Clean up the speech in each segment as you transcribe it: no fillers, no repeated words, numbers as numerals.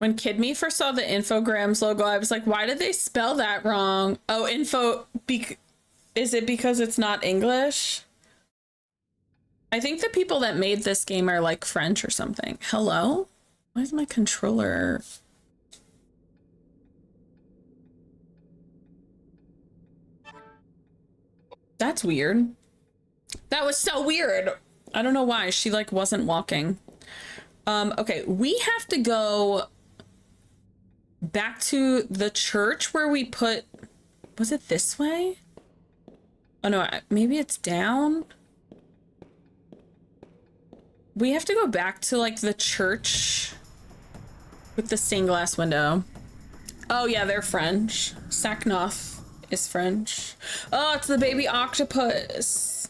When Kid Me first saw the Infograms logo, I was like, why did they spell that wrong? Oh, is it because it's not English? I think the people that made this game are like French or something. Hello? Why is my controller? That's weird. That was so weird. I don't know why. She like wasn't walking. Okay, we have to go back to the church where we put, was it this way? Oh no, maybe it's down. We have to go back to like the church with the stained glass window. Oh yeah, they're French. Saknoth is French. Oh, it's the baby octopus.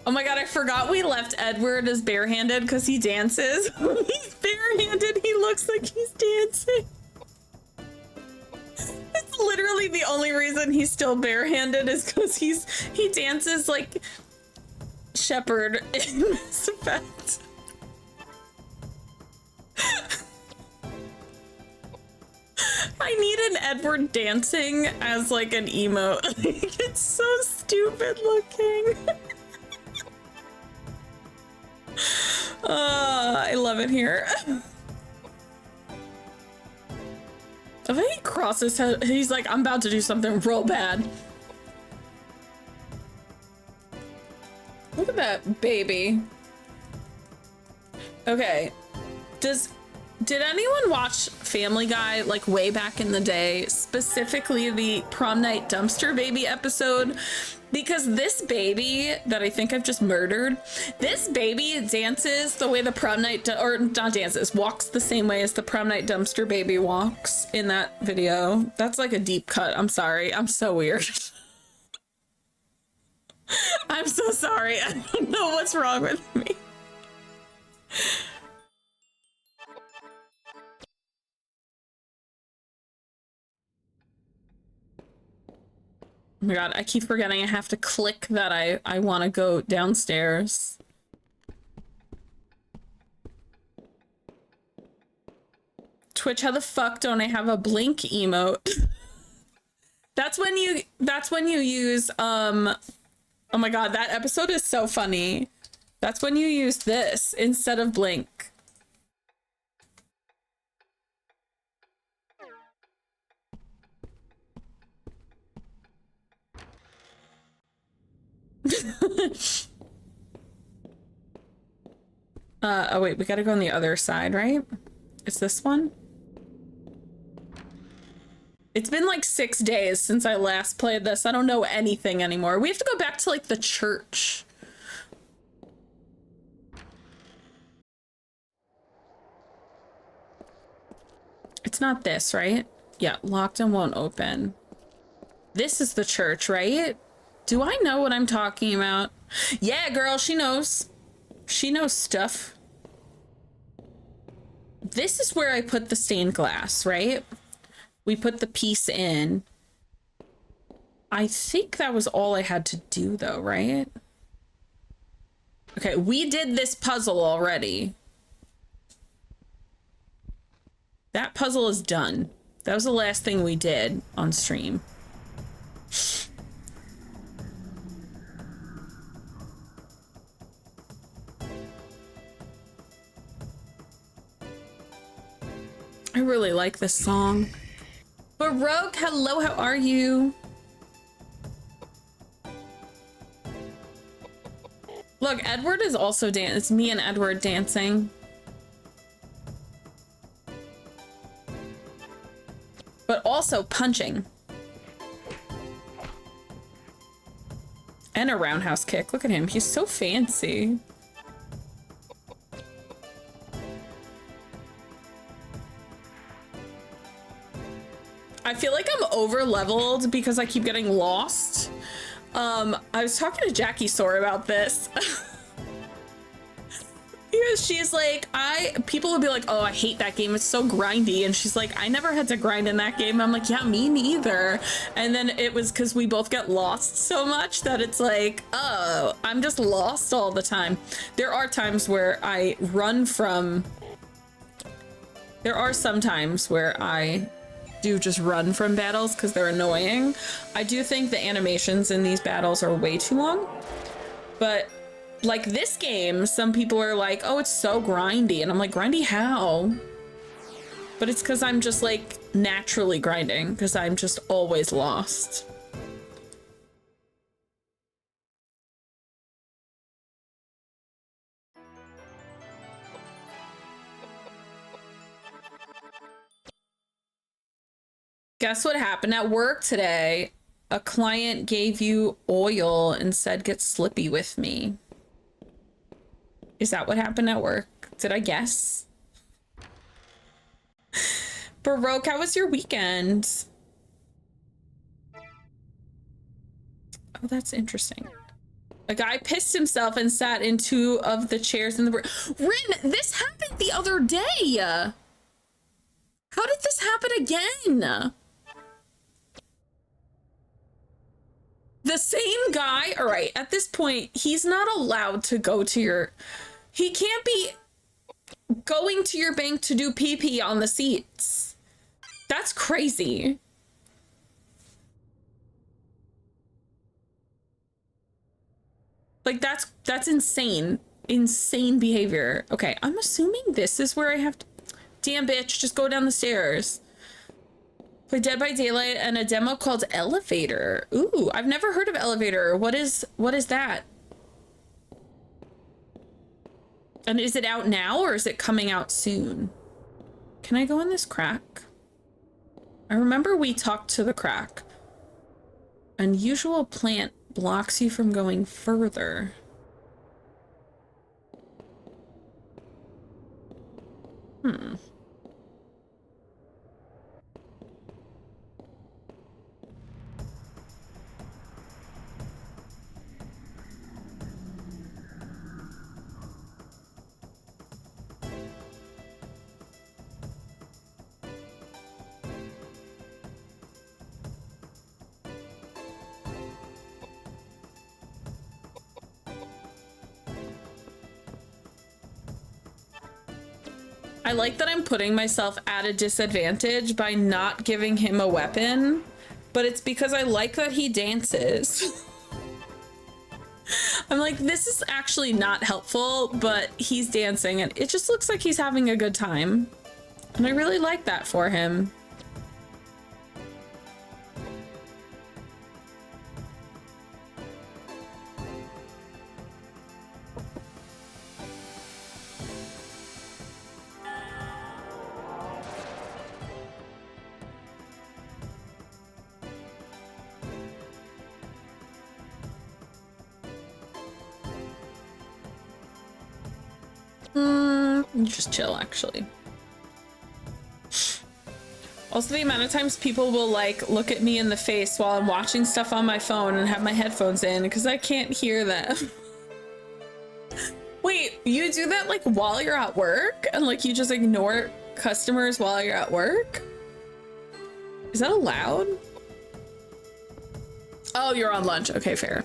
Oh my god, I forgot we left Edward as barehanded because he dances. He's barehanded, he looks like he's dancing. It's literally the only reason he's still barehanded is because he dances like Shepard in Mass Effect. I need an Edward dancing as like an emote. It's so stupid looking. I love it here. I think he crosses his head. He's like, I'm about to do something real bad. Look at that baby. Okay. Did anyone watch Family Guy like way back in the day, specifically the prom night dumpster baby episode? Because this baby that I think I've just murdered, this baby dances the way the prom night, or not dances, walks the same way as the prom night dumpster baby walks in that video. That's like a deep cut. I'm sorry. I'm so weird. I'm so sorry. I don't know what's wrong with me. Oh my god, I keep forgetting I have to click that I want to go downstairs. Twitch, how the fuck don't I have a blink emote? That's when you use oh my god, that episode is so funny. That's when you use this instead of blink. Oh wait, we gotta go on the other side, right? It's this one? It's been like 6 days since I last played this. I don't know anything anymore. We have to go back to like the church. It's not this, right? Yeah, locked and won't open. This is the church, right? Do I know what I'm talking about? Yeah, girl, she knows. She knows stuff. This is where I put the stained glass, right? We put the piece in. I think that was all I had to do though, right? Okay, we did this puzzle already. That puzzle is done. That was the last thing we did on stream. I really like this song. Baroque, hello, how are you? Look, Edward is also dancing. It's me and Edward dancing. But also punching. And a roundhouse kick. Look at him. He's so fancy. I feel like I'm over leveled because I keep getting lost. I was talking to Jackie Sore about this. She's like, people would be like, oh, I hate that game, it's so grindy, and she's like, I never had to grind in that game. I'm like, yeah, me neither. And then it was because we both get lost so much that it's like, oh, I'm just lost all the time. There are times where I run from, there are some times where I do just run from battles because they're annoying. I do think the animations in these battles are way too long, but like this game, some people are like, oh, it's so grindy, and I'm like, grindy how? But it's because I'm just like naturally grinding because I'm just always lost. Guess what happened at work today? A client gave you oil and said, get slippy with me. Is that what happened at work? Did I guess? Baroque, how was your weekend? Oh, that's interesting. A guy pissed himself and sat in 2 of the chairs in the room. Rin, this happened the other day. How did this happen again? The same guy? All right, at this point, he's not allowed to go to your... He can't be going to your bank to do pee-pee on the seats. That's crazy. Like, that's insane. Insane behavior. Okay, I'm assuming this is where I have to... Damn, bitch, just go down the stairs. Play Dead by Daylight and a demo called Elevator. Ooh, I've never heard of Elevator. What is that? And is it out now or is it coming out soon? Can I go in this crack? I remember we talked to the crack. Unusual plant blocks you from going further. I like that I'm putting myself at a disadvantage by not giving him a weapon, but it's because I like that he dances. I'm like, this is actually not helpful, but he's dancing and it just looks like he's having a good time. And I really like that for him. Just chill, actually. Also, the amount of times people will like look at me in the face while I'm watching stuff on my phone and have my headphones in because I can't hear them. Wait, you do that like while you're at work and like you just ignore customers while you're at work? Is that allowed? Oh, you're on lunch. Okay, fair.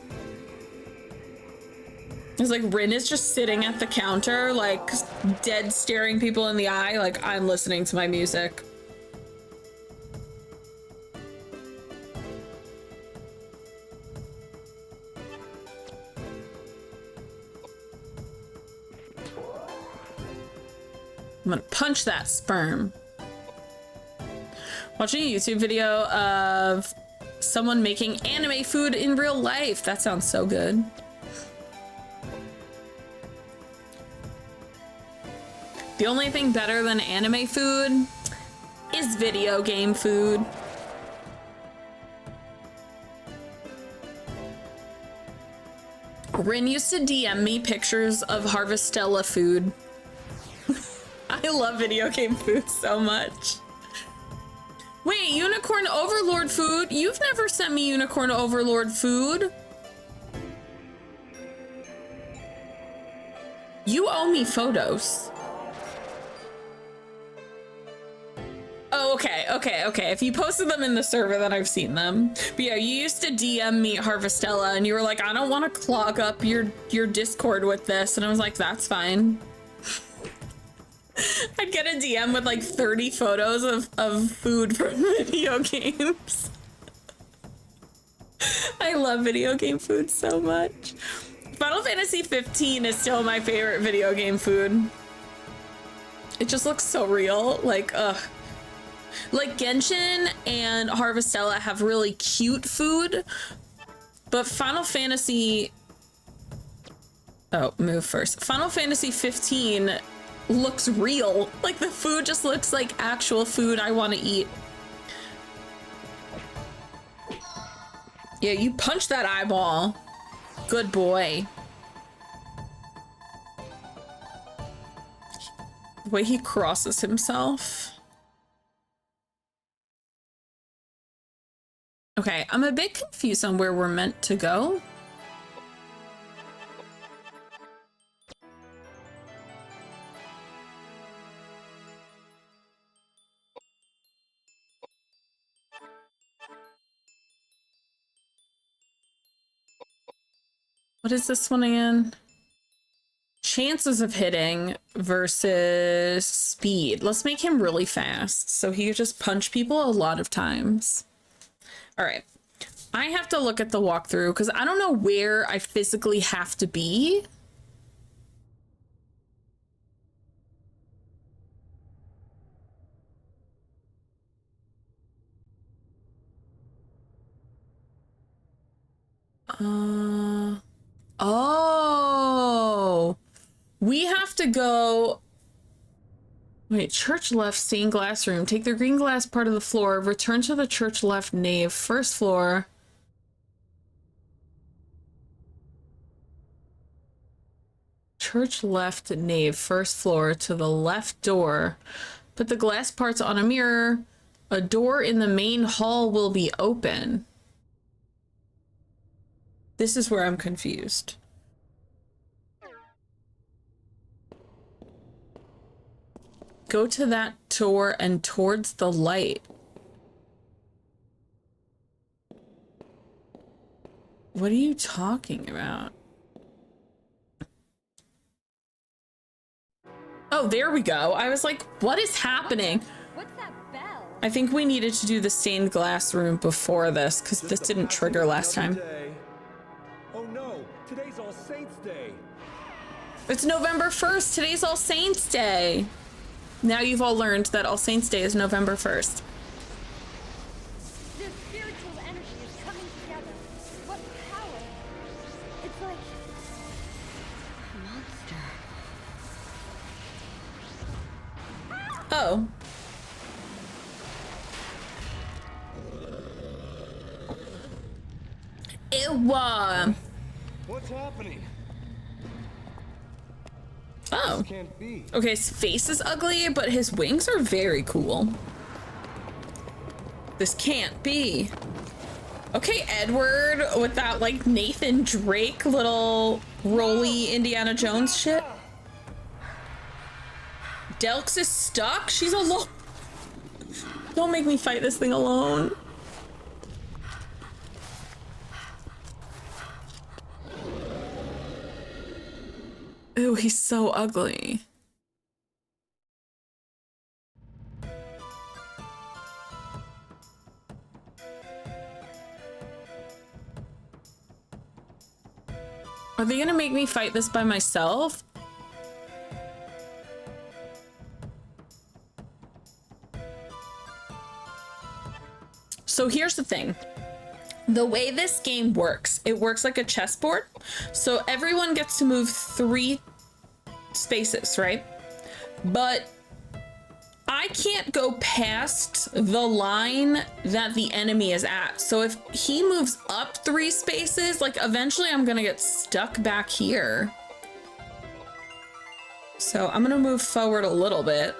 It's like Rin is just sitting at the counter, like dead staring people in the eye, like I'm listening to my music. I'm gonna punch that sperm. Watching a YouTube video of someone making anime food in real life. That sounds so good. The only thing better than anime food is video game food. Rin used to DM me pictures of Harvestella food. I love video game food so much. Wait, Unicorn Overlord food? You've never sent me Unicorn Overlord food. You owe me photos. Oh, okay. If you posted them in the server, then I've seen them. But yeah, you used to DM me Harvestella, and you were like, I don't want to clog up your Discord with this. And I was like, that's fine. I'd get a DM with like 30 photos of food from video games. I love video game food so much. Final Fantasy 15 is still my favorite video game food. It just looks so real. Like, ugh. Like Genshin and Harvestella have really cute food, but Final Fantasy... Oh, move first. Final Fantasy 15 looks real. Like the food just looks like actual food I want to eat. Yeah, you punch that eyeball. Good boy. The way he crosses himself. Okay, I'm a bit confused on where we're meant to go. What is this one again? Chances of hitting versus speed. Let's make him really fast so he can just punch people a lot of times. All right, I have to look at the walkthrough because I don't know where I physically have to be. Oh, we have to go. Wait, church left stained glass room. Take the green glass part of the floor. Return to the church left nave. First floor. Church left nave. First floor to the left door. Put the glass parts on a mirror. A door in the main hall will be open. This is where I'm confused. Go to that door and towards the light. What are you talking about? Oh, there we go. I was like, what is happening? What's that bell? I think we needed to do the stained glass room before this because this didn't trigger last time. Oh no, today's All Saints Day. It's November 1st. Today's All Saints Day. Now you've all learned that All Saints Day is November 1st. The spiritual energy is coming together. What power? It's like a monster. Oh. Ew. What's happening? Oh. This can't be. Okay, his face is ugly, but his wings are very cool. This can't be. Okay, Edward, with that like Nathan Drake little roly Indiana Jones shit. Delx is stuck? She's alone. Don't make me fight this thing alone. Ooh, he's so ugly. Are they gonna make me fight this by myself? So here's the thing. The way this game works, it works like a chessboard. So everyone gets to move 3 spaces, right? But I can't go past the line that the enemy is at. So if he moves up 3 spaces, like eventually I'm gonna get stuck back here. So I'm gonna move forward a little bit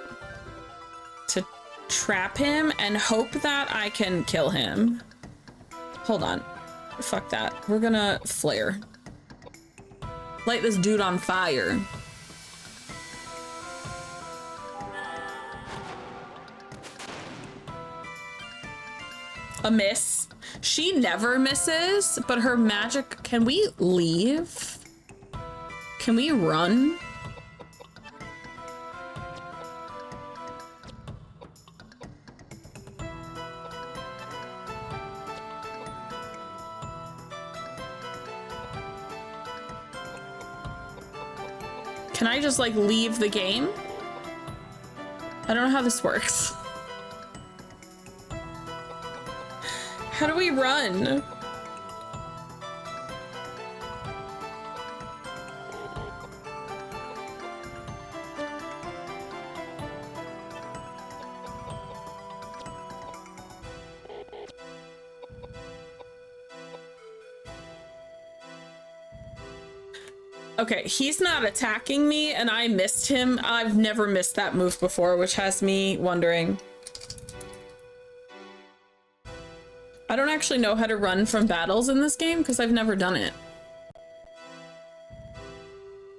to trap him and hope that I can kill him. Hold on. Fuck that. We're gonna flare. Light this dude on fire. A miss. She never misses, but her magic... Can we leave? Can we run? Can I just like leave the game? I don't know how this works. How do we run? Okay, he's not attacking me and I missed him. I've never missed that move before, which has me wondering. I don't actually know how to run from battles in this game because I've never done it.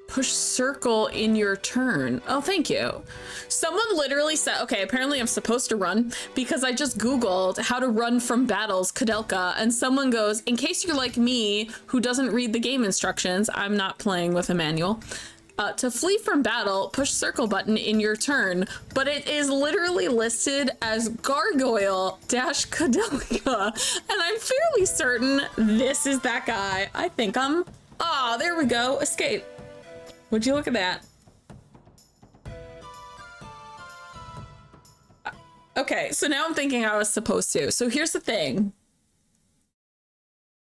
Push circle in your turn. Oh, thank you. Someone literally said, okay, apparently I'm supposed to run because I just Googled how to run from battles, Koudelka, and someone goes, in case you're like me, who doesn't read the game instructions, I'm not playing with a manual, to flee from battle, push circle button in your turn, but it is literally listed as gargoyle dash Koudelka, and I'm fairly certain this is that guy. I think I'm, ah, there we go, escape. Would you look at that? Okay, so now I'm thinking I was supposed to. So here's the thing.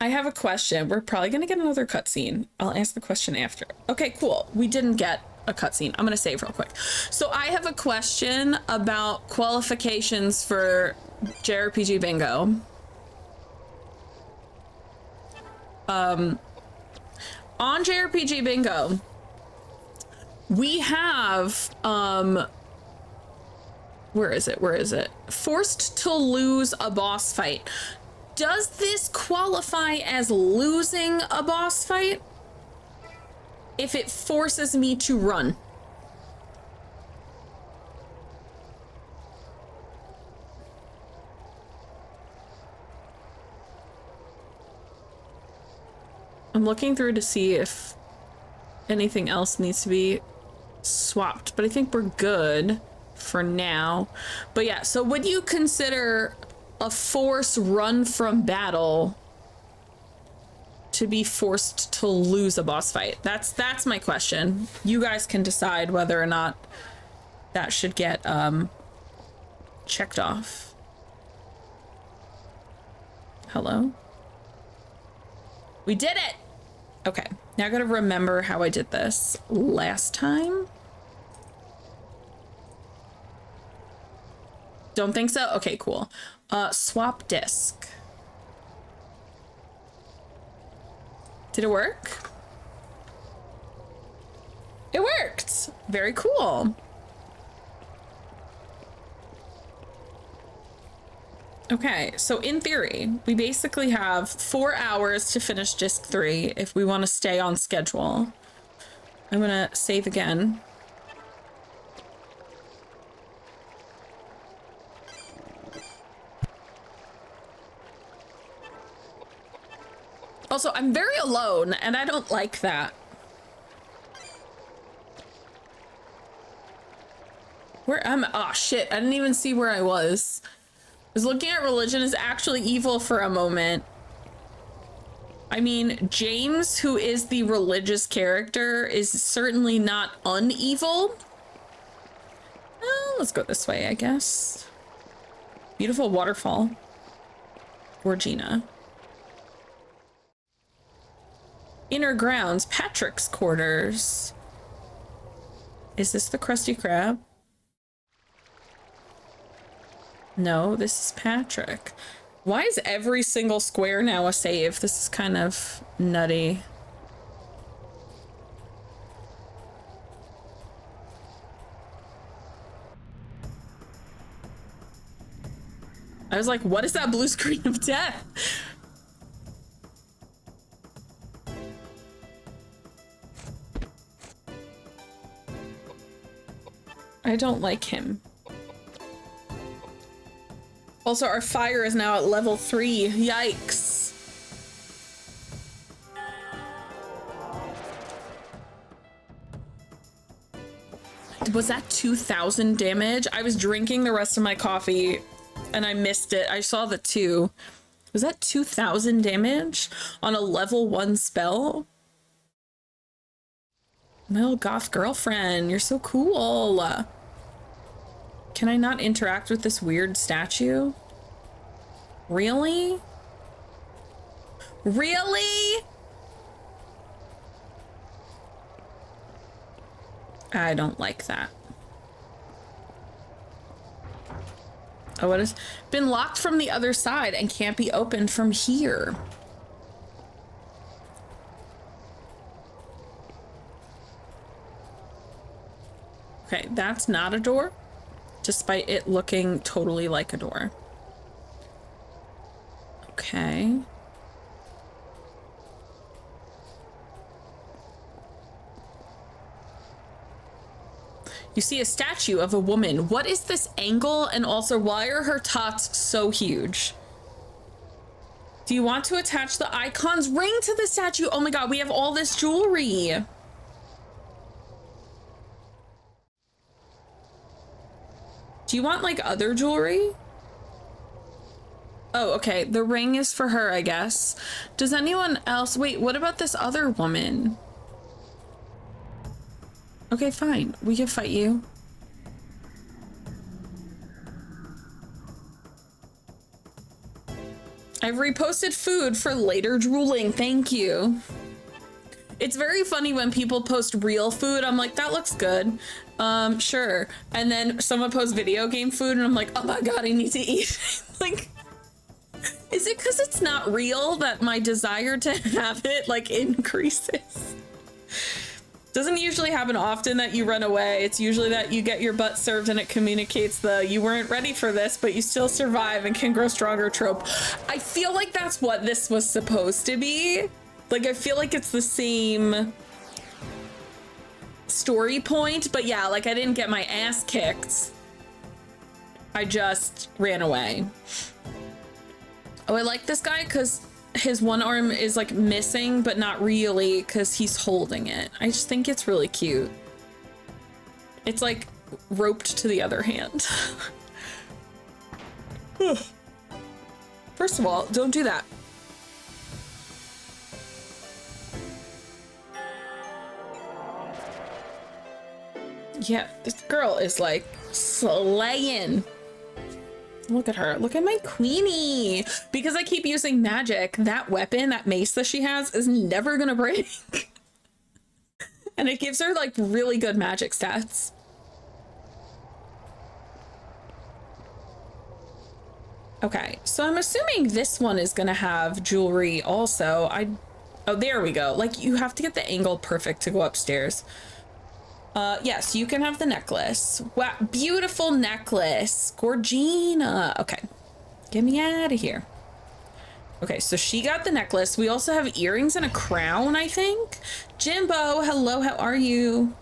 I have a question. We're probably gonna get another cutscene. I'll ask the question after. Okay, cool. We didn't get a cutscene. I'm gonna save real quick. So I have a question about qualifications for JRPG Bingo. On JRPG Bingo, we have, where is it? Forced to lose a boss fight. Does this qualify as losing a boss fight if it forces me to run? I'm looking through to see if anything else needs to be swapped, but I think we're good for now. But yeah, so would you consider a force run from battle to be forced to lose a boss fight? That's my question. You guys can decide whether or not that should get checked off. Hello? We did it! Okay, now I gotta remember how I did this last time. Don't think so? Okay, cool. Swap disc. Did it work? It worked! Very cool. Okay, so in theory, we basically have 4 hours to finish disc 3 if we want to stay on schedule. I'm gonna save again. Also, I'm very alone, and I don't like that. Where am I? Oh, shit. I didn't even see where I was. I was looking at religion is actually evil for a moment. I mean, James, who is the religious character, is certainly not uneval. Let's go this way, I guess. Beautiful waterfall. Gorgina. Inner grounds, Patrick's quarters. Is this the Krusty Krab? No, this is Patrick. Why is every single square now a save? This is kind of nutty. I was like, what is that blue screen of death? I don't like him. Also, our fire is now at level 3. Yikes. Was that 2,000 damage? I was drinking the rest of my coffee and I missed it. I saw the 2. Was that 2,000 damage on a level 1 spell? My little goth girlfriend, you're so cool. Can I not interact with this weird statue? Really? Really? I don't like that. Oh, it has been locked from the other side and can't be opened from here. Okay, that's not a door, despite it looking totally like a door. Okay. You see a statue of a woman. What is this angle? And also, why are her tots so huge? Do you want to attach the icon's ring to the statue? Oh my god, we have all this jewelry. Do you want like other jewelry? Oh, okay. The ring is for her, I guess. Does anyone else? Wait, what about this other woman? Okay, fine. We can fight you. I've reposted food for later drooling. Thank you. It's very funny when people post real food. I'm like, that looks good. Sure. And then someone posts video game food and I'm like, oh my god, I need to eat. Like, is it because it's not real that my desire to have it like increases? Doesn't usually happen often that you run away. It's usually that you get your butt served and it communicates the you weren't ready for this, but you still survive and can grow stronger trope. I feel like that's what this was supposed to be. Like, I feel like it's the same story point, but yeah, like I didn't get my ass kicked. I just ran away. Oh, I like this guy because his one arm is like missing, but not really because he's holding it. I just think it's really cute. It's like roped to the other hand. First of all, don't do that. Yeah, this girl is like slaying. Look at her. Look at my queenie. Because I keep using magic, that weapon, that mace that she has is never gonna break. And it gives her like really good magic stats. Okay, so I'm assuming this one is gonna have jewelry also. Oh, there we go. Like, you have to get the angle perfect to go upstairs. Yes, you can have the necklace. Wow, beautiful necklace. Gorgina. Okay, get me out of here. Okay, so she got the necklace. We also have earrings and a crown, I think. Jimbo, hello, how are you?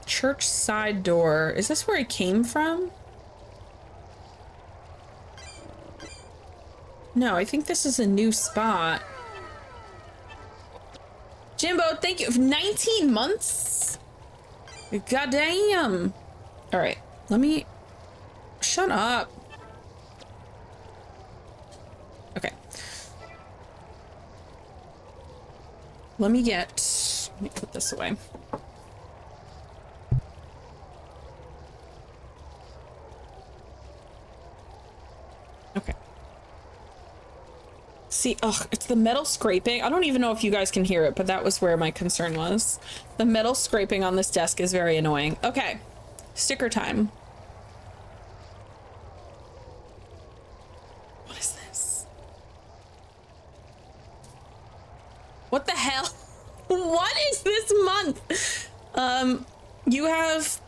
Church side door. Is this where I came from? No, I think this is a new spot. Jimbo, thank you. 19 months? Goddamn. All right, let me... Shut up. Okay. Let me put this away. Okay. See, ugh, it's the metal scraping. I don't even know if you guys can hear it, but that was where my concern was. The metal scraping on this desk is very annoying. Okay, sticker time. What is this? What the hell? What is this month? You have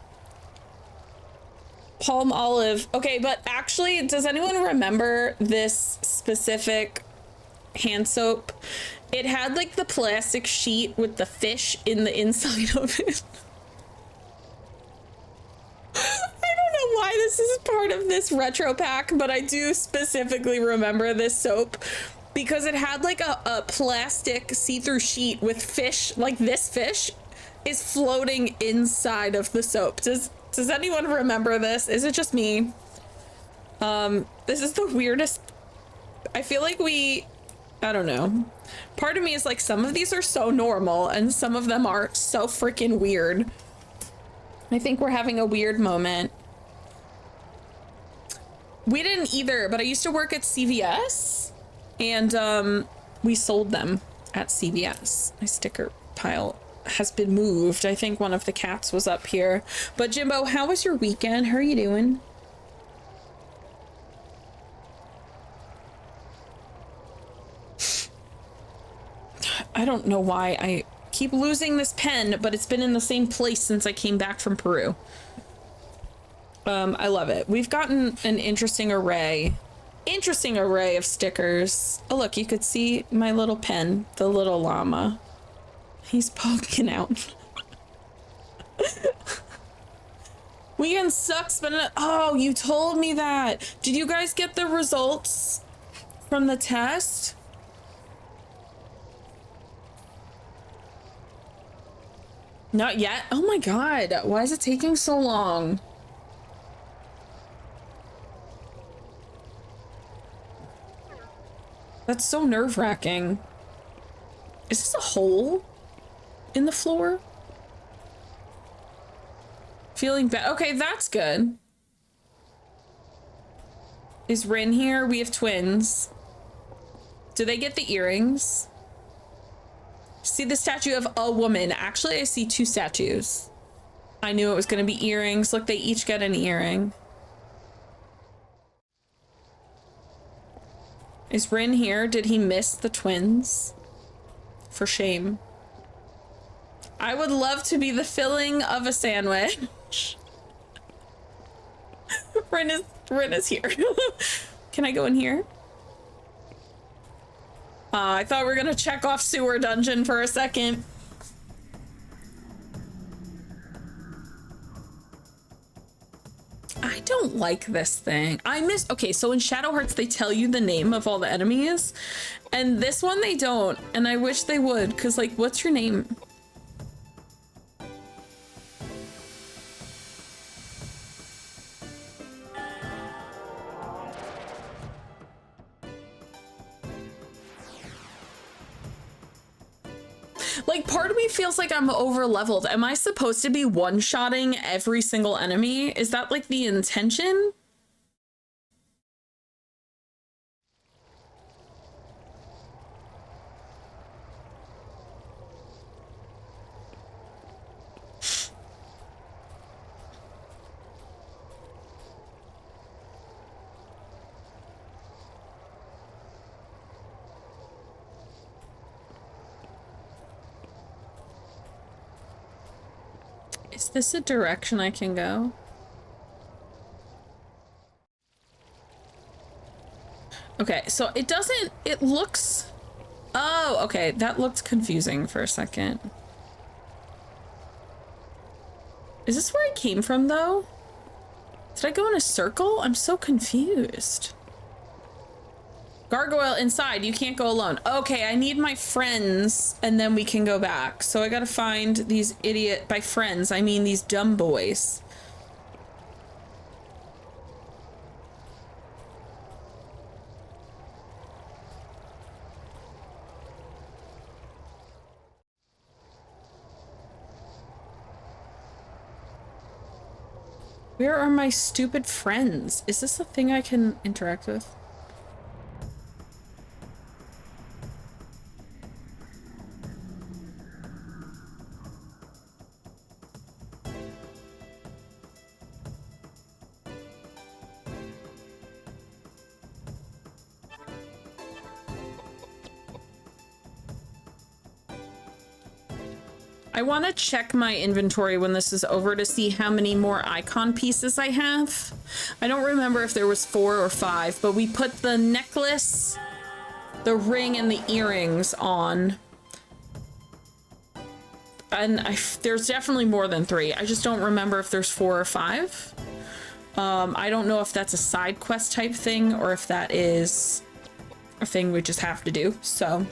palm olive. Okay, but actually, does anyone remember this specific hand soap. It had like the plastic sheet with the fish in the inside of it. I don't know why this is part of this retro pack, but I do specifically remember this soap because it had like a plastic see-through sheet with fish, like this fish is floating inside of the soap. Does anyone remember this? Is it just me? This is the weirdest. I feel like I don't know. Part of me is like, some of these are so normal and some of them are so freaking weird. I think we're having a weird moment. We didn't either, but I used to work at CVS and we sold them at CVS. My sticker pile has been moved. I think one of the cats was up here. But Jimbo, how was your weekend? How are you doing? I don't know why I keep losing this pen, but it's been in the same place since I came back from Peru. I love it. We've gotten an interesting array of stickers. Oh, look, you could see my little pen, the little llama. He's poking out. Weekend sucks, but oh, you told me that. Did you guys get the results from the test? Not yet? Oh my god, why is it taking so long? That's so nerve-wracking. Is this a hole in the floor? Feeling bad. Okay, that's good. Is Rin here? We have twins. Do they get the earrings? See the statue of a woman. Actually, I see two statues. I knew it was going to be earrings. Look, they each get an earring. Is Rin here? Did he miss the twins? For shame. I would love to be the filling of a sandwich. Rin is here. Can I go in here? I thought we were gonna check off sewer dungeon for a second. I don't like this thing. Okay, so in Shadow Hearts, they tell you the name of all the enemies, and this one they don't, and I wish they would, because, like, what's your name? Like, part of me feels like I'm over leveled. Am I supposed to be one-shotting every single enemy? Is that like the intention? Is this a direction I can go? Okay, so it looks... Oh, okay, that looked confusing for a second. Is this where I came from, though? Did I go in a circle? I'm so confused. Gargoyle inside, you can't go alone. Okay, I need my friends, and then we can go back. So I gotta find these by friends, I mean these dumb boys. Where are my stupid friends? Is this a thing I can interact with? I want to check my inventory when this is over to see how many more icon pieces I have. I don't remember if there was 4 or 5, but we put the necklace the ring and the earrings on. And there's definitely more than 3. I just don't remember if there's 4 or 5. I don't know if that's a side quest type thing or if that is a thing we just have to do. So,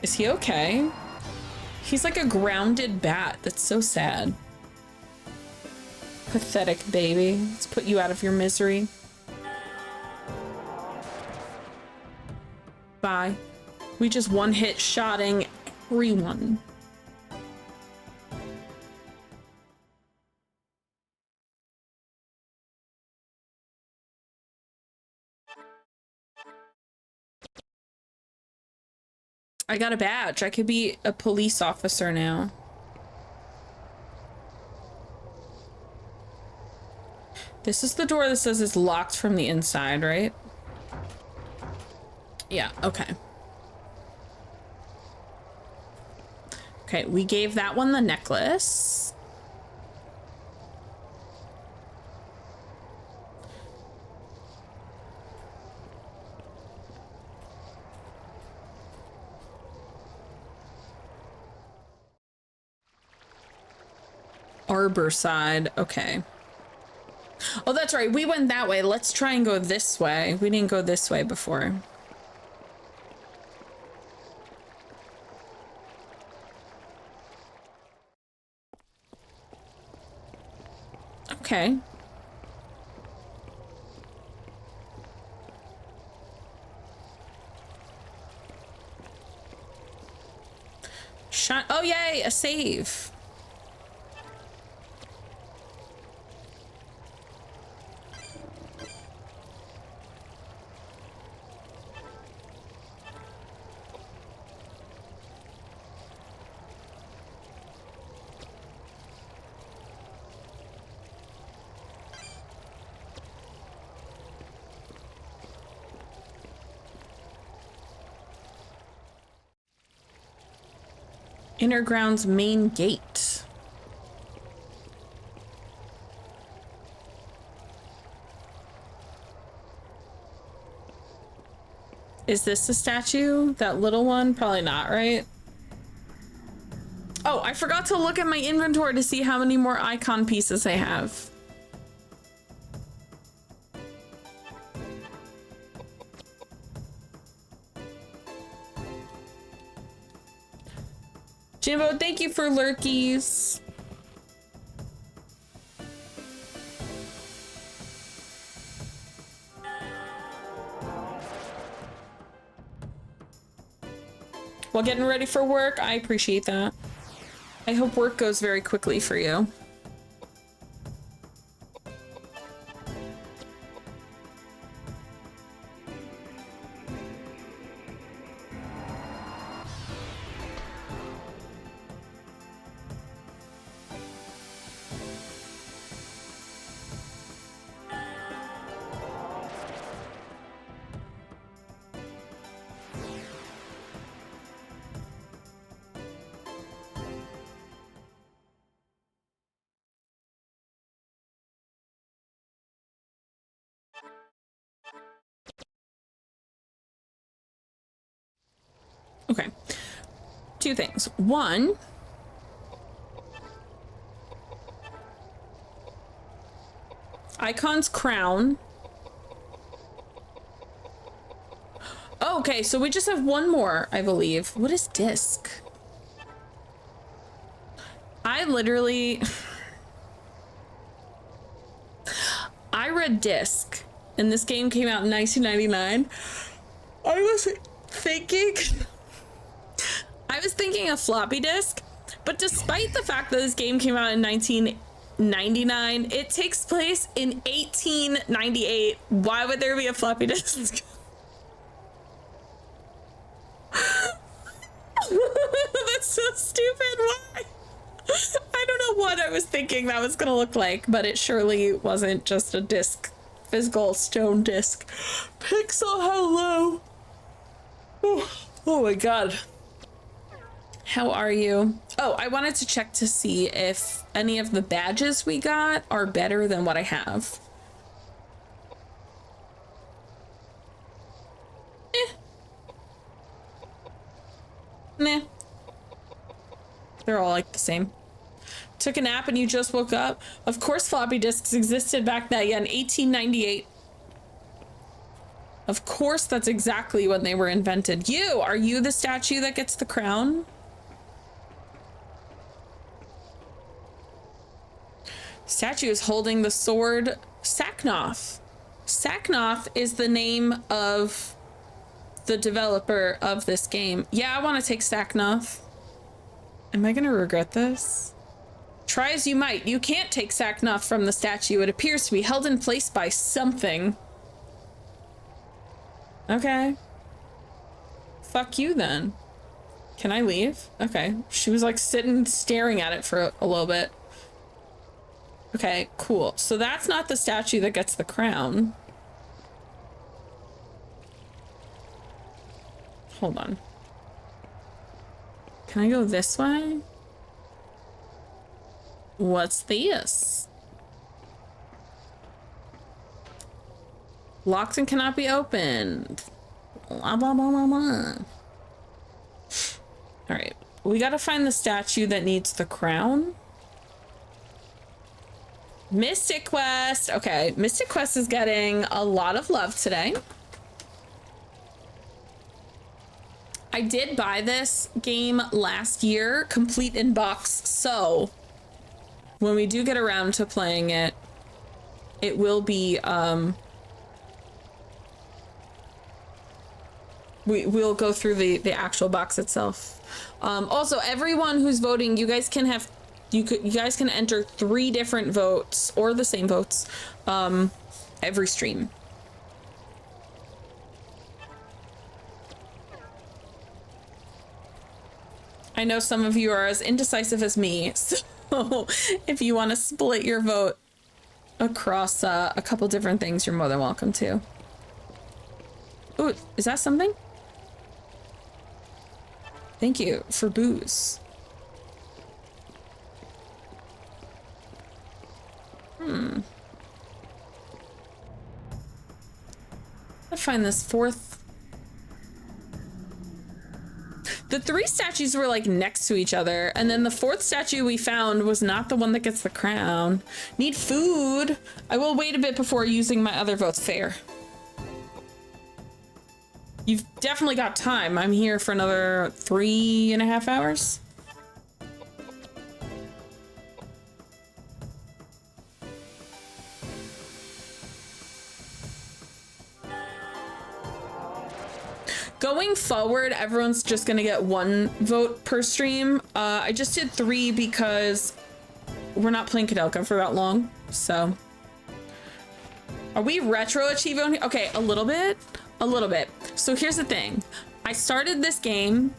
is he okay? He's like a grounded bat. That's so sad. Pathetic baby. Let's put you out of your misery. Bye. We just one-hit shotting everyone. I got a badge. I could be a police officer now. This is the door that says it's locked from the inside, right? Yeah, okay. Okay, we gave that one the necklace. Arbor side, okay. Oh, that's right, we went that way. Let's try and go this way. We didn't go this way before. Okay. Oh, yay, a save. Inner grounds main gate. Is this the statue? That little one? Probably not, right? Oh, I forgot to look at my inventory to see how many more icon pieces I have. Jimbo, thank you for lurkies. While getting ready for work, I appreciate that. I hope work goes very quickly for you. Okay, 2 things. One, Icon's crown. Oh, okay, so we just have 1 more, I believe. What is disc? I literally... I read disc, and this game came out in 1999. I was thinking a floppy disk, but despite the fact that this game came out in 1999, it takes place in 1898. Why would there be a floppy disk? That's so stupid. Why? I don't know what I was thinking that was gonna look like, but it surely wasn't just a disc, physical stone disc. Pixel, hello. Oh my god. How are you? Oh, I wanted to check to see if any of the badges we got are better than what I have. Nah. They're all like the same. Took a nap and you just woke up? Of course floppy disks existed back then, yeah, in 1898. Of course that's exactly when they were invented. Are you the statue that gets the crown? Statue is holding the sword Saknoth. Saknoth is the name of the developer of this game. Yeah, I want to take Saknoth. Am I gonna regret this? Try as you might, you can't take Saknoth from the statue. It appears to be held in place by something. Okay. Fuck you then. Can I leave? Okay. She was like sitting staring at it for a little bit. Okay, cool. So that's not the statue that gets the crown. Hold on. Can I go this way? What's this? Locked and cannot be opened. Blah, blah, blah, blah, blah. All right, we got to find the statue that needs the crown. Mystic Quest. Okay, Mystic Quest is getting a lot of love today. I did buy this game last year, complete in box, so when we do get around to playing it, it will be, we'll go through the actual box itself. Also, everyone who's voting, you guys can have, you guys can enter 3 different votes, or the same votes, every stream. I know some of you are as indecisive as me, so if you want to split your vote across a couple different things, you're more than welcome to. Ooh, is that something? Thank you for booze. I'll find this 4th. The 3 statues were like next to each other, and then the 4th statue we found was not the one that gets the crown. Need food. I will wait a bit before using my other votes. Fair. You've definitely got time. I'm here for another 3.5 hours. Going forward, everyone's just gonna get 1 vote per stream. I just did 3 because we're not playing Koudelka for that long, so. Are we retro achieving? Okay, a little bit. So here's the thing. I started this game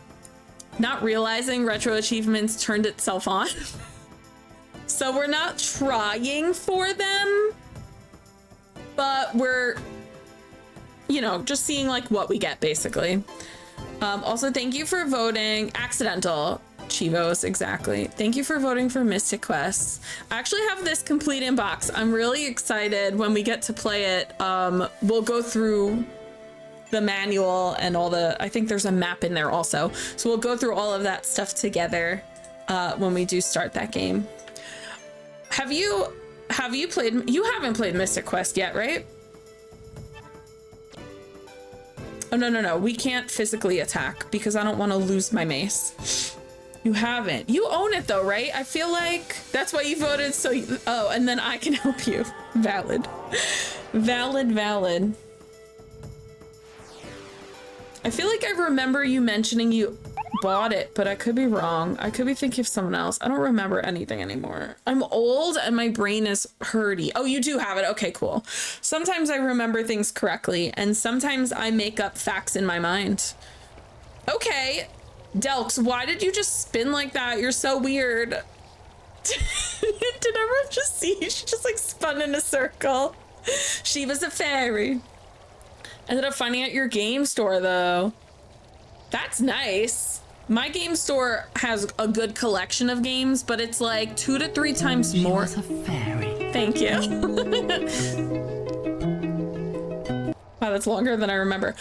not realizing retro achievements turned itself on. So we're not trying for them, but we're, you know, just seeing like what we get basically. Also, thank you for voting. Accidental Chivos, exactly. Thank you for voting for Mystic Quest. I actually have this complete in box. I'm really excited when we get to play it. We'll go through the manual and all the, I think there's a map in there also. So we'll go through all of that stuff together when we do start that game. Have you played, you haven't played Mystic Quest yet, right? Oh, no. We can't physically attack because I don't want to lose my mace. You haven't. You own it though, right? I feel like that's why you voted. So, oh, and then I can help you. Valid. Valid. I feel like I remember you mentioning you bought it, but I could be wrong. I could be thinking of someone else. I don't remember anything anymore. I'm old and my brain is hurty. Oh, you do have it. Okay, cool. Sometimes I remember things correctly and sometimes I make up facts in my mind. Okay, Delks, why did you just spin like that? You're so weird. Did everyone just see? She just like spun in a circle. She was a fairy. Ended up finding out your game store though. That's nice. My game store has a good collection of games, but it's like 2 to 3 times more. She was a fairy. Thank you. Wow, that's longer than I remember.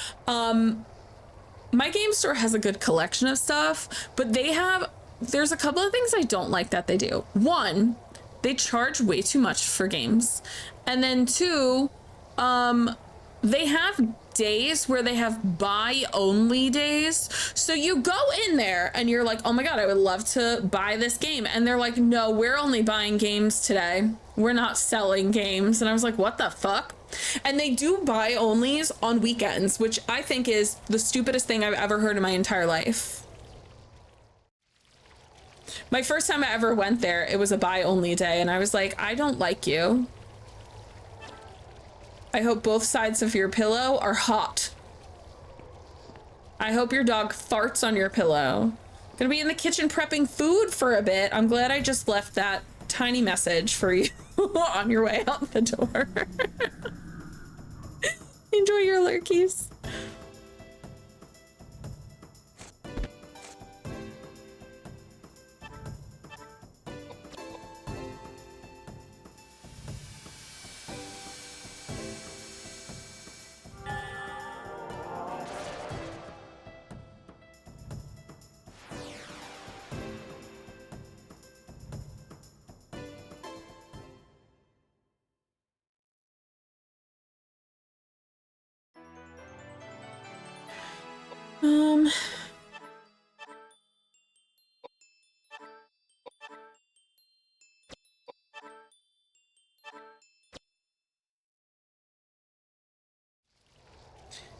my game store has a good collection of stuff, but there's a couple of things I don't like that they do. One, they charge way too much for games. And then two, they have days where they have buy only days. So you go in there and you're like, oh my God, I would love to buy this game. And they're like, no, we're only buying games today. We're not selling games. And I was like, what the fuck? And they do buy onlys on weekends, which I think is the stupidest thing I've ever heard in my entire life. My first time I ever went there, it was a buy only day. And I was like, I don't like you. I hope both sides of your pillow are hot. I hope your dog farts on your pillow. Gonna be in the kitchen prepping food for a bit. I'm glad I just left that tiny message for you on your way out the door. Enjoy your lurkies.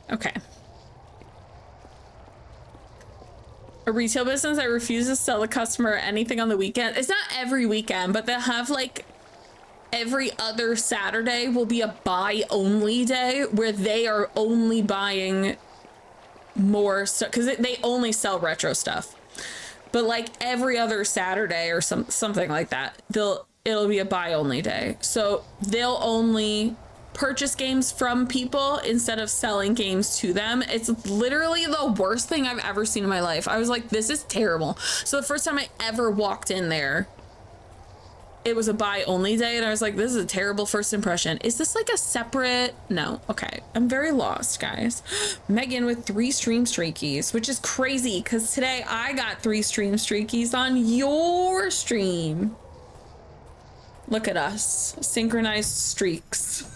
Okay. A retail business that refuses to sell a customer anything on the weekend. It's not every weekend, but they'll have like every other Saturday will be a buy only day where they are only buying more stuff because they only sell retro stuff. But like every other Saturday or something like that, it'll be a buy only day. So they'll only purchase games from people instead of selling games to them. It's literally the worst thing I've ever seen in my life. I was like, this is terrible. So the first time I ever walked in there, it was a buy only day and I was like, this is a terrible first impression. Is this like a separate? No. Okay. I'm very lost, guys. Megan with 3 stream streakies, which is crazy because today I got 3 stream streakies on your stream. Look at us. Synchronized streaks.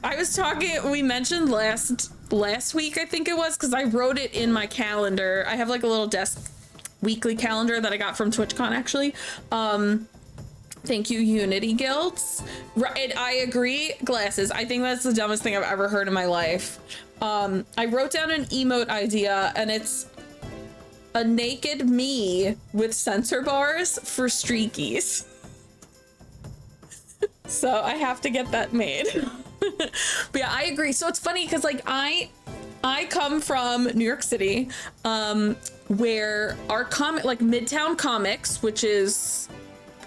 I was talking, we mentioned last week, I think it was, because I wrote it in my calendar. I have like a little desk weekly calendar that I got from TwitchCon actually. Thank you, Unity Guilds. Right, I agree, glasses. I think that's the dumbest thing I've ever heard in my life. I wrote down an emote idea and it's a naked me with sensor bars for streakies. So I have to get that made. But yeah, I agree. So it's funny because like I come from New York City, where our like Midtown Comics, which is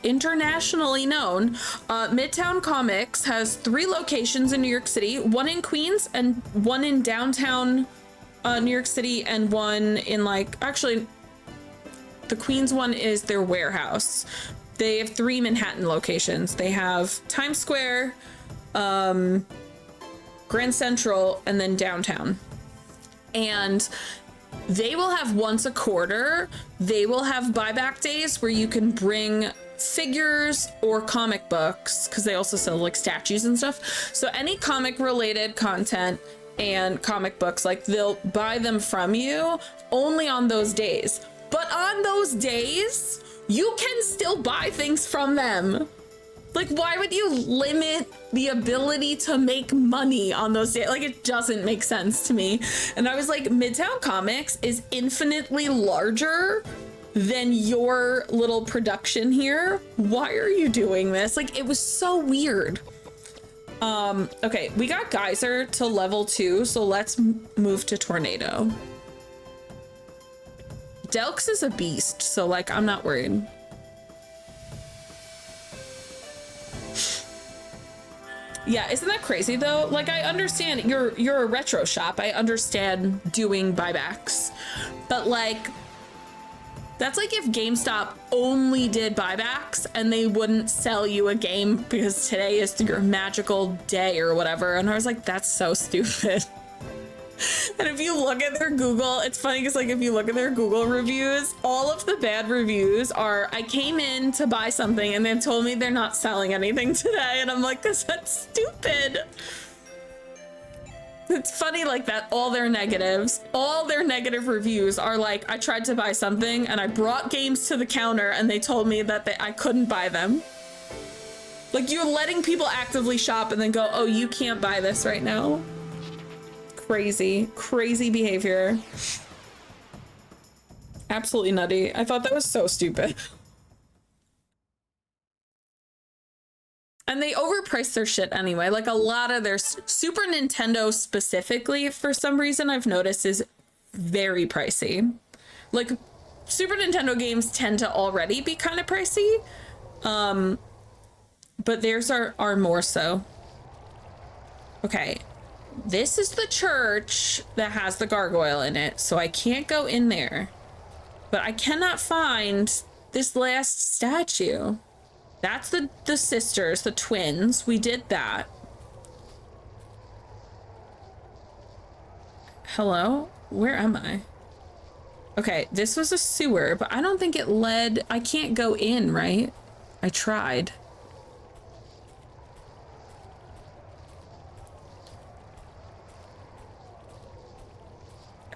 internationally known, Midtown Comics has 3 locations in New York City, one in Queens and one in downtown New York City, and one in like, actually the Queens one is their warehouse. They have 3 Manhattan locations. They have Times Square, Grand Central, and then downtown. And they will have once a quarter, they will have buyback days where you can bring figures or comic books, because they also sell like statues and stuff. So any comic related content and comic books, like they'll buy them from you only on those days. But on those days, you can still buy things from them. Like, why would you limit the ability to make money on those days? Like, it doesn't make sense to me. And I was like, Midtown Comics is infinitely larger than your little production here. Why are you doing this? Like, it was so weird. Okay, we got Geyser to level 2, so let's move to Tornado. Delks is a beast, so like, I'm not worried. Yeah, isn't that crazy though? Like, I understand you're a retro shop. I understand doing buybacks, but like, that's like if GameStop only did buybacks and they wouldn't sell you a game because today is your magical day or whatever. And I was like, that's so stupid. And if you look at their Google, it's funny because like if you look at their Google reviews, all of the bad reviews are, I came in to buy something and they told me they're not selling anything today. And I'm like, that's stupid. It's funny like that. All their negative reviews are like, I tried to buy something and I brought games to the counter and they told me that I couldn't buy them. Like you're letting people actively shop and then go, oh, you can't buy this right now. Crazy behavior. Absolutely nutty. I thought that was so stupid. And they overprice their shit anyway. Like a lot of their Super Nintendo specifically, for some reason I've noticed, is very pricey. Like Super Nintendo games tend to already be kind of pricey. But theirs are more so. Okay. This is the church that has the gargoyle in it, so I can't go in there. But I cannot find this last statue. That's the sisters, the twins. We did that. Hello? Where am I? Okay, this was a sewer, but I don't think it led... I can't go in, right? I tried.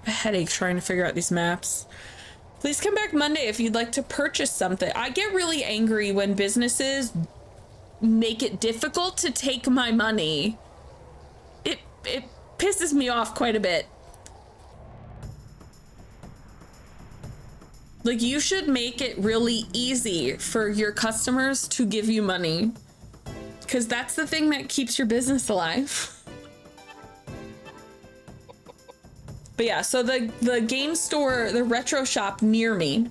A headache trying to figure out these maps. Please come back Monday if you'd like to purchase something. I get really angry when businesses make it difficult to take my money. It pisses me off quite a bit. Like you should make it really easy for your customers to give you money, because that's the thing that keeps your business alive. But yeah, so the game store, the retro shop near me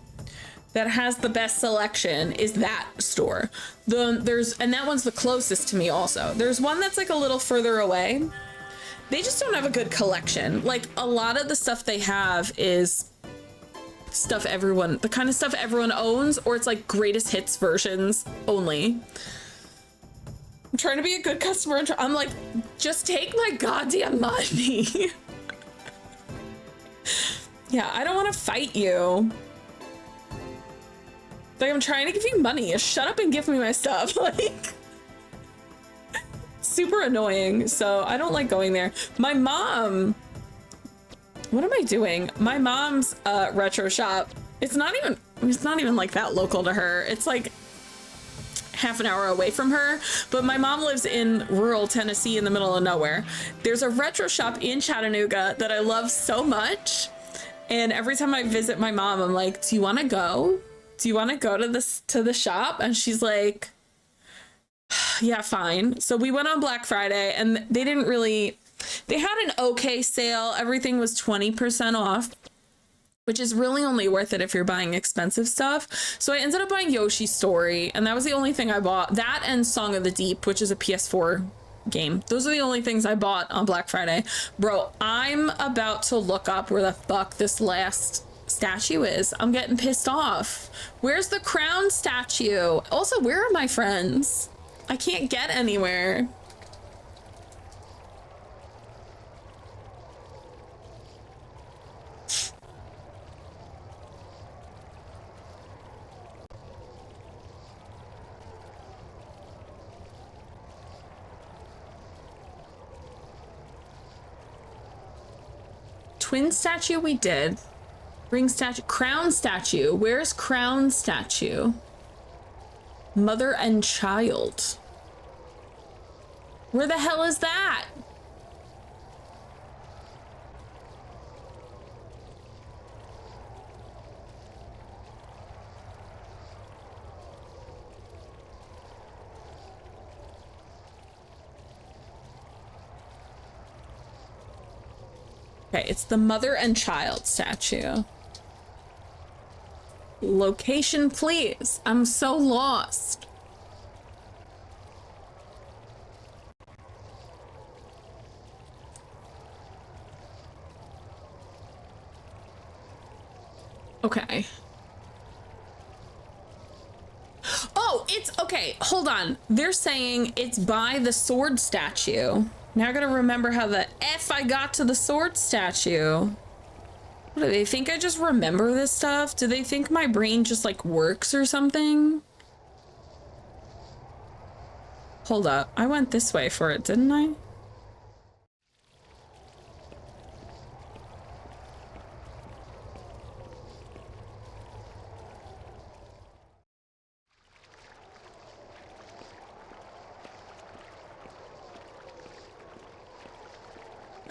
that has the best selection is that store. And that one's the closest to me also. There's one that's like a little further away. They just don't have a good collection. Like a lot of the stuff they have is stuff the kind of stuff everyone owns, or it's like greatest hits versions only. I'm trying to be a good customer. I'm like, just take my goddamn money. Yeah, I don't want to fight you. Like, I'm trying to give you money. Shut up and give me my stuff. Like, super annoying. So I don't like going there. My mom, what am I doing? My mom's retro shop. It's not even like that local to her. It's like half an hour away from her, but my mom lives in rural Tennessee in the middle of nowhere. There's a retro shop in Chattanooga that I love so much, and every time I visit my mom, I'm like, do you want to go? Do you want to go to the shop? And she's like, yeah, fine. So we went on Black Friday, and they had an okay sale. Everything was 20% off, which is really only worth it if you're buying expensive stuff. So I ended up buying Yoshi's Story, and that was the only thing I bought. That and Song of the Deep, which is a PS4 game. Those are the only things I bought on Black Friday. Bro, I'm about to look up where the fuck this last statue is. I'm getting pissed off. Where's the crown statue? Also, where are my friends? I can't get anywhere. Twin statue we did. Ring statue. Crown statue. Where's crown statue? Mother and child. Where the hell is that? Okay, it's the mother and child statue. Location, please. I'm so lost. Okay. Oh, it's okay. Hold on. They're saying it's by the sword statue. Now I gotta remember how the F I got to the sword statue. What, do they think I just remember this stuff? Do they think my brain just like works or something? Hold up, I went this way for it, didn't I?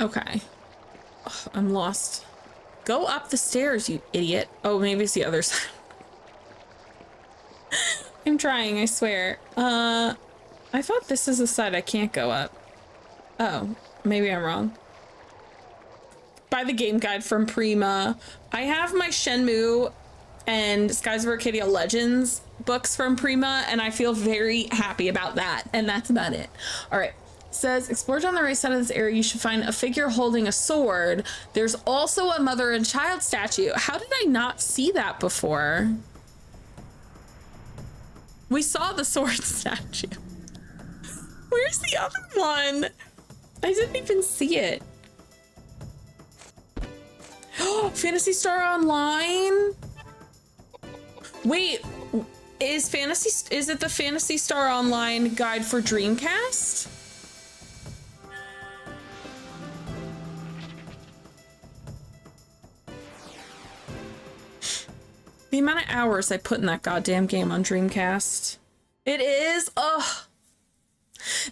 Okay. Ugh, I'm lost. Go up the stairs, you idiot. Oh, maybe it's the other side. I'm trying, I swear. I thought this is the side I can't go up. Oh, maybe I'm wrong. Buy the game guide from Prima. I have my Shenmue and Skies of Arcadia Legends books from Prima, and I feel very happy about that. And that's about it. All right. Says, explore down the right side of this area. You should find a figure holding a sword. There's also a mother and child statue. How did I not see that before? We saw the sword statue. Where's the other one? I didn't even see it. Oh, Phantasy Star Online? Wait, is it the Phantasy Star Online guide for Dreamcast? The amount of hours I put in that goddamn game on Dreamcast. It is, ugh.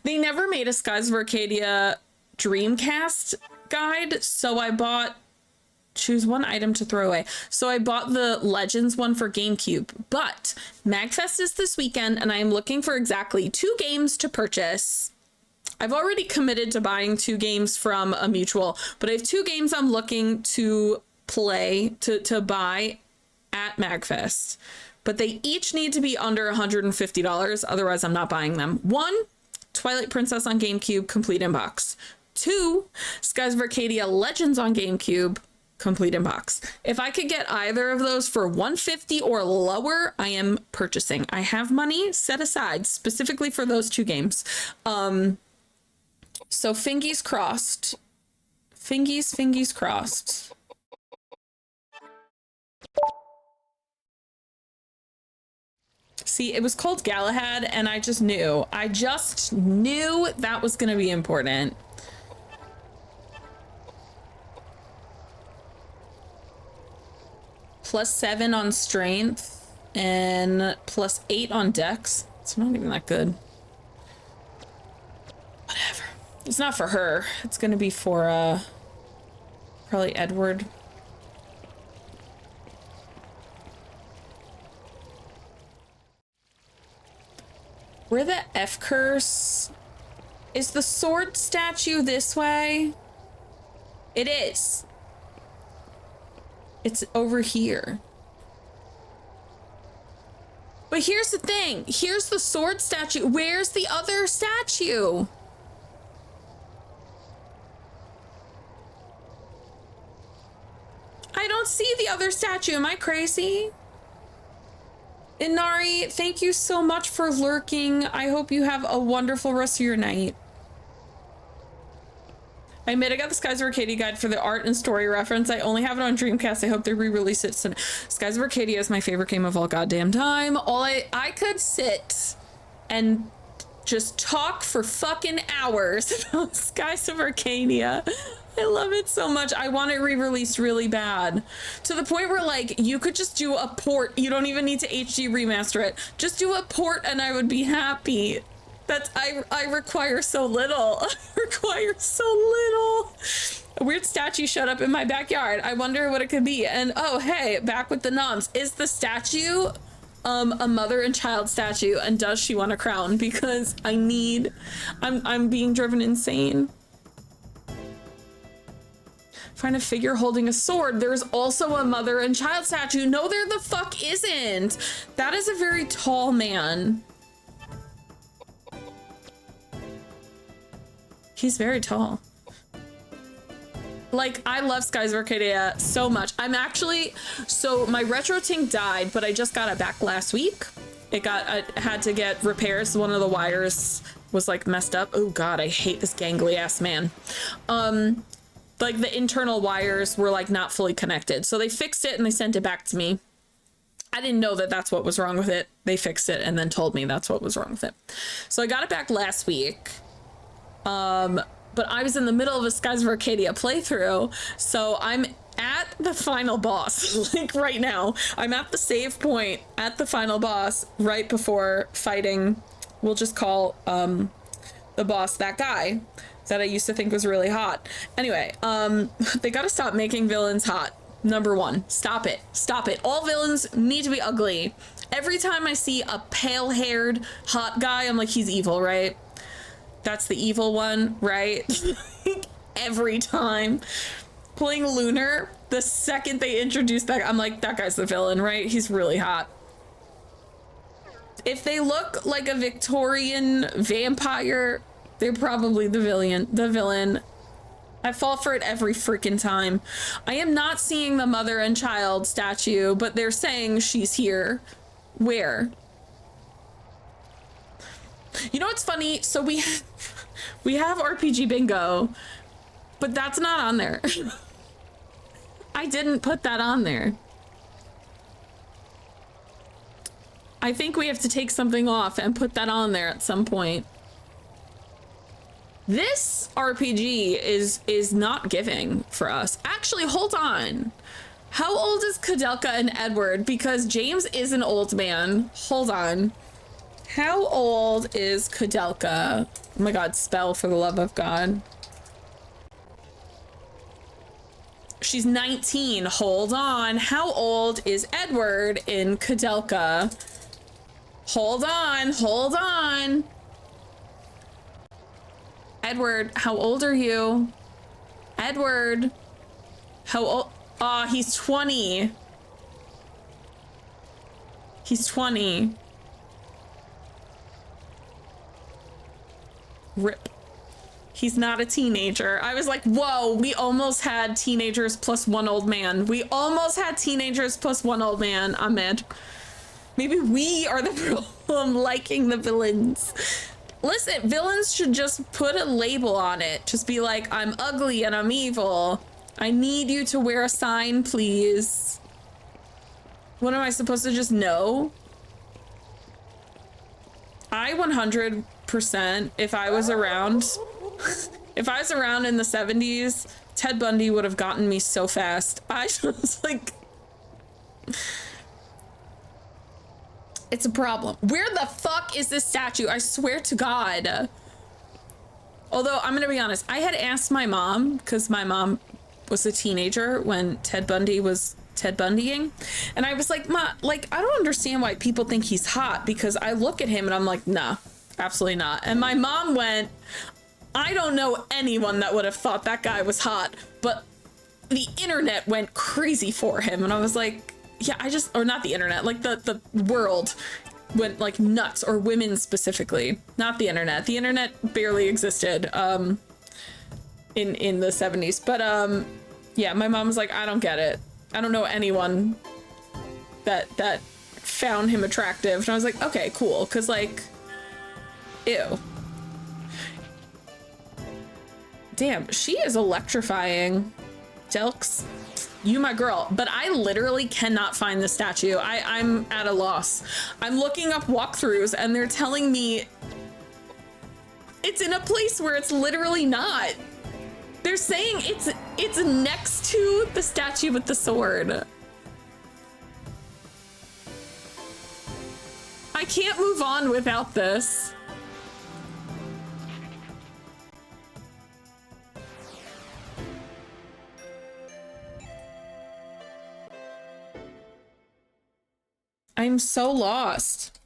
They never made a Skies of Arcadia Dreamcast guide, so I bought, choose one item to throw away. So I bought the Legends one for GameCube, but MagFest is this weekend and I am looking for exactly 2 games to purchase. I've already committed to buying 2 games from a mutual, but I have 2 games I'm looking to play, to buy at MagFest, but they each need to be under $150, otherwise I'm not buying them. 1, Twilight Princess on GameCube, complete in box. 2, Skies of Arcadia Legends on GameCube, complete in box. If I could get either of those for $150 or lower, I am purchasing. I have money set aside specifically for those 2 games. So fingies crossed. Fingies crossed. See, it was called Galahad, and I just knew that was going to be important. +7 on strength and +8 on dex. It's not even that good. Whatever. It's not for her. It's going to be for probably Edward. Where the F curse? Is the sword statue this way? It is. It's over here. But here's the thing. Here's the sword statue. Where's the other statue? I don't see the other statue. Am I crazy? Inari, thank you so much for lurking. I hope you have a wonderful rest of your night. I admit I got the Skies of Arcadia guide for the art and story reference. I only have it on Dreamcast. I hope they re-release it soon. Skies of Arcadia is my favorite game of all goddamn time. I could sit and just talk for fucking hours about Skies of Arcadia. I love it so much. I want it re-released really bad. To the point where, like, you could just do a port. You don't even need to HD remaster it. Just do a port and I would be happy. I require so little. I require so little. A weird statue showed up in my backyard. I wonder what it could be. And oh, hey, back with the noms. Is the statue a mother and child statue? And does she want a crown? Because I'm being driven insane. Find a figure holding a sword. There's also a mother and child statue. No, there the fuck isn't. That is a very tall man. He's very tall. Like, I love Skies of Arcadia so much. So my retro tank died, but I just got it back last week. It had to get repairs. One of the wires was like messed up. Oh God, I hate this gangly ass man. Like the internal wires were like not fully connected. So they fixed it and they sent it back to me. I didn't know that that's what was wrong with it. They fixed it and then told me that's what was wrong with it. So I got it back last week. But I was in the middle of a Skies of Arcadia playthrough. So I'm at the final boss, like right now. I'm at the save point at the final boss right before fighting. We'll just call the boss that guy that I used to think was really hot. Anyway, they gotta stop making villains hot. Number one, stop it. Stop it. All villains need to be ugly. Every time I see a pale-haired hot guy, I'm like, he's evil, right? That's the evil one, right? Every time. Playing Lunar, the second they introduce that, I'm like, that guy's the villain, right? He's really hot. If they look like a Victorian vampire, they're probably the villain. I fall for it every freaking time. I am not seeing the mother and child statue, but they're saying she's here. Where? You know what's funny? So we have RPG bingo, but that's not on there. I didn't put that on there. I think we have to take something off and put that on there at some point. This RPG is not giving for us. Actually, hold on. How old is Koudelka and Edward? Because James is an old man. Hold on. How old is Koudelka? Oh my God, spell for the love of God. She's 19. Hold on. How old is Edward in Koudelka? Hold on. Hold on. Edward, how old are you? Edward, how old? Ah, he's 20. He's 20. Rip. He's not a teenager. I was like, whoa, we almost had teenagers plus one old man. We almost had teenagers plus one old man. I'm mad. Maybe we are the problem liking the villains. Listen, villains should just put a label on it. Just be like, I'm ugly and I'm evil. I need you to wear a sign, please. What am I supposed to just know? I 100%, if I was around, if I was around in the 70s, Ted Bundy would have gotten me so fast. I was like, it's a problem. Where the fuck is this statue? I swear to God. Although I'm gonna be honest, I had asked my mom, because my mom was a teenager when Ted Bundy was Ted Bundying, and I was like, Ma, like, I don't understand why people think he's hot, because I look at him and I'm like, nah, absolutely not. And my mom went, I don't know anyone that would have thought that guy was hot, but the internet went crazy for him. And I was like, yeah, or not the internet, like the world went like nuts, or women specifically, not the internet. The internet barely existed in the 70s. But yeah, my mom was like, I don't get it. I don't know anyone that found him attractive. And I was like, okay, cool. Cause like, ew. Damn, she is electrifying. Delks, you my girl. But I literally cannot find the statue. I'm at a loss. I'm looking up walkthroughs and they're telling me it's in a place where it's literally not. They're saying it's next to the statue with the sword. I can't move on without this. I'm so lost.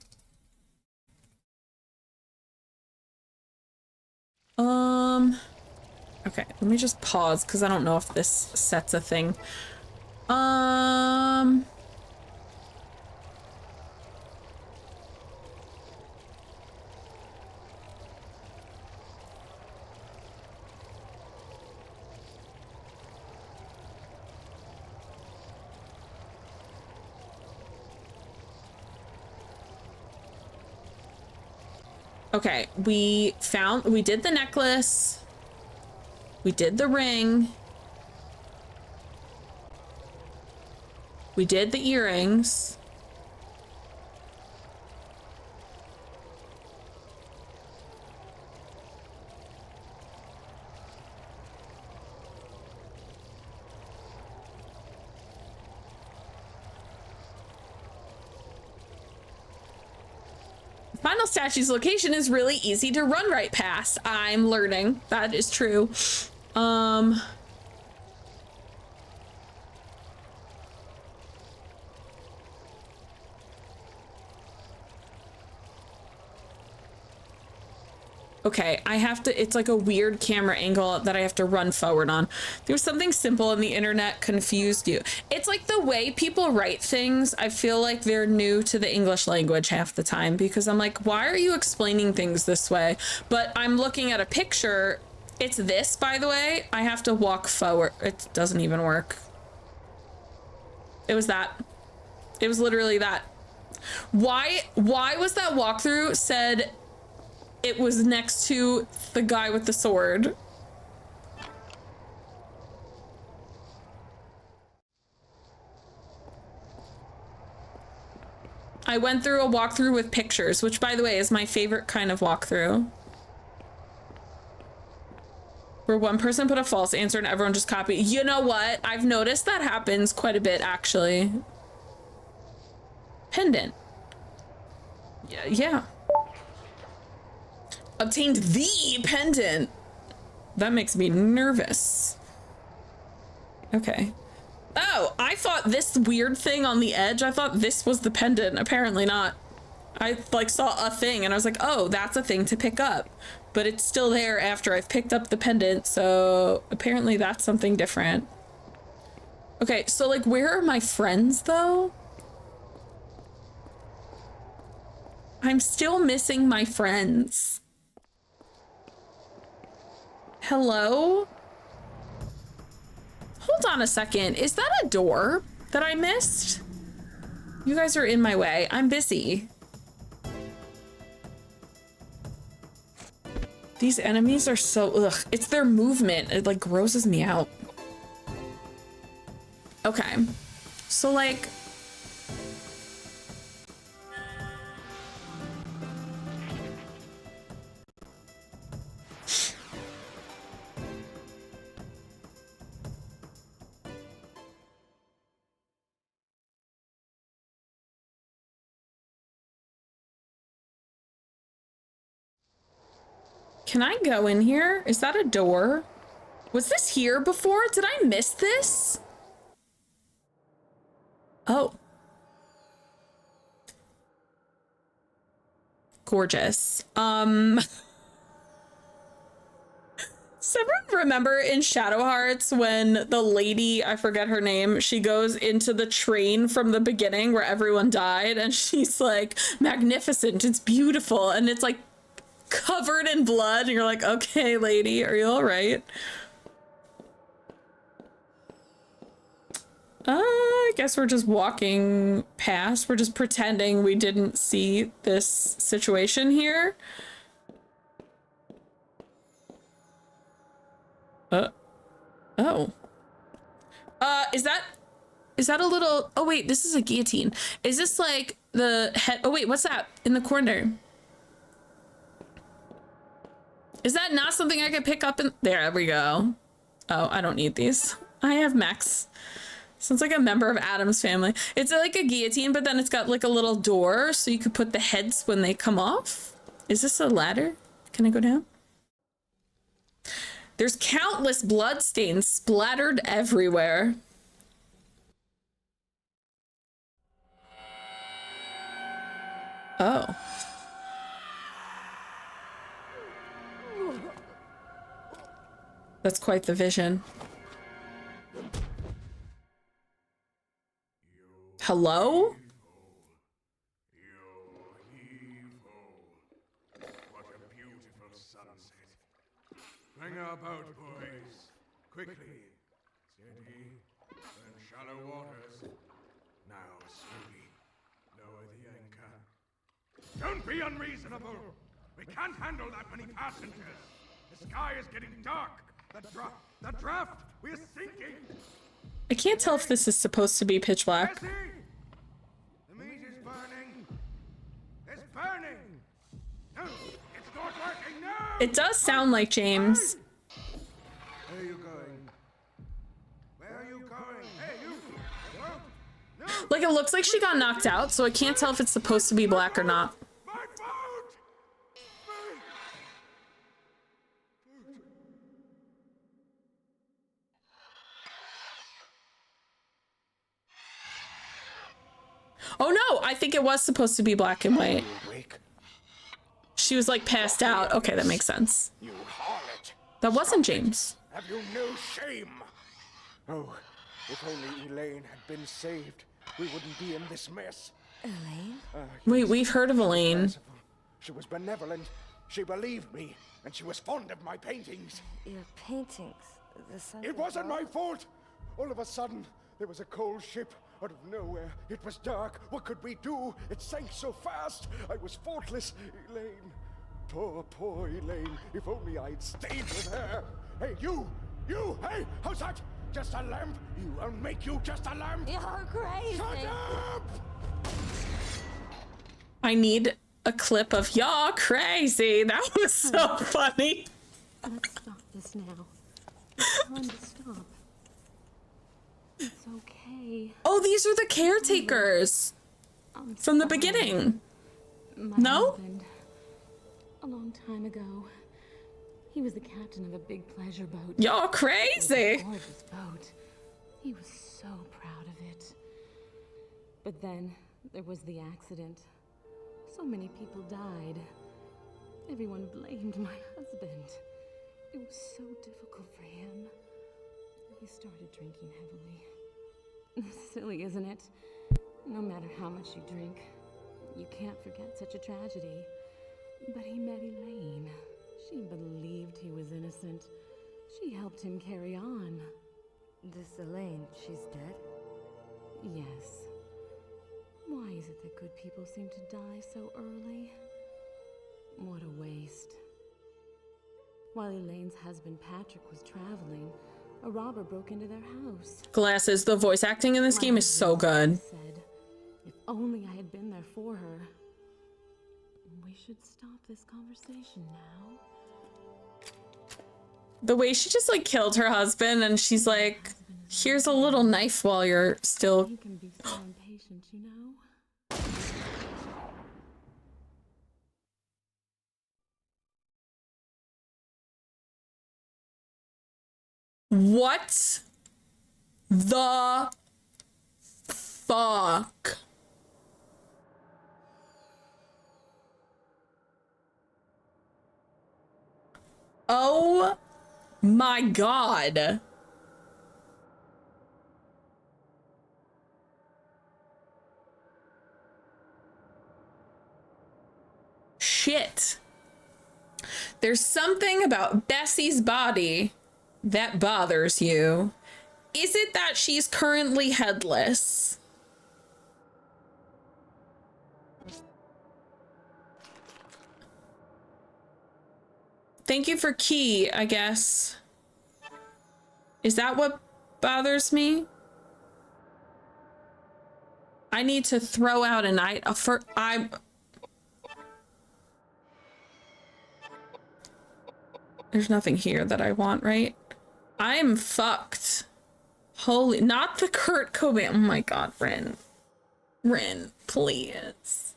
Okay, let me just pause because I don't know if this sets a thing. Okay, we did the necklace. We did the ring. We did the earrings. Final statue's location is really easy to run right past. I'm learning. That is true. Okay, I have to, it's like a weird camera angle that I have to run forward on. There was something simple and the internet confused you. It's like the way people write things. I feel like they're new to the English language half the time because I'm like, why are you explaining things this way? But I'm looking at a picture. It's this, by the way. I have to walk forward. It doesn't even work. It was that. It was literally that. Why was that walkthrough said it was next to the guy with the sword? I went through a walkthrough with pictures, which by the way is my favorite kind of walkthrough. Where one person put a false answer and everyone just copied. You know what? I've noticed that happens quite a bit actually. Pendant. Yeah. Obtained the pendant. That makes me nervous. Okay. Oh, I thought this weird thing on the edge, I thought this was the pendant. Apparently not. I like saw a thing and I was like, oh, that's a thing to pick up. But it's still there after I've picked up the pendant. So apparently that's something different. Okay, so like, where are my friends though? I'm still missing my friends. Hello? Hold on a second. Is that a door that I missed? You guys are in my way. I'm busy. These enemies are so, ugh. It's their movement. It like grosses me out. Okay. So like, can I go in here? Is that a door? Was this here before? Did I miss this? Oh. Gorgeous. Does everyone remember in Shadow Hearts when the lady, I forget her name, she goes into the train from the beginning where everyone died and she's like, magnificent, it's beautiful, and it's like covered in blood and you're like, okay lady, are you all right? I guess we're just walking past. We're just pretending we didn't see this situation here. Oh. Is that a little, oh wait, this is a guillotine. Is this like the head, oh wait, what's that in the corner? Is that not something I could pick up in, there we go. Oh, I don't need these. I have mechs. Sounds like a member of Adam's family. It's like a guillotine, but then it's got like a little door so you could put the heads when they come off. Is this a ladder? Can I go down? There's countless blood stains splattered everywhere. Oh. That's quite the vision. Hello? What a beautiful sunset. Bring our boat, boys. Quickly. Steady. And shallow waters. Now, slowly. Lower the anchor. Don't be unreasonable. We can't handle that many passengers. The sky is getting dark. The draft, we're sinking. I can't tell if this is supposed to be pitch black. Jesse! The meat is burning. It's burning. No, it's not working. No. It does sound like James. Where are you going? Where are you going? Hey, you! No! Like, it looks like she got knocked out, so I can't tell if it's supposed to be black or not. My boat! Oh no, I think it was supposed to be black and white. Awake? She was like passed out. Okay, that makes sense. You harlot! That wasn't James. Have you no shame? Oh, if only Elaine had been saved, we wouldn't be in this mess. Elaine? Wait, we've heard of Elaine. She was benevolent. She believed me, and she was fond of my paintings. Your paintings. The sun. It wasn't my fault. All of a sudden, there was a cold ship out of nowhere. It was dark. What could we do? It sank so fast. I was faultless. Elaine. Poor Elaine. If only I'd stayed with her. Hey, you! Hey, how's that? Just a lamp? I'll make you just a lamp. You're crazy. Shut up! I need a clip of y'all crazy. That was so funny. Let's stop this now. It's time to stop. It's okay. Oh, these are the caretakers I'm from the sorry. beginning. My No? husband, a long time ago, he was the captain of a big pleasure boat. Y'all It was a crazy. gorgeous boat. He was so proud of it. But then there was the accident. So many people died. Everyone blamed my husband. It was so difficult for him. He started drinking heavily. Silly, isn't it? No matter how much you drink, you can't forget such a tragedy. But he met Elaine. She believed he was innocent. She helped him carry on. This Elaine, she's dead? Yes. Why is it that good people seem to die so early? What a waste. While Elaine's husband Patrick was traveling, a robber broke into their house. Glasses. The voice acting in this game is so good. Said, if only I had been there for her. We should stop this conversation now. The way she just like killed her husband and she's like, here's a little knife while you're still. You can be so impatient, you know? What the fuck? Oh my god. Shit. There's something about Bessie's body that bothers you. Is it that she's currently headless? Thank you for key, I guess. Is that what bothers me? I need to throw out There's nothing here that I want, right? I'm fucked. Holy, not the Kurt Cobain. Oh my god, Rin. Rin, please.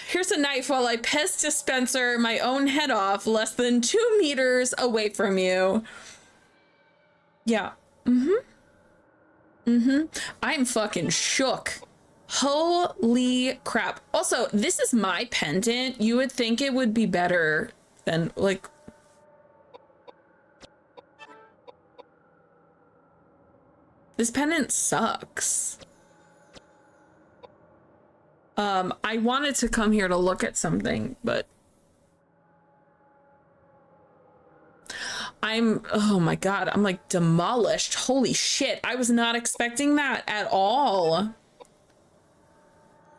Here's a knife while I pest dispenser my own head off less than 2 meters away from you. Yeah. I'm fucking shook. Holy crap. Also, this is my pendant. You would think it would be better than, like... This pendant sucks. I wanted to come here to look at something, but... oh my god, I'm like demolished. Holy shit, I was not expecting that at all.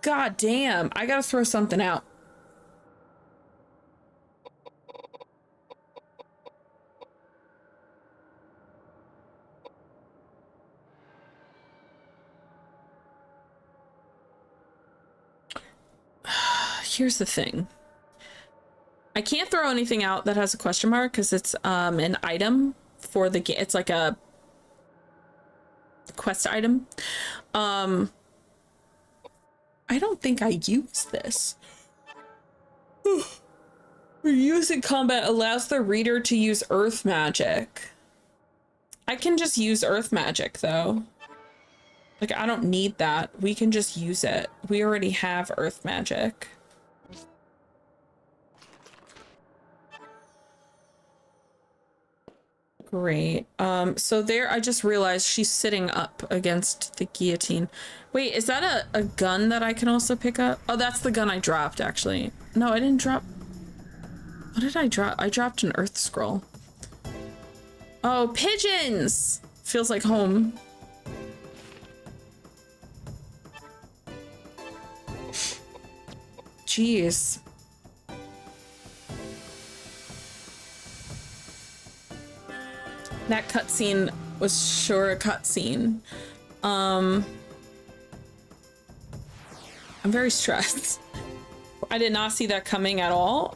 God damn, I gotta throw something out. here's the thing. I can't throw anything out that has a question mark because it's an item for the game. It's like a quest item. I don't think I use this. Use in combat allows the reader to use earth magic. I can just use earth magic though. Like, I don't need that. We can just use it. We already have earth magic. Great. So there, I just realized she's sitting up against the guillotine. Wait, is that a gun that I can also pick up? Oh, that's the gun I dropped, actually. No, I didn't drop. What did I drop? I dropped an earth scroll. Oh, pigeons! Feels like home. Jeez. That cutscene was sure a cutscene. I'm very stressed. I did not see that coming at all.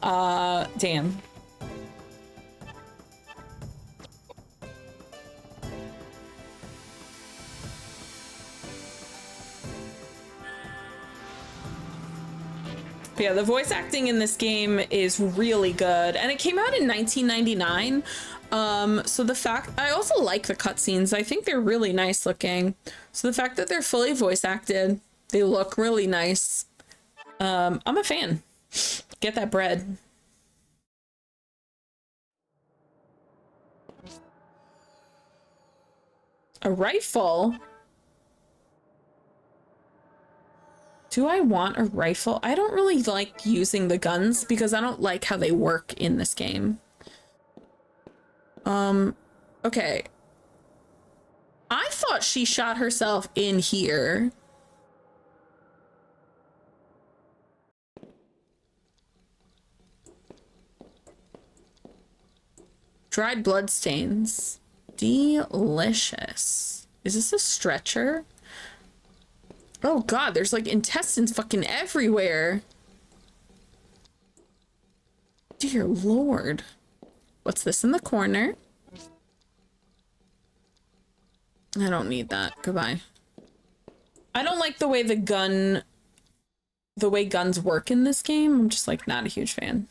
Damn. But yeah, the voice acting in this game is really good, and it came out in 1999. So the fact, I also like the cutscenes. I think they're really nice looking. So the fact that they're fully voice acted, they look really nice. I'm a fan. Get that bread. A rifle? Do I want a rifle? I don't really like using the guns because I don't like how they work in this game. Okay. I thought she shot herself in here. Dried bloodstains. Delicious. Is this a stretcher? Oh god, there's like intestines fucking everywhere. Dear Lord. What's this in the corner? I don't need that. Goodbye. I don't like the way guns work in this game. I'm just like not a huge fan.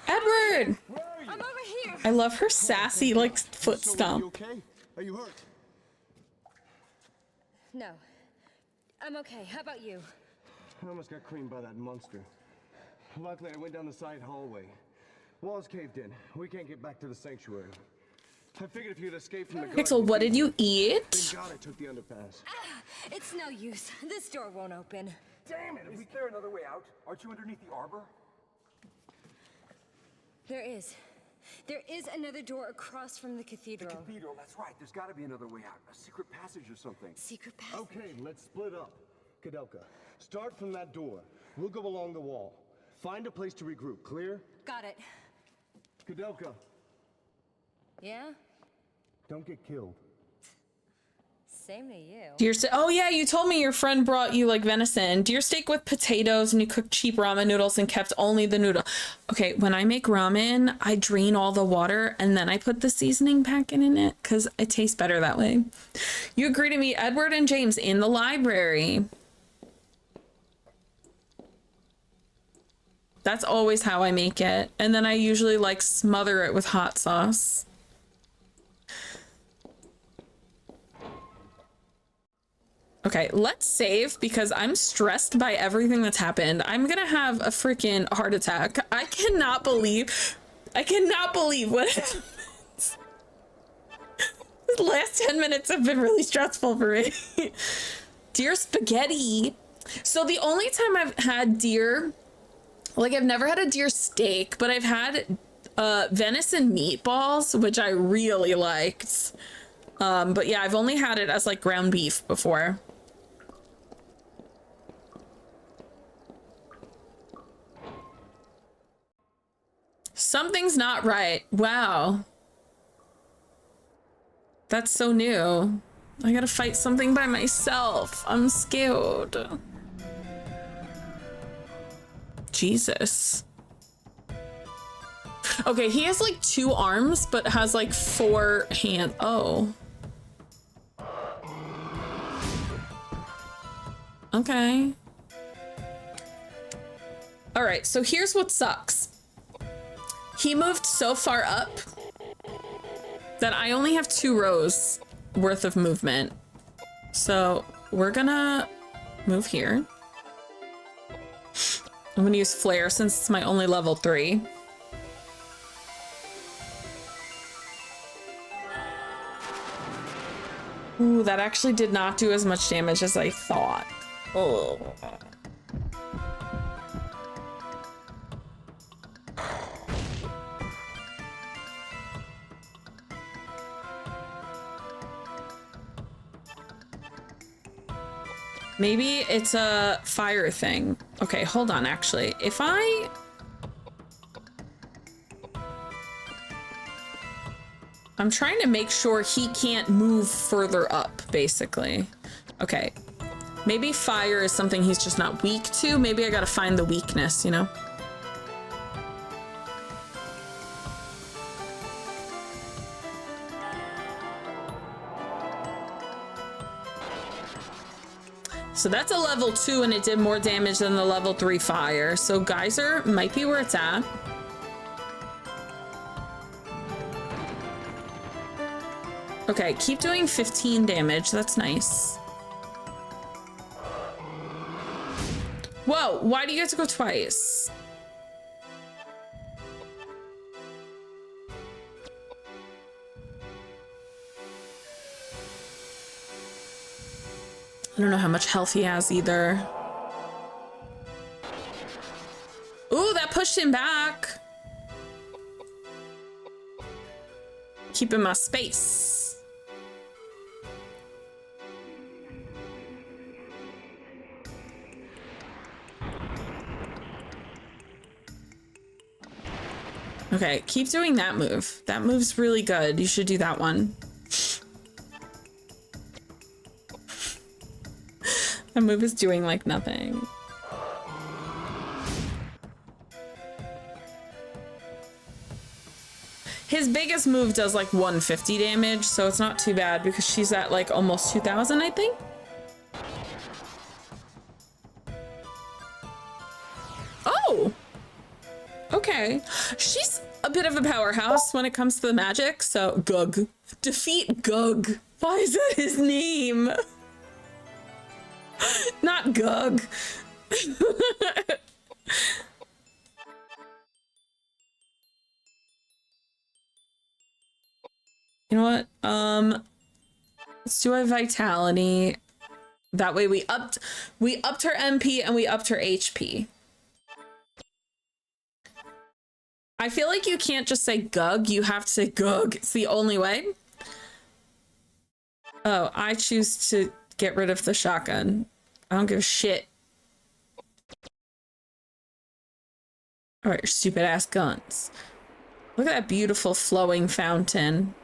Edward! I'm over here. I love her sassy, like, foot stomp. You okay? Are you hurt? No. I'm okay. How about you? I almost got creamed by that monster. Luckily, I went down the side hallway. Walls caved in. We can't get back to the sanctuary. I figured if you'd escaped from the guard... Pixel, what did you eat? Thank God I took the underpass. It's no use. This door won't open. Damn it! Is there another way out? Aren't you underneath the arbor? There is. There is another door across from the cathedral. The cathedral, that's right. There's got to be another way out. A secret passage or something. Secret passage. Okay, let's split up. Koudelka, start from that door. We'll go along the wall. Find a place to regroup. Clear? Got it. Koudelka, Yeah? don't get killed. Same to you. Deer steak. Oh yeah, you told me your friend brought you like venison. Deer steak with potatoes, and you cooked cheap ramen noodles and kept only the noodle. Okay, when I make ramen, I drain all the water and then I put the seasoning packet in it because it tastes better that way. You agree to meet Edward and James in the library. That's always how I make it. And then I usually like smother it with hot sauce. Okay, let's save because I'm stressed by everything that's happened. I'm gonna have a freaking heart attack. I cannot believe what happened. The last 10 minutes have been really stressful for me. Deer spaghetti. So the only time I've had deer, like I've never had a deer steak, but I've had venison meatballs, which I really liked. But yeah, I've only had it as like ground beef before. Something's not right. Wow. That's so new. I gotta fight something by myself. I'm scared. Jesus. Okay, he has like 2 arms, but has like 4 hands. Oh. Okay. All right, so here's what sucks. He moved so far up that I only have 2 rows worth of movement. So we're gonna move here. I'm gonna use Flare since it's my only level 3. Ooh, that actually did not do as much damage as I thought. Oh. Maybe it's a fire thing. Okay, hold on, actually. If I'm trying to make sure he can't move further up, basically. Okay. Maybe fire is something he's just not weak to. Maybe I gotta find the weakness, you know? So that's a level 2 and it did more damage than the level 3 fire. So Geyser might be where it's at. Okay, keep doing 15 damage. That's nice. Whoa, why do you get to go twice? I don't know how much health he has either. Ooh, that pushed him back. Keep him my space. Okay, keep doing that move. That move's really good. You should do that one. That move is doing like nothing. His biggest move does like 150 damage, so it's not too bad because she's at like almost 2,000, I think. Oh! Okay. She's a bit of a powerhouse when it comes to the magic, so Gug. Defeat Gug. Why is that his name? Not Gug. You know what? Let's do a vitality. That way we upped her MP and we upped her HP. I feel like you can't just say Gug, you have to say Gug. It's the only way. Oh, I choose to get rid of the shotgun. I don't give a shit. All right, your stupid ass guns. Look at that beautiful flowing fountain.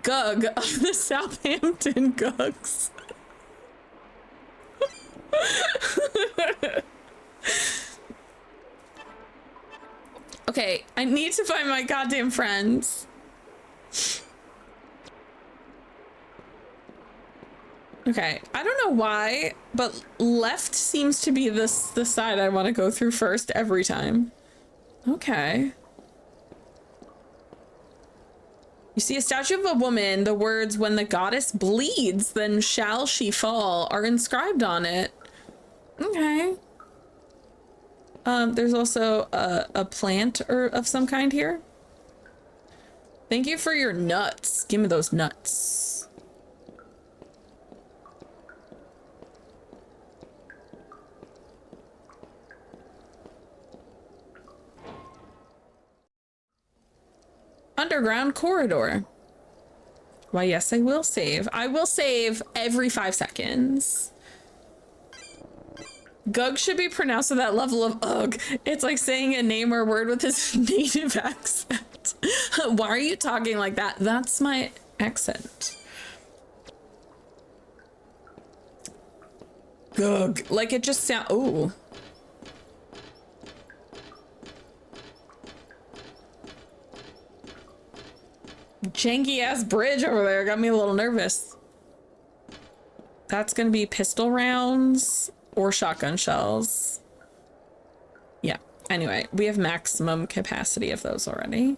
Gug of the Southampton Gugs. Okay, I need to find my goddamn friends. Okay, I don't know why, but left seems to be the side I want to go through first every time. Okay. You see a statue of a woman, the words, "When the goddess bleeds, then shall she fall," are inscribed on it. Okay. There's also a plant or of some kind here. Thank you for your nuts. Give me those nuts. Underground corridor. Why, yes, I will save. I will save every 5 seconds. Gug should be pronounced with that level of ugh. It's like saying a name or word with his native accent. Why are you talking like that? That's my accent. Gug. Like it just sound. Ooh. Janky ass bridge over there got me a little nervous. That's gonna be pistol rounds or shotgun shells. Yeah. Anyway, we have maximum capacity of those already.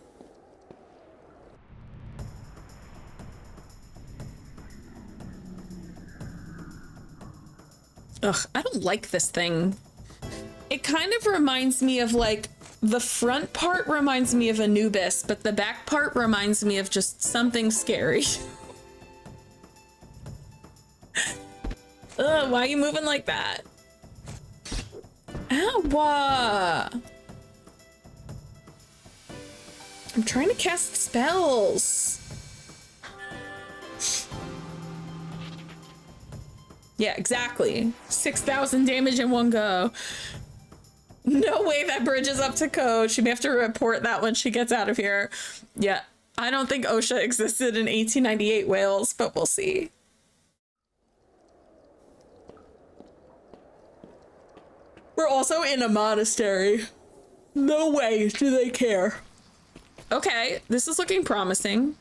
Ugh, I don't like this thing. It kind of reminds me of like, the front part reminds me of Anubis, but the back part reminds me of just something scary. Ugh, why are you moving like that? Ow! I'm trying to cast spells. Yeah, exactly. 6,000 damage in one go. No way that bridge is up to code. She may have to report that when she gets out of here. Yeah, I don't think OSHA existed in 1898 Wales, but we'll see. We're also in a monastery. No way do they care. Okay, this is looking promising.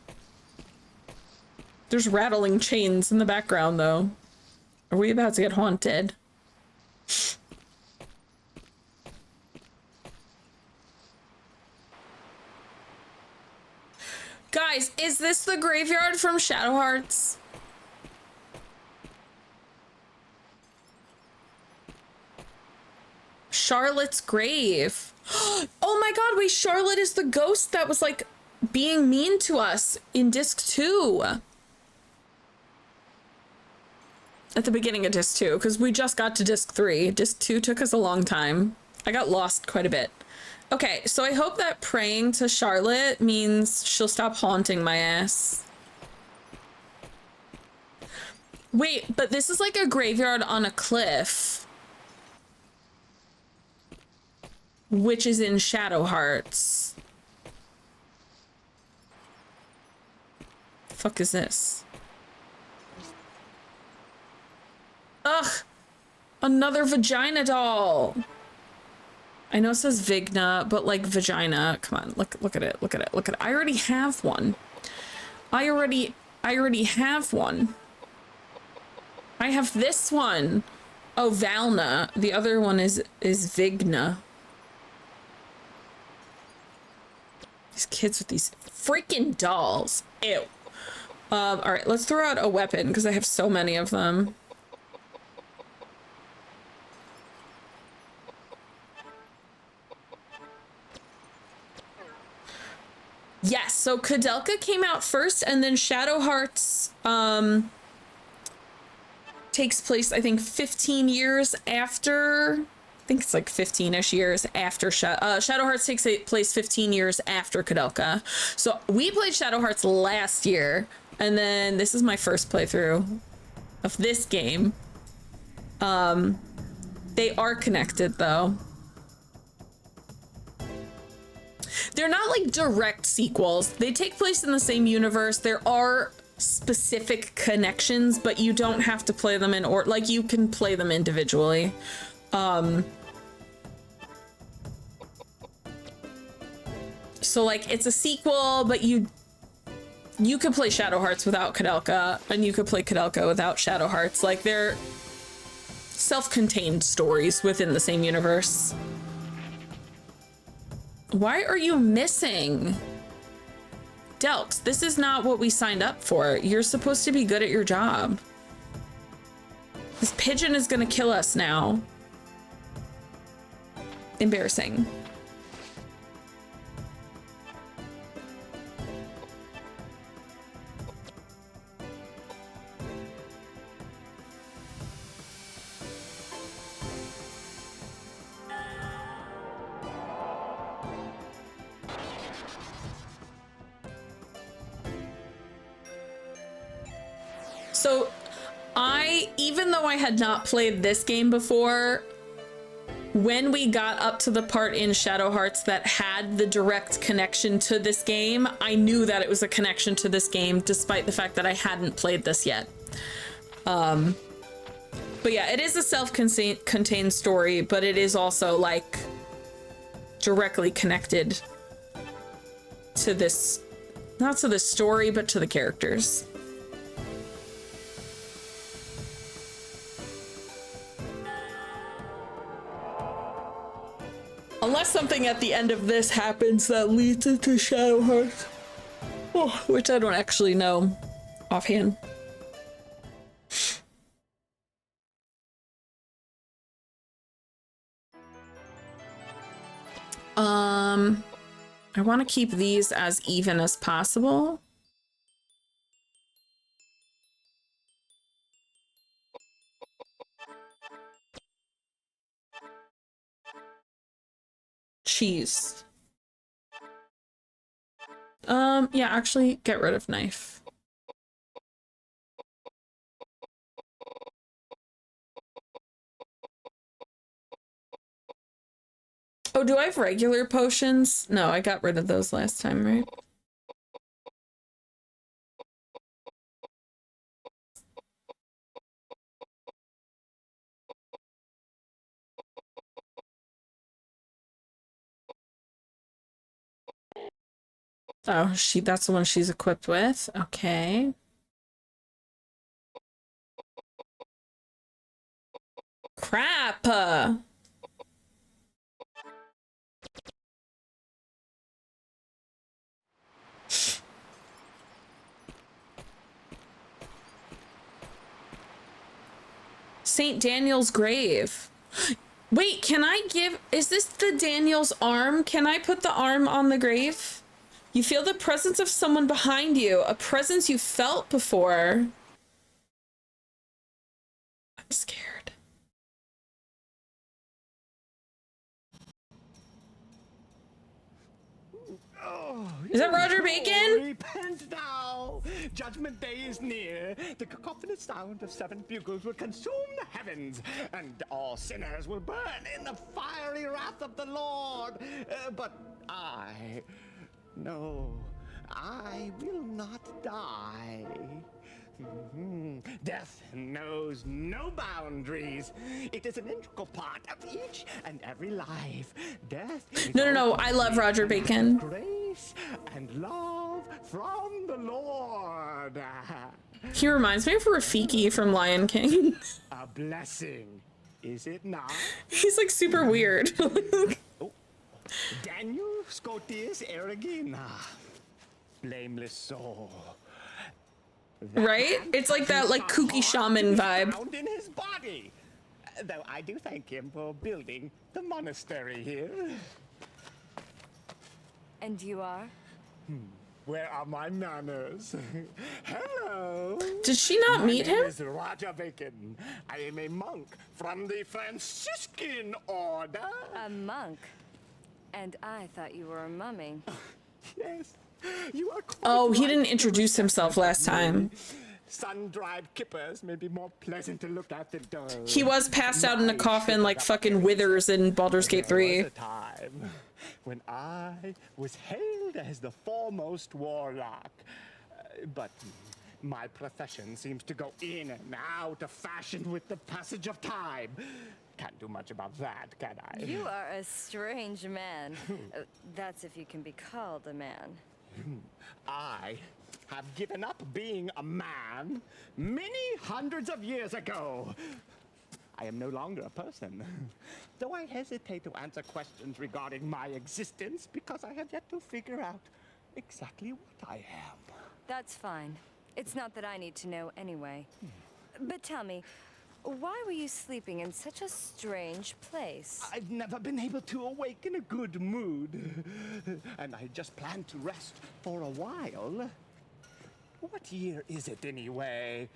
There's rattling chains in the background, though. Are we about to get haunted? Guys, is this the graveyard from Shadow Hearts? Charlotte's grave. Oh my god, wait, Charlotte is the ghost that was like being mean to us in disc 2. At the beginning of disc 2, because we just got to disc 3. Disc 2 took us a long time. I got lost quite a bit. Okay, so I hope that praying to Charlotte means she'll stop haunting my ass. Wait, but this is like a graveyard on a cliff. Which is in Shadow Hearts. The fuck is this? Ugh! Another vagina doll! I know it says Vigna, but like vagina. Come on, look at it, look at it, look at it. I already have one. I already have one. I have this one. Oh, Valna. The other one is Vigna. These kids with these freaking dolls. Ew. All right, let's throw out a weapon because I have so many of them. Yes, so Koudelka came out first, and then Shadow Hearts takes place, I think, 15 years after. I think it's like 15-ish years after Shadow Hearts takes place 15 years after Koudelka. So we played Shadow Hearts last year, and then this is my first playthrough of this game. They are connected, though. They're not like direct sequels. They take place in the same universe. There are specific connections, but you don't have to play them in order. Like, you can play them individually. So like it's a sequel, but you could play Shadow Hearts without Koudelka, and you could play Koudelka without Shadow Hearts. Like, they're self-contained stories within the same universe. Why are you missing? Delks, this is not what we signed up for. You're supposed to be good at your job. This pigeon is gonna kill us now. Embarrassing. So even though I had not played this game before, when we got up to the part in Shadow Hearts that had the direct connection to this game, I knew that it was a connection to this game, despite the fact that I hadn't played this yet. But yeah, it is a self-contained story, but it is also like directly connected to this, not to the story, but to the characters. Unless something at the end of this happens that leads into Shadow Hearts, which I don't actually know offhand. I want to keep these as even as possible. Cheese. Yeah, actually get rid of knife. Oh, do I have regular potions? No, I got rid of those last time, right? Oh, that's the one she's equipped with. Okay. Crap. St. Daniel's grave. Wait, can I is this the Daniel's arm? Can I put the arm on the grave? You feel the presence of someone behind you, a presence you felt before. I'm scared. Is that Roger Bacon? Repent now! Judgment Day is near. The cacophonous sound of 7 bugles will consume the heavens, and all sinners will burn in the fiery wrath of the Lord. But I will not die. Death knows no boundaries. It is an integral part of each and every life. Death. No. I love Roger Bacon. Grace and love from the Lord. He reminds me of Rafiki from Lion King. A blessing, is it not? He's like super weird. Daniel Scotius Erigina. Blameless soul. Right? It's like that like kooky shaman vibe. Found in his body. Though I do thank him for building the monastery here. And you are? Where are my manners? Hello. Did she not meet him? My name is Roger Bacon. I am a monk from the Franciscan order. A monk? And I thought you were a mummy. Yes. You are quite Oh, he right. didn't introduce himself last time. Sun-dried kippers may be more pleasant to look at than dull. He was passed out in a coffin like fucking Withers in Baldur's Gate 3. There was a time when I was hailed as the foremost warlock. But my profession seems to go in and out of fashion with the passage of time. Can't do much about that, can I? You are a strange man. That's if you can be called a man. I have given up being a man many hundreds of years ago. I am no longer a person, though I hesitate to answer questions regarding my existence because I have yet to figure out exactly what I am. That's fine. It's not that I need to know anyway. But tell me, why were you sleeping in such a strange place? I've never been able to awake in a good mood, and I just planned to rest for a while. What year is it anyway?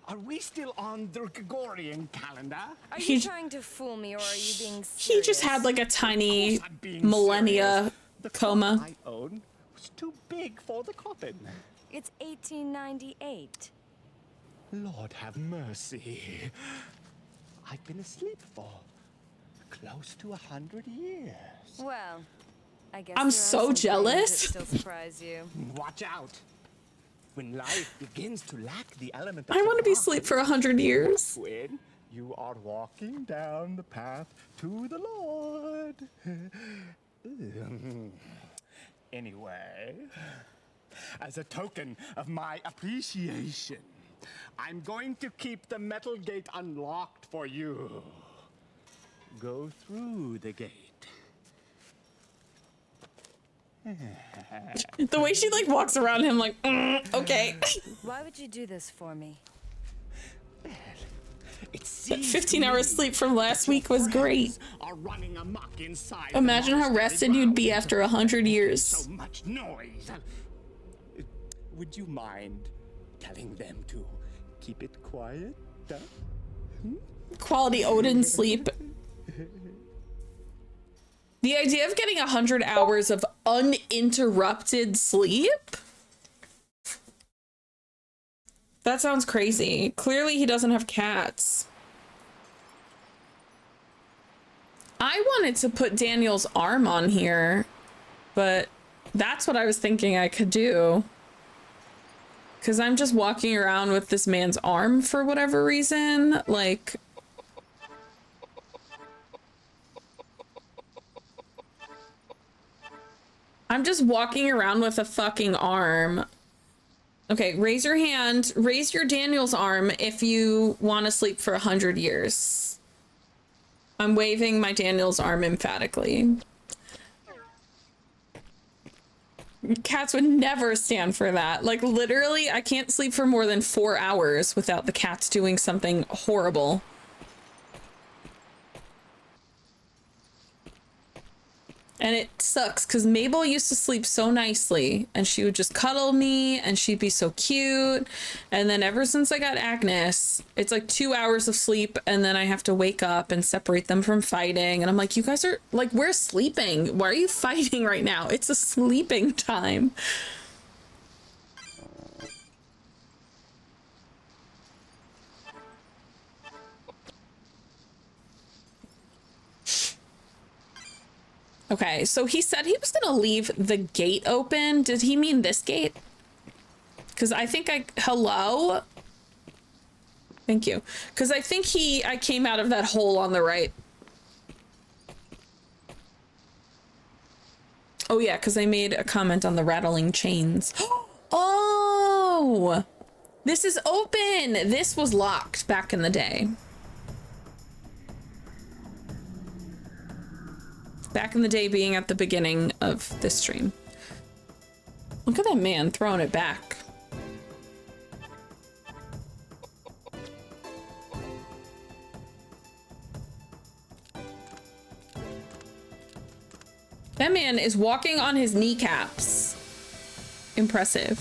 Are we still on the Gregorian calendar? Are you trying to fool me, or are you being serious? He just had like a tiny Of course I'm being millennia serious. The coma. clock I own was too big for the coffin. It's 1898. Lord have mercy. I've been asleep for close to 100 years. Well, I guess I'm there are so some things jealous. that still surprise you. Watch out. When life begins to lack the element of I want to be surprise, asleep for 100 years. when you are walking down the path to the Lord. Anyway, as a token of my appreciation, I'm going to keep the metal gate unlocked for you. Go through the gate. The way she like walks around him like, okay. Why would you do this for me? It That seems 15 to hours me sleep from last week was great. are running amok inside Imagine the how monastery rested you'd be grounds. after 100 years. So much noise. Would you mind telling them to keep it quiet? Quality Odin sleep. The idea of getting 100 hours of uninterrupted sleep? That sounds crazy. Clearly he doesn't have cats. I wanted to put Daniel's arm on here, but that's what I was thinking I could do. Because I'm just walking around with this man's arm for whatever reason. Like, I'm just walking around with a fucking arm. Okay, raise your hand. Raise your Daniel's arm if you want to sleep for 100 years. I'm waving my Daniel's arm emphatically. Cats would never stand for that. Like, literally, I can't sleep for more than 4 hours without the cats doing something horrible. And it sucks because Mabel used to sleep so nicely and she would just cuddle me and she'd be so cute. And then ever since I got Agnes, it's like 2 hours of sleep and then I have to wake up and separate them from fighting. And I'm like, you guys are like, we're sleeping. Why are you fighting right now? It's a sleeping time. Okay, so he said he was gonna leave the gate open. Did he mean this gate? Because I think hello? Thank you. Because I think I came out of that hole on the right. Oh yeah, because I made a comment on the rattling chains. Oh! This is open! This was locked back in the day. Back in the day being at the beginning of this stream. Look at that man throwing it back. That man is walking on his kneecaps. Impressive.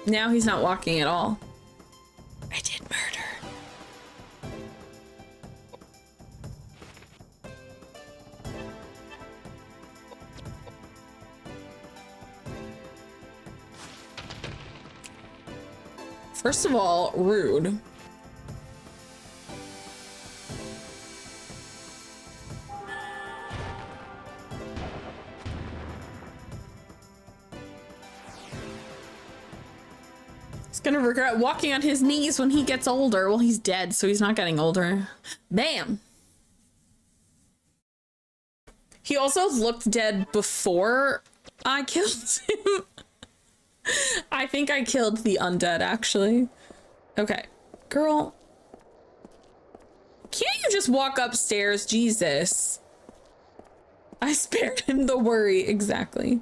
Now he's not walking at all. I did murder. First of all, rude. He's gonna regret walking on his knees when he gets older. Well, he's dead, so he's not getting older. Bam. He also looked dead before I killed him. I think I killed the undead, actually. Okay. Girl. Can't you just walk upstairs? Jesus. I spared him the worry. Exactly.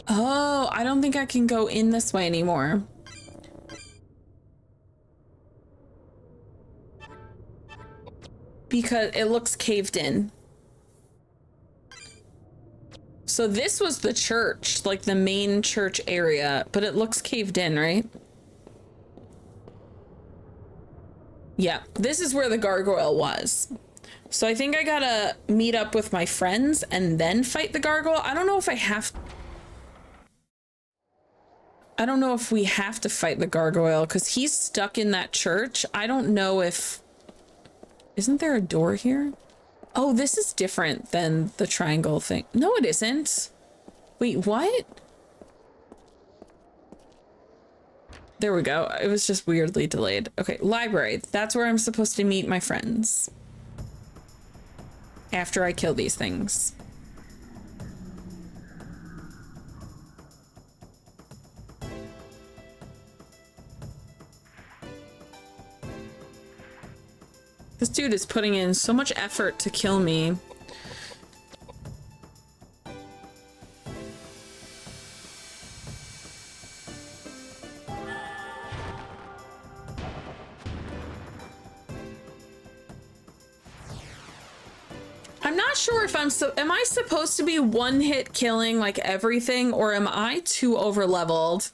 Oh, I don't think I can go in this way anymore. Because it looks caved in. So this was the church, like the main church area, but it looks caved in, right? Yeah, this is where the gargoyle was. So I think I gotta meet up with my friends and then fight the gargoyle. I don't know if I don't know if we have to fight the gargoyle because he's stuck in that church. I don't know if... Isn't there a door here? Oh, this is different than the triangle thing. No, it isn't. Wait, what? There we go. It was just weirdly delayed. Okay, library. That's where I'm supposed to meet my friends. After I kill these things. This dude is putting in so much effort to kill me. I'm not sure if am I supposed to be one-hit killing like everything, or am I too overleveled?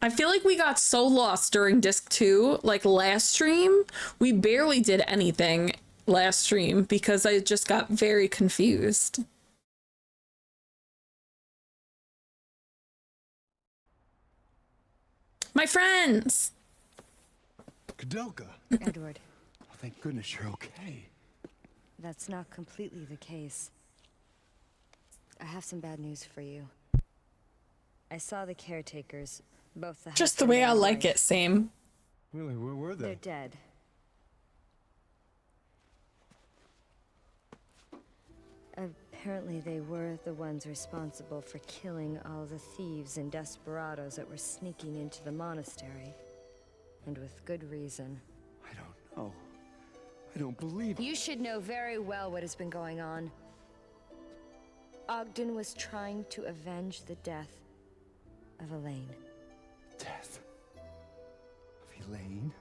I feel like we got so lost during disc 2, like last stream. We barely did anything last stream because I just got very confused. My friends! Koudelka. Edward, Oh, thank goodness you're okay. that's not completely the case. I have some bad news for you. I saw the caretakers, both the Just the way I like it, same. Really, where were They're they? dead. Apparently they were the ones responsible for killing all the thieves and desperados that were sneaking into the monastery. And with good reason. I don't know. I don't believe it. You should know very well what has been going on. Ogden was trying to avenge the death of Elaine. Death of Elaine?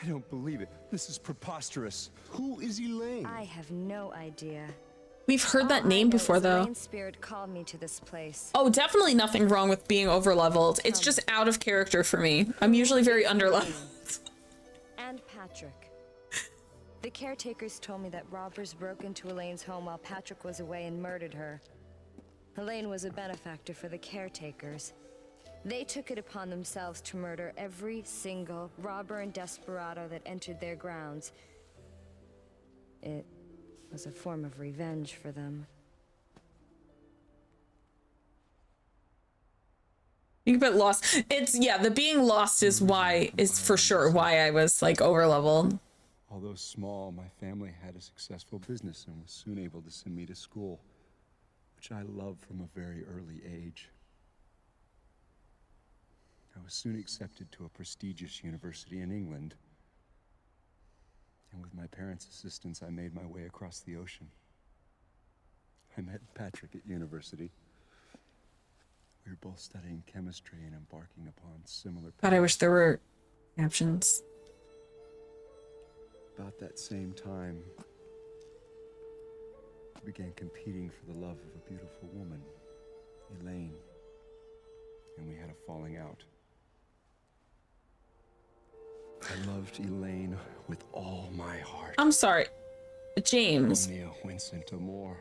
I don't believe it. This is preposterous. Who is Elaine? I have no idea. We've heard that All I name know before, is though. Elaine's spirit called me to this place. Oh, definitely nothing wrong with being overleveled. It's just out of character for me. I'm usually very underleveled. And Patrick. The caretakers told me that robbers broke into Elaine's home while Patrick was away and murdered her. Elaine was a benefactor for the caretakers. They took it upon themselves to murder every single robber and desperado that entered their grounds. It was a form of revenge for them. You get lost. It's, yeah, the being lost is for sure why I was like overleveled. Although small, my family had a successful business and was soon able to send me to school, which I loved from a very early age. I was soon accepted to a prestigious university in England. And with my parents' assistance, I made my way across the ocean. I met Patrick at university. We were both studying chemistry and embarking upon similar paths. God, I wish there were captions. About that same time, I began competing for the love of a beautiful woman, Elaine, and we had a falling out. I loved Elaine with all my heart. I'm sorry. James, Romeo Vincent Amor.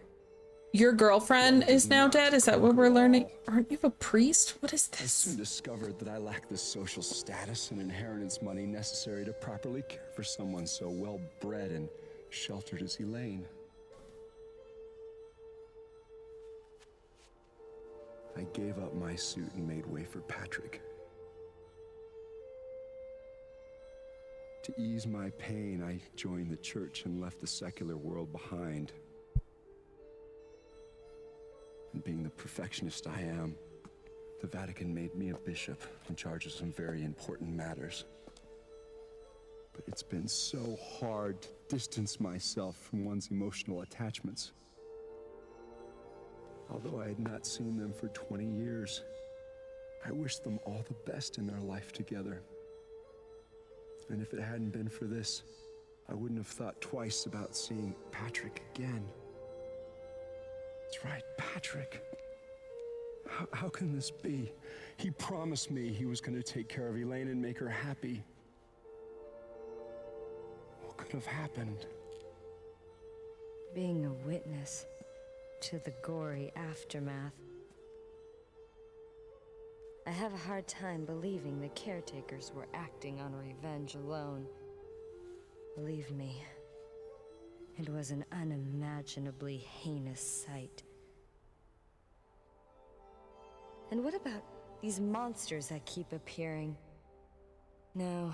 your girlfriend is now dead? Is that what we're learning? Aren't you a priest? What is I this? soon discovered that I lacked the social status and inheritance money necessary to properly care for someone so well-bred and sheltered as Elaine. I gave up my suit and made way for Patrick. To ease my pain, I joined the church and left the secular world behind. And being the perfectionist I am, the Vatican made me a bishop in charge of some very important matters. But it's been so hard to distance myself from one's emotional attachments. Although I had not seen them for 20 years, I wished them all the best in their life together. And if it hadn't been for this, I wouldn't have thought twice about seeing Patrick again. That's right, Patrick. How can this be? He promised me he was going to take care of Elaine and make her happy. Oh, could have happened. Being a witness to the gory aftermath. I have a hard time believing the caretakers were acting on revenge alone. Believe me, it was an unimaginably heinous sight. And what about these monsters that keep appearing? No,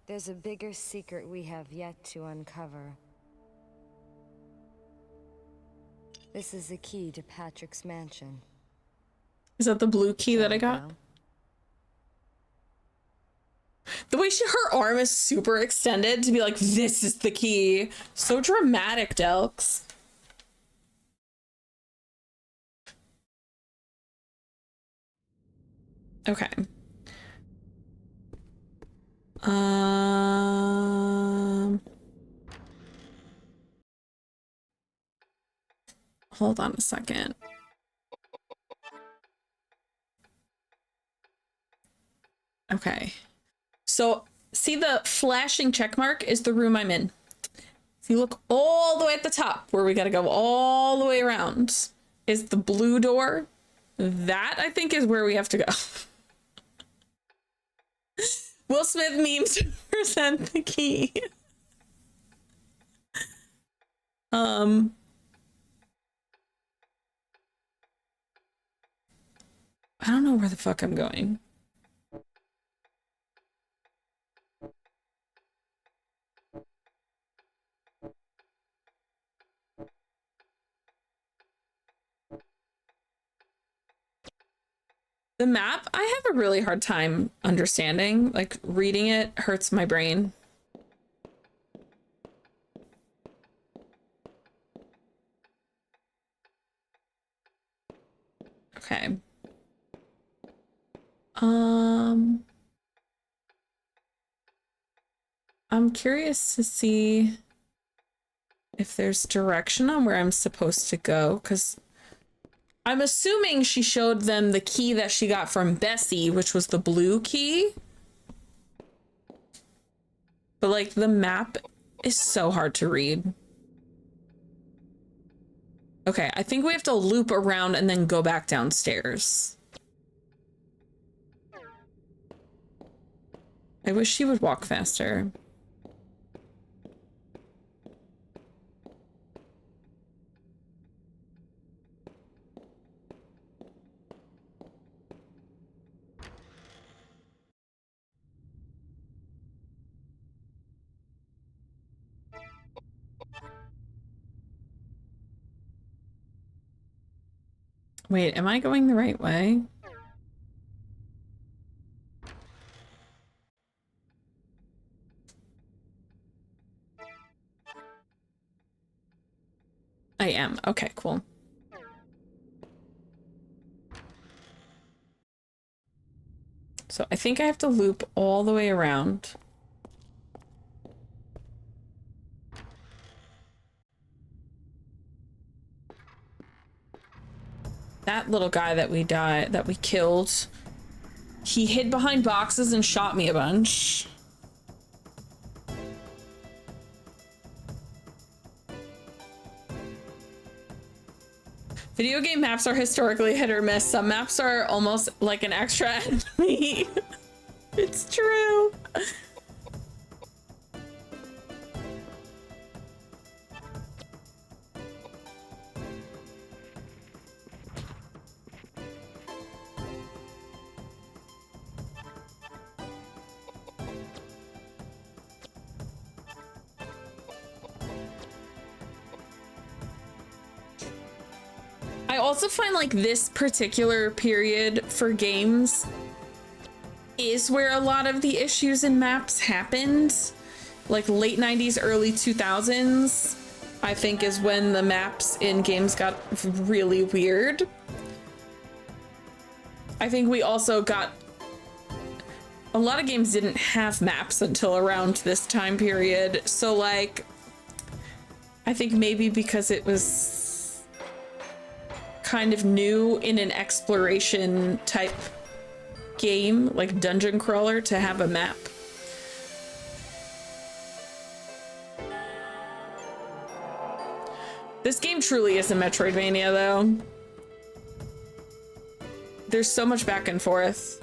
there's a bigger secret we have yet to uncover. This is the key to Patrick's mansion. Is that the blue key that I got? The way her arm is super extended to be like, this is the key. So dramatic, Delks. Okay. Hold on a second. Okay. So, see the flashing check mark is the room I'm in. If you look all the way at the top, where we gotta go all the way around, is the blue door. That, I think, is where we have to go. Will Smith memes present the key. I don't know where the fuck I'm going. The map, I have a really hard time understanding. Like, reading it hurts my brain. Okay. I'm curious to see if there's direction on where I'm supposed to go, because I'm assuming she showed them the key that she got from Bessie, which was the blue key. But like, the map is so hard to read. Okay, I think we have to loop around and then go back downstairs. I wish she would walk faster. Wait, am I going the right way? I am. Okay, cool. So I think I have to loop all the way around. That little guy that we killed, he hid behind boxes and shot me a bunch. Video game maps are historically hit or miss. Some maps are almost like an extra enemy. It's true. I also find like this particular period for games is where a lot of the issues in maps happened. Like late 90s, early 2000s, I think is when the maps in games got really weird. I think we also got a lot of games didn't have maps until around this time period. So like, I think maybe because it was kind of new in an exploration type game, like dungeon crawler, to have a map. This game truly is a Metroidvania, though. There's so much back and forth.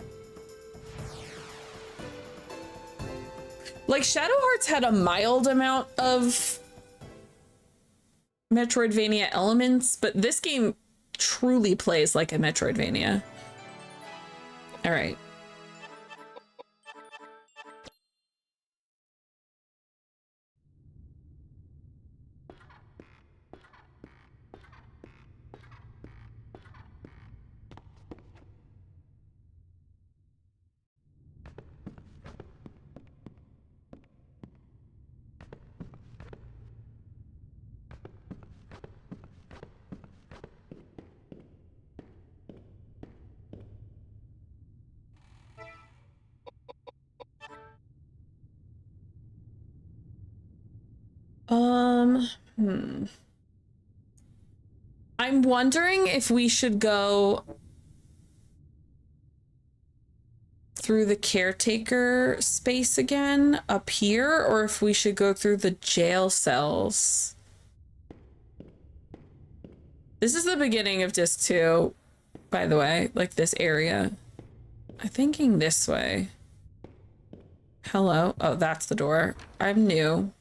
Like, Shadow Hearts had a mild amount of Metroidvania elements, but this game truly plays like a Metroidvania. All right. I'm wondering if we should go through the caretaker space again up here, or if we should go through the jail cells. This is the beginning of disc 2, by the way, like this area. I'm thinking this way. Hello? Oh, that's the door. I'm new.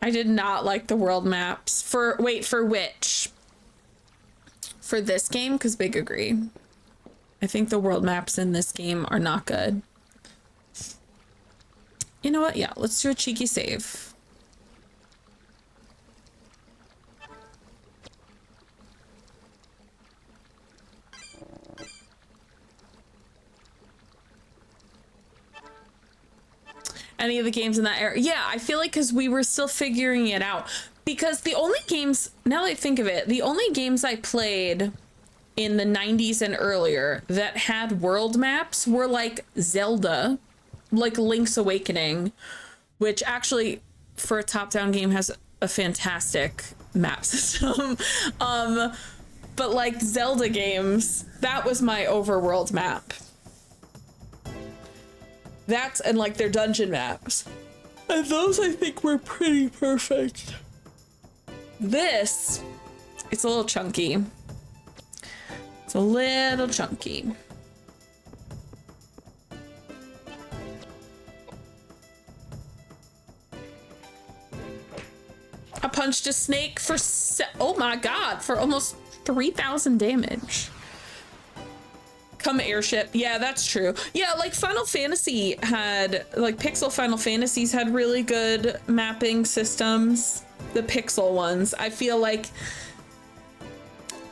I did not like the world maps. For which? For this game? Because big agree. I think the world maps in this game are not good. You know what? Yeah, let's do a cheeky save. Any of the games in that area? Yeah, I feel like because we were still figuring it out. Because the only games, now that I think of it, the only games I played in the 90s and earlier that had world maps were like Zelda, like Link's Awakening, which actually for a top-down game has a fantastic map system. But like Zelda games, that was my overworld map. That's, and like their dungeon maps. And those I think were pretty perfect. This, it's a little chunky. It's a little chunky. I punched a snake for, oh my God, for almost 3,000 damage. Come airship. Yeah, that's true. Yeah, like Final Fantasy had, like Pixel Final Fantasies had really good mapping systems. The Pixel ones. I feel like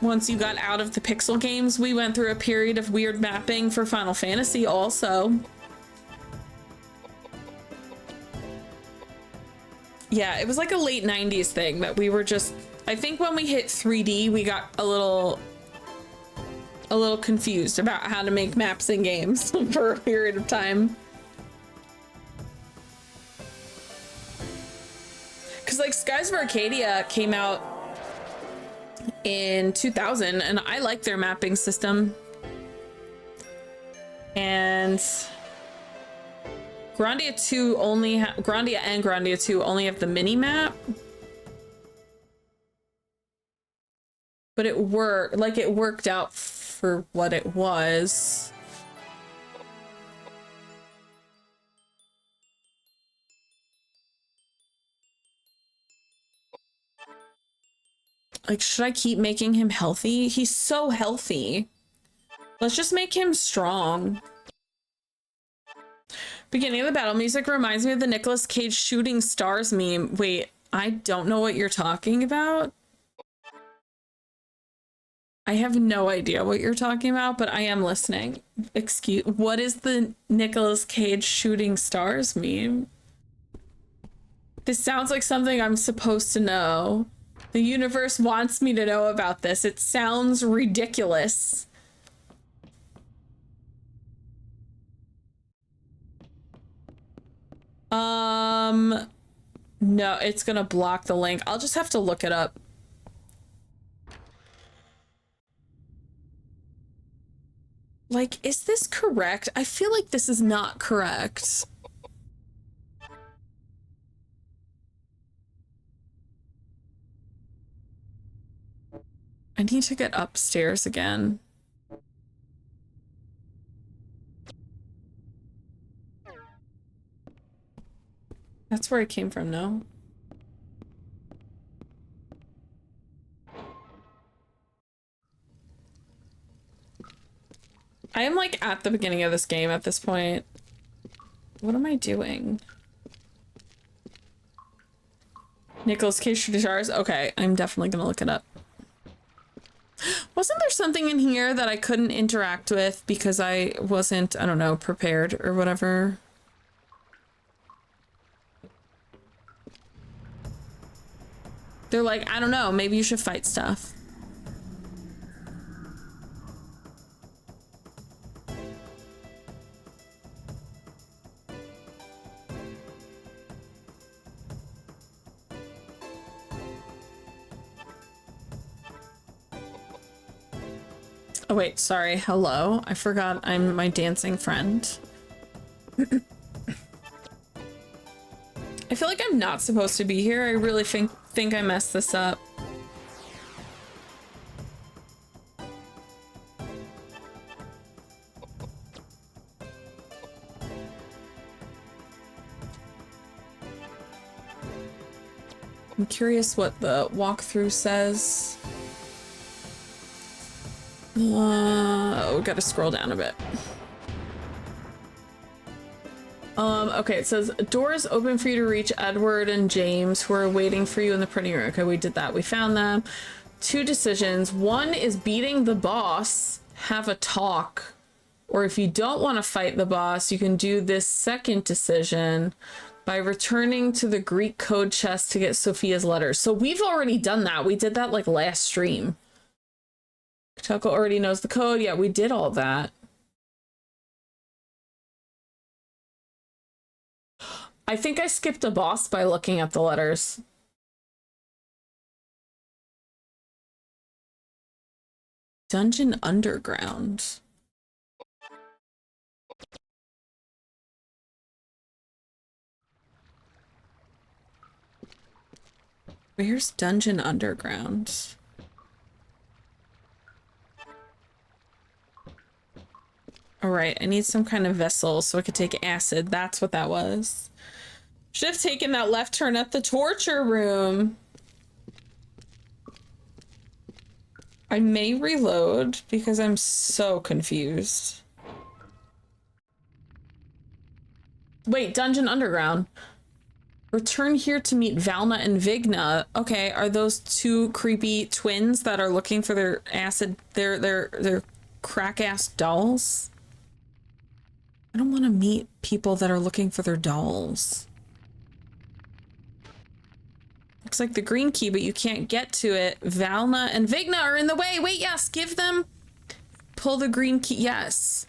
once you got out of the Pixel games, we went through a period of weird mapping for Final Fantasy also. Yeah, it was like a late 90s thing that we were just, I think when we hit 3D, we got a little confused about how to make maps in games for a period of time. Because like Skies of Arcadia came out in 2000 and I like their mapping system. And Grandia 2 only Grandia and Grandia 2 only have the mini map. But it worked out for what it was. Like, should I keep making him healthy? He's so healthy. Let's just make him strong. Beginning of the battle music reminds me of the Nicolas Cage shooting stars meme. Wait, I don't know what you're talking about. I have no idea what you're talking about, but I am listening. Excuse, what is the Nicolas Cage shooting stars meme? This sounds like something I'm supposed to know. The universe wants me to know about this. It sounds ridiculous. No, it's gonna block the link. I'll just have to look it up. Like, is this correct? I feel like this is not correct. I need to get upstairs again. That's where I came from, no? I am like at the beginning of this game at this point. What am I doing? Nicolas Cage for jars? Okay, I'm definitely gonna look it up. Wasn't there something in here that I couldn't interact with because I wasn't, I don't know, prepared or whatever? They're like, I don't know, maybe you should fight stuff. Oh wait, sorry, hello. I forgot I'm my dancing friend. I feel like I'm not supposed to be here. I really think I messed this up. I'm curious what the walkthrough says. Oh, gotta scroll down a bit. Okay, it says doors open for you to reach Edward and James, who are waiting for you in the printing room. Okay, we did that. We found them. 2 decisions. One is beating the boss, have a talk. Or if you don't want to fight the boss, you can do this second decision by returning to the Greek code chest to get Sophia's letters. So we've already done that. We did that like last stream. Tuckle already knows the code. Yeah, we did all that. I think I skipped a boss by looking at the letters. Dungeon Underground. Where's Dungeon Underground? All right, I need some kind of vessel so I could take acid. That's what that was. Should have taken that left turn at the torture room. I may reload because I'm so confused. Wait, Dungeon Underground. Return here to meet Valna and Vigna. Okay, are those 2 creepy twins that are looking for their acid, their crack-ass dolls? I don't want to meet people that are looking for their dolls. Looks like the green key, but you can't get to it. Valna and Vigna are in the way. Wait, yes, give them. Pull the green key. Yes.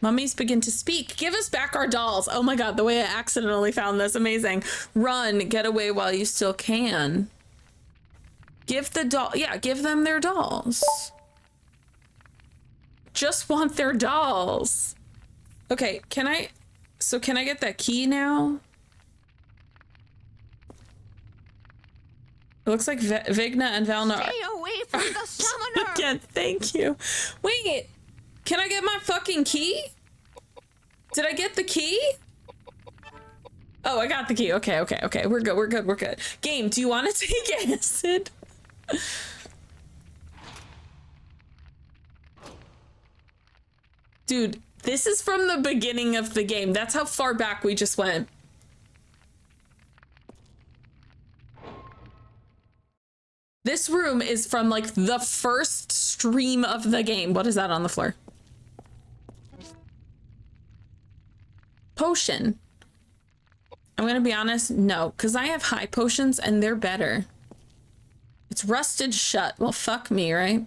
Mummies begin to speak. Give us back our dolls. Oh my god, the way I accidentally found this. Amazing. Run, get away while you still can. Give the doll. Yeah, give them their dolls. Just want their dolls. Okay, can I get that key now? It looks like Vigna and Valna. Stay away from the summoner! Again, thank you. Wait, can I get my fucking key? Did I get the key? Oh, I got the key. Okay. We're good. Game, do you want to take acid? Dude, this is from the beginning of the game. That's how far back we just went. This room is from like the first stream of the game. What is that on the floor? Potion. I'm gonna be honest, no, because I have high potions and they're better. It's rusted shut. Well, fuck me, right?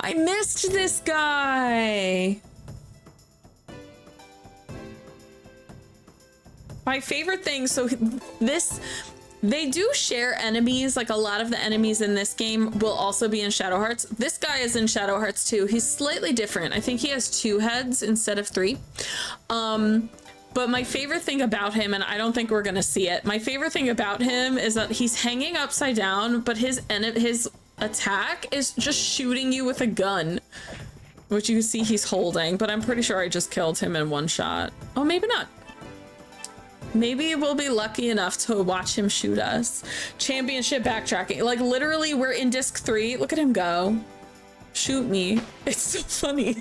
I missed this guy. My favorite thing, so this They do share enemies. Like a lot of the enemies in this game will also be in Shadow Hearts. This guy is in Shadow Hearts too. He's slightly different. I think he has 2 heads instead of 3. But my favorite thing about him, and I don't think we're gonna see it, my favorite thing about him is that he's hanging upside down, but his attack is just shooting you with a gun, which you can see he's holding, but I'm pretty sure I just killed him in 1 shot. Oh, maybe not. Maybe we'll be lucky enough to watch him shoot us. Championship backtracking. Like literally we're in disc 3. Look at him go. Shoot me. It's so funny.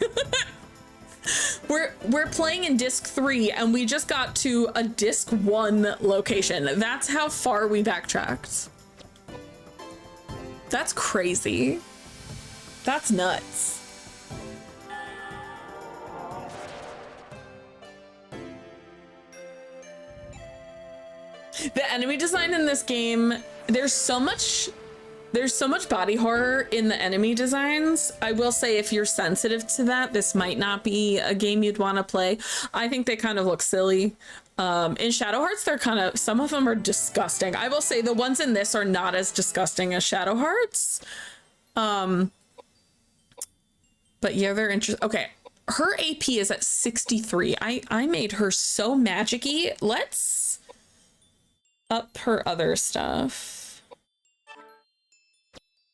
We're playing in disc 3 and we just got to a disc 1 location. That's how far we backtracked. That's crazy. That's nuts. The enemy design in this game, there's so much body horror in the enemy designs. I will say if you're sensitive to that, this might not be a game you'd want to play. I think they kind of look silly. In Shadow Hearts, they're kind of, some of them are disgusting. I will say the ones in this are not as disgusting as Shadow Hearts. But yeah, they're interesting. Okay, her AP is at 63. I made her so magic-y. Let's up her other stuff.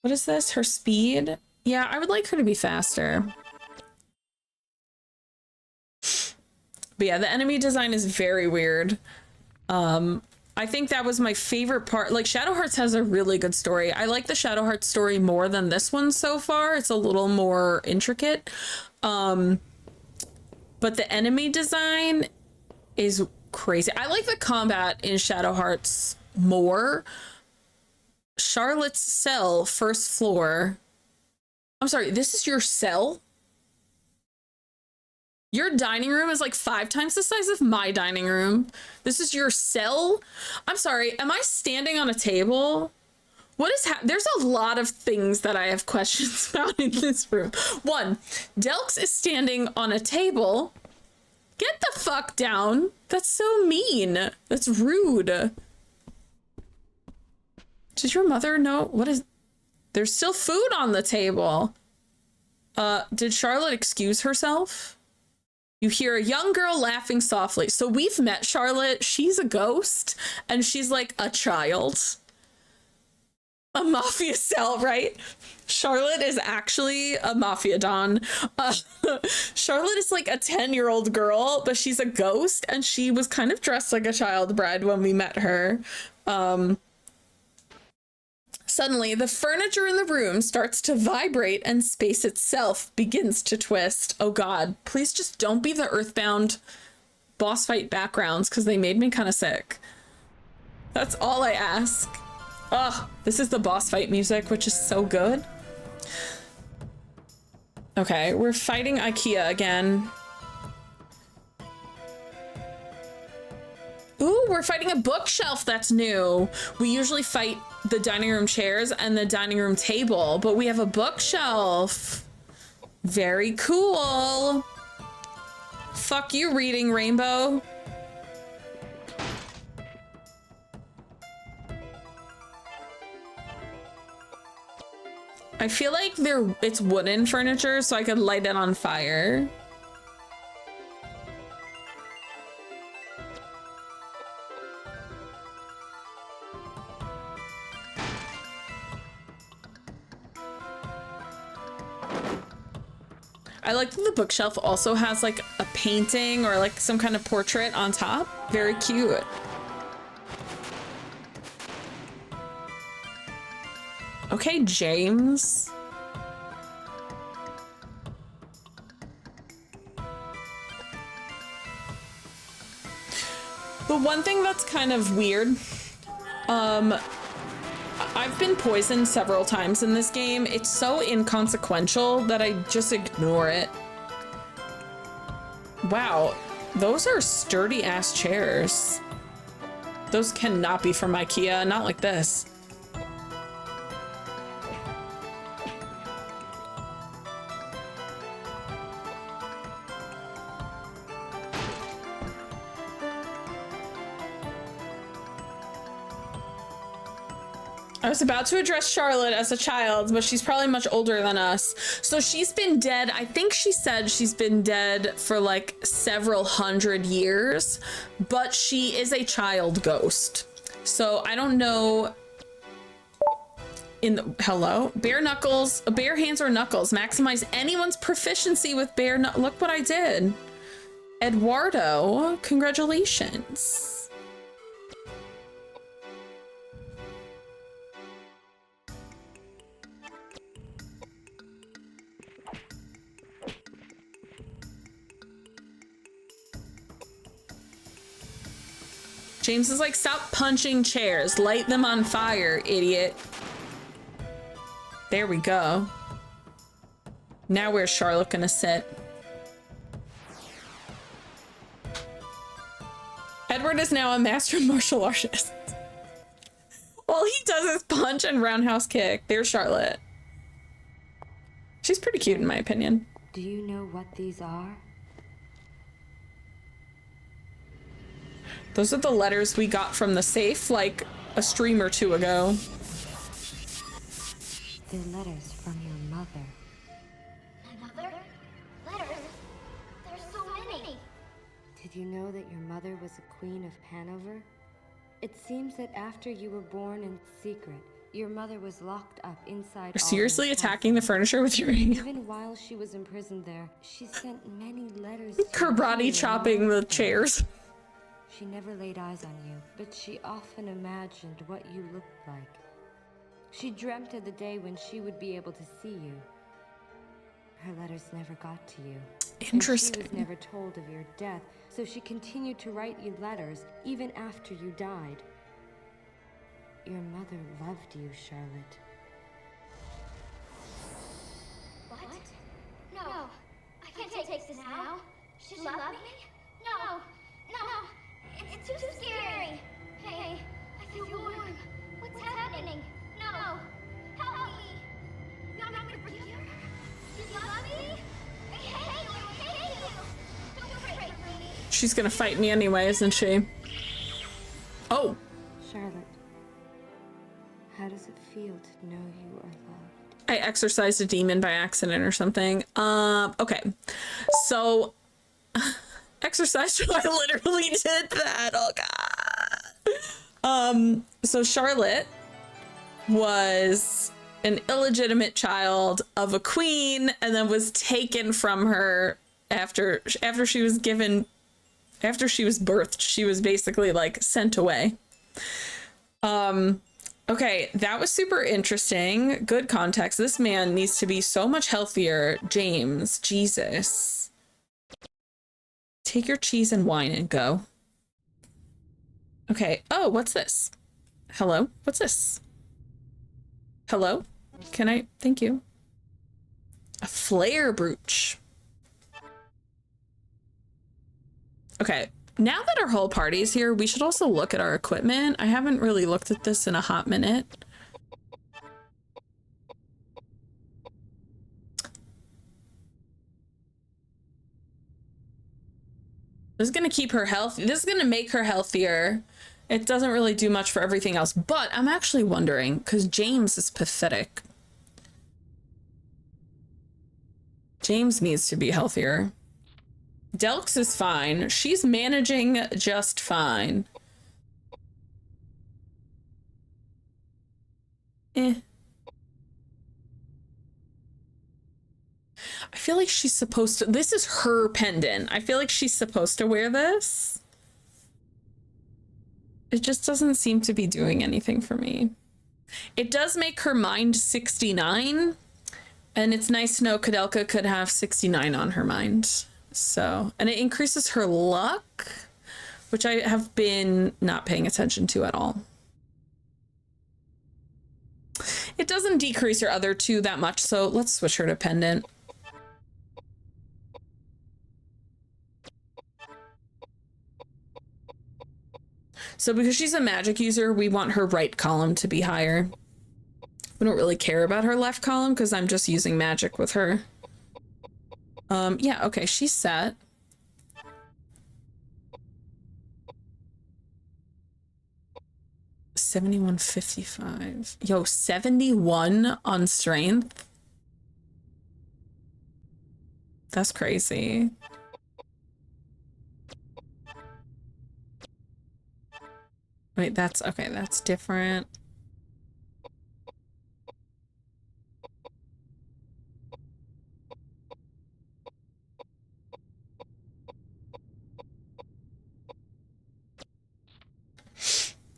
What is this? Her speed? Yeah, I would like her to be faster. But yeah, the enemy design is very weird. I think that was my favorite part. Like Shadow Hearts has a really good story. I like the Shadow Hearts story more than this one so far. It's a little more intricate. But the enemy design is crazy. I like the combat in Shadow Hearts more. Charlotte's cell, first floor. I'm sorry, this is your cell? Your dining room is like 5 times the size of my dining room. This is your cell? I'm sorry, am I standing on a table? What is there's a lot of things that I have questions about in this room. 1, Delks is standing on a table. Get the fuck down. That's so mean. That's rude. Did your mother know? What is... There's still food on the table. Did Charlotte excuse herself? You hear a young girl laughing softly. So we've met Charlotte. She's a ghost. And she's like a child. A mafia cell, right? Charlotte is actually a mafia don. Charlotte is like a 10-year-old girl, but she's a ghost, and she was kind of dressed like a child bride when we met her. Suddenly, the furniture in the room starts to vibrate and space itself begins to twist. Oh god, please just don't be the Earthbound boss fight backgrounds, because they made me kind of sick. That's all I ask. Oh, this is the boss fight music, which is so good. Okay, we're fighting IKEA again. Ooh, we're fighting a bookshelf that's new. We usually fight the dining room chairs and the dining room table, but we have a bookshelf. Very cool. Fuck you, Reading Rainbow. I feel like it's wooden furniture, so I could light it on fire. I like that the bookshelf also has like a painting or like some kind of portrait on top. Very cute. Okay, James. The one thing that's kind of weird, I've been poisoned several times in this game. It's so inconsequential that I just ignore it. Wow, those are sturdy ass chairs. Those cannot be from IKEA, not like this. I was about to address Charlotte as a child, but she's probably much older than us. So she's been dead. I think she said she's been dead for like several hundred years, but she is a child ghost. So I don't know. Hello? Bare knuckles, bare hands or knuckles. Maximize anyone's proficiency with bare knuckles. Look what I did. Eduardo, congratulations. James is like, stop punching chairs. Light them on fire, idiot. There we go. Now where's Charlotte gonna sit? Edward is now a master martial artist. All he does is punch and roundhouse kick. There's Charlotte. She's pretty cute in my opinion. Do you know what these are? Those are the letters we got from the safe like a stream or two ago. They're letters from your mother. My mother? Letters? There's so many. Did you know that your mother was a queen of Hanover? It seems that after you were born in secret, your mother was locked up inside. You're seriously attacking the furniture with your ring. Even while she was imprisoned there, she sent many letters. Karate chopping the chairs. She never laid eyes on you, but she often imagined what you looked like. She dreamt of the day when she would be able to see you. Her letters never got to you. Interesting. And she was never told of your death, so she continued to write you letters even after you died. Your mother loved you, Charlotte. What? No. I can't take this now. She love me? No. It's too scary. Hey, I feel warm. What's happening? No. Help me. You want me to forgive her? You love me? I hate you. Don't pray for me. She's gonna fight me anyway, isn't she? Oh. Charlotte, how does it feel to know you are loved? I exorcised a demon by accident or something. Okay. So exercise. I literally did that. Oh god. So Charlotte was an illegitimate child of a queen and then was taken from her after she was birthed. She was basically like sent away. Okay, that was super interesting. Good context. This man needs to be so much healthier. James, Jesus. Take your cheese and wine and go. Okay. Oh, what's this? Hello? What's this? Hello? Can I? Thank you. A flare brooch. Okay. Now that our whole party is here, we should also look at our equipment. I haven't really looked at this in a hot minute. This is going to keep her healthy. This is going to make her healthier. It doesn't really do much for everything else, but I'm actually wondering, because James is pathetic. James needs to be healthier. Delks is fine. She's managing just fine. I feel like she's supposed to... This is her pendant. I feel like she's supposed to wear this. It just doesn't seem to be doing anything for me. It does make her mind 69. And it's nice to know Koudelka could have 69 on her mind. So, and it increases her luck, which I have been not paying attention to at all. It doesn't decrease her other two that much, so let's switch her to pendant. So because she's a magic user, we want her right column to be higher. We don't really care about her left column because I'm just using magic with her. Yeah, okay, she's set. 7155. Yo, 71 on strength. That's crazy. Wait, that's okay. That's different.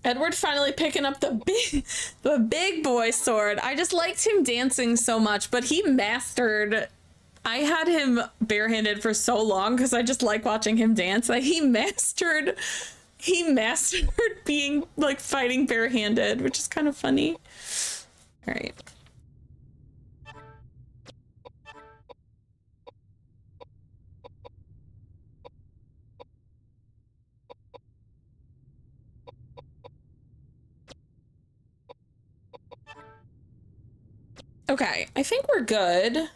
Edward finally picking up the big boy sword. I just liked him dancing so much, but he mastered. I had him barehanded for so long because I just like watching him dance. That he mastered being like fighting barehanded, which is kind of funny. All right. Okay, I think we're good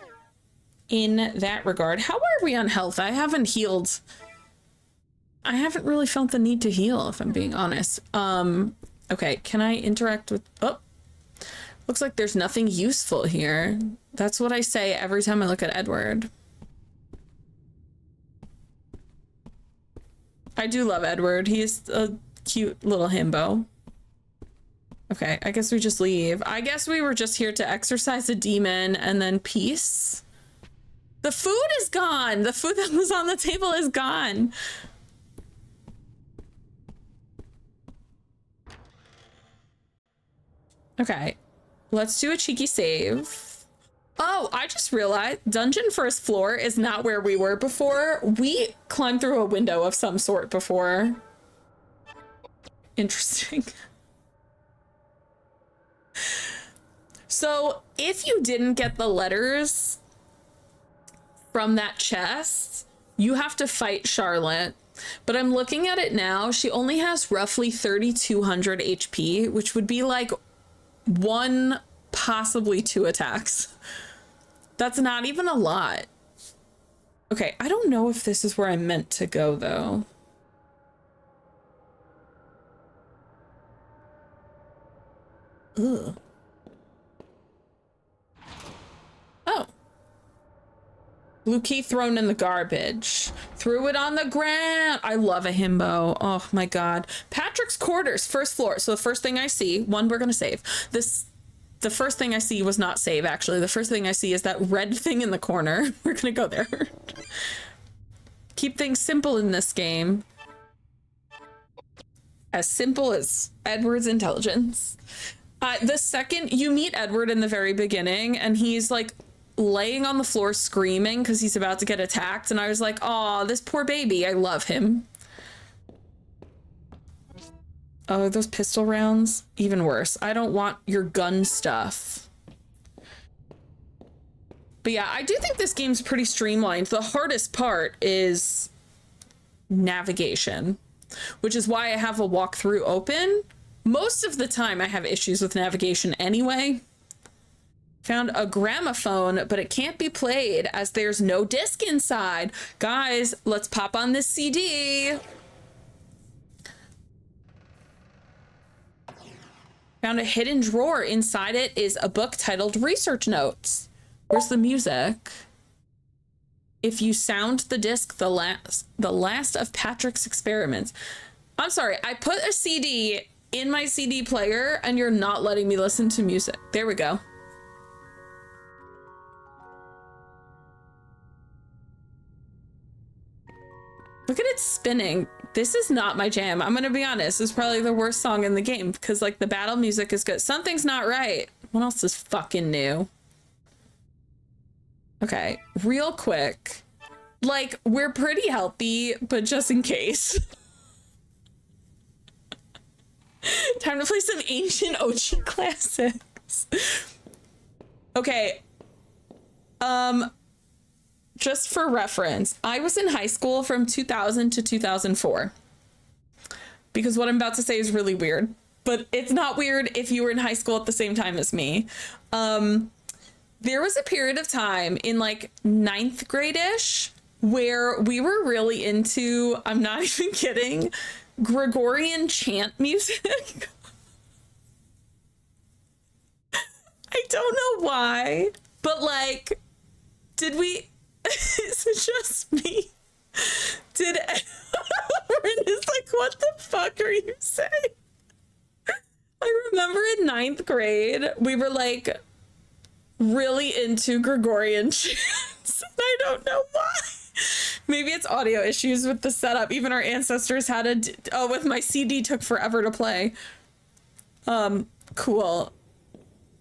in that regard. How are we on health? I haven't healed. I haven't really felt the need to heal, if I'm being honest. Okay, can I interact with... Oh, looks like there's nothing useful here. That's what I say every time I look at Edward. I do love Edward. He's a cute little himbo. Okay, I guess we just leave. I guess we were just here to exorcise a demon and then peace. The food is gone. The food that was on the table is gone. Okay, let's do a cheeky save. Oh, I just realized dungeon first floor is not where we were before. We climbed through a window of some sort before. Interesting. So if you didn't get the letters from that chest, you have to fight Charlotte. But I'm looking at it now. She only has roughly 3,200 HP, which would be like 1, possibly 2 attacks. That's not even a lot. Okay, I don't know if this is where I'm meant to go, though. Ugh. Oh. Blue key thrown in the garbage. Threw it on the ground. I love a himbo. Oh my god. Patrick's quarters, first floor. So the first thing I see, one we're gonna save. The first thing I see was not save, actually. The first thing I see is that red thing in the corner. We're gonna go there. Keep things simple in this game. As simple as Edward's intelligence. The second you meet Edward in the very beginning, and he's like laying on the floor screaming because he's about to get attacked, and I was like, "Aw, this poor baby. I love him." Oh, those pistol rounds? Even worse. I don't want your gun stuff. But yeah, I do think this game's pretty streamlined. The hardest part is navigation, which is why I have a walkthrough open. Most of the time I have issues with navigation anyway. Found a gramophone, but it can't be played as there's no disc inside. Guys, let's pop on this CD. Found a hidden drawer. Inside it is a book titled Research Notes. Where's the music? If you sound the disc, the last of Patrick's experiments. I'm sorry, I put a CD in my CD player and you're not letting me listen to music. There we go. Look at it spinning. This is not my jam. I'm gonna be honest. This is probably the worst song in the game because like the battle music is good. Something's not right. What else is fucking new? Okay, real quick. Like, we're pretty healthy, but just in case. Time to play some ancient OG classics. Okay. Just for reference, I was in high school from 2000 to 2004. Because what I'm about to say is really weird, but it's not weird if you were in high school at the same time as me. There was a period of time in like 9th grade-ish where we were really into, I'm not even kidding, Gregorian chant music. don't know why, but like, did we, is it just me? Did everyone is like, what the fuck are you saying? I remember in 9th grade, we were like really into Gregorian chants. I don't know why. Maybe it's audio issues with the setup. Even our ancestors had a, with my CD took forever to play. Cool.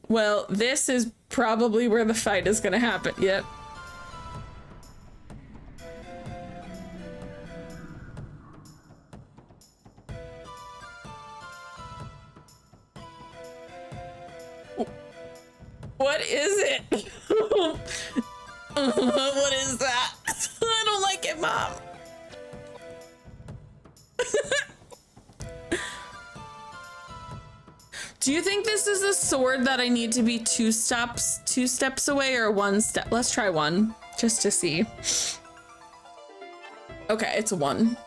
Well, this is probably where the fight is gonna happen. Yep. What is it? What is that? I don't like it, Mom. Do you think this is a sword that I need to be two steps away or one step? Let's try one just to see. Okay, it's a 1.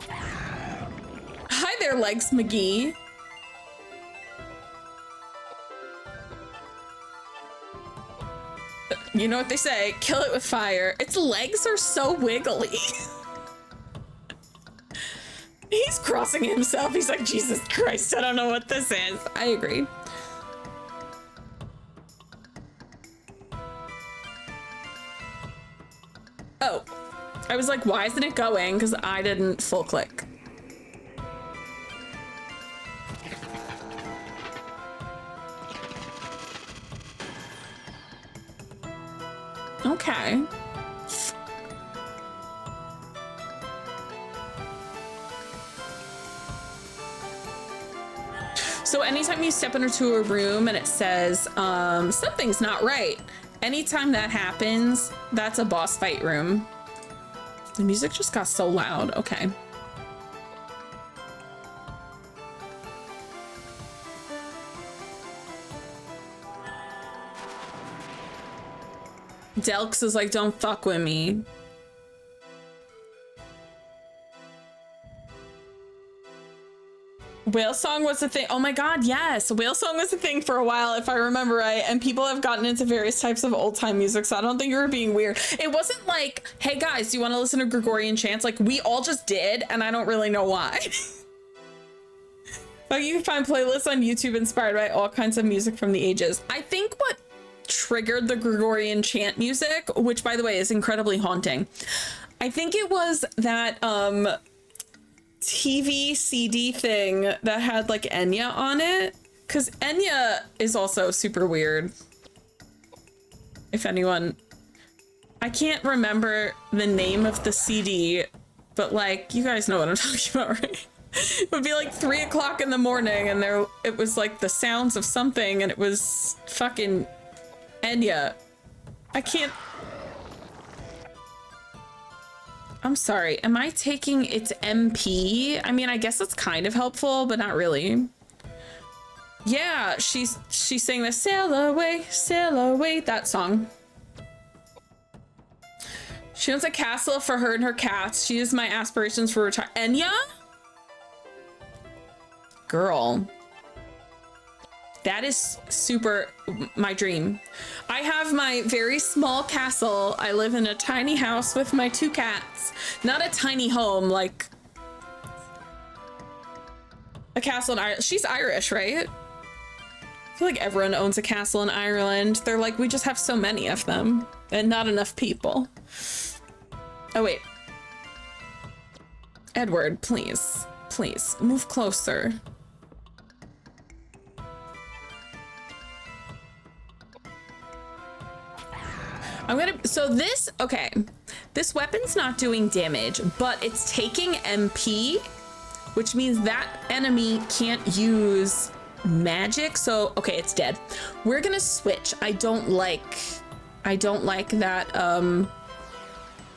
Hi there, Legs McGee. You know what they say, kill it with fire. Its legs are so wiggly. He's crossing himself. He's like, Jesus Christ, I don't know what this is. I agree. Oh, I was like, why isn't it going? Because I didn't full click. Okay. So anytime you step into a room and it says something's not right, anytime that happens, that's a boss fight room. The music just got so loud. Okay. Delks is like, don't fuck with me. Whale song was a thing. Oh my God, yes. Whale song was a thing for a while, if I remember right. And people have gotten into various types of old time music. So I don't think you were being weird. It wasn't like, hey guys, do you want to listen to Gregorian chants? Like we all just did. And I don't really know why. But you can find playlists on YouTube inspired by all kinds of music from the ages. I think what triggered the Gregorian chant music, which by the way is incredibly haunting, I think it was that TV CD thing that had like Enya on it, because Enya is also super weird. If anyone, I can't remember the name of the CD, but like you guys know what I'm talking about, right? It would be like 3 o'clock in the morning and there it was like the sounds of something and it was fucking Enya. I can't. I'm sorry. Am I taking its MP? I mean, I guess it's kind of helpful, but not really. Yeah, she's saying the sail away, that song. She wants a castle for her and her cats. She is my aspirations for retire. Enya? Girl. That is super my dream. I have my very small castle. I live in a tiny house with my 2 cats. Not a tiny home, like a castle in Ireland. She's Irish, right? I feel like everyone owns a castle in Ireland. They're like, we just have so many of them and not enough people. Oh, wait. Edward, please, please move closer. I'm gonna, so this, okay, this weapon's not doing damage, but it's taking MP, which means that enemy can't use magic. So, okay, it's dead. We're gonna switch. I don't like that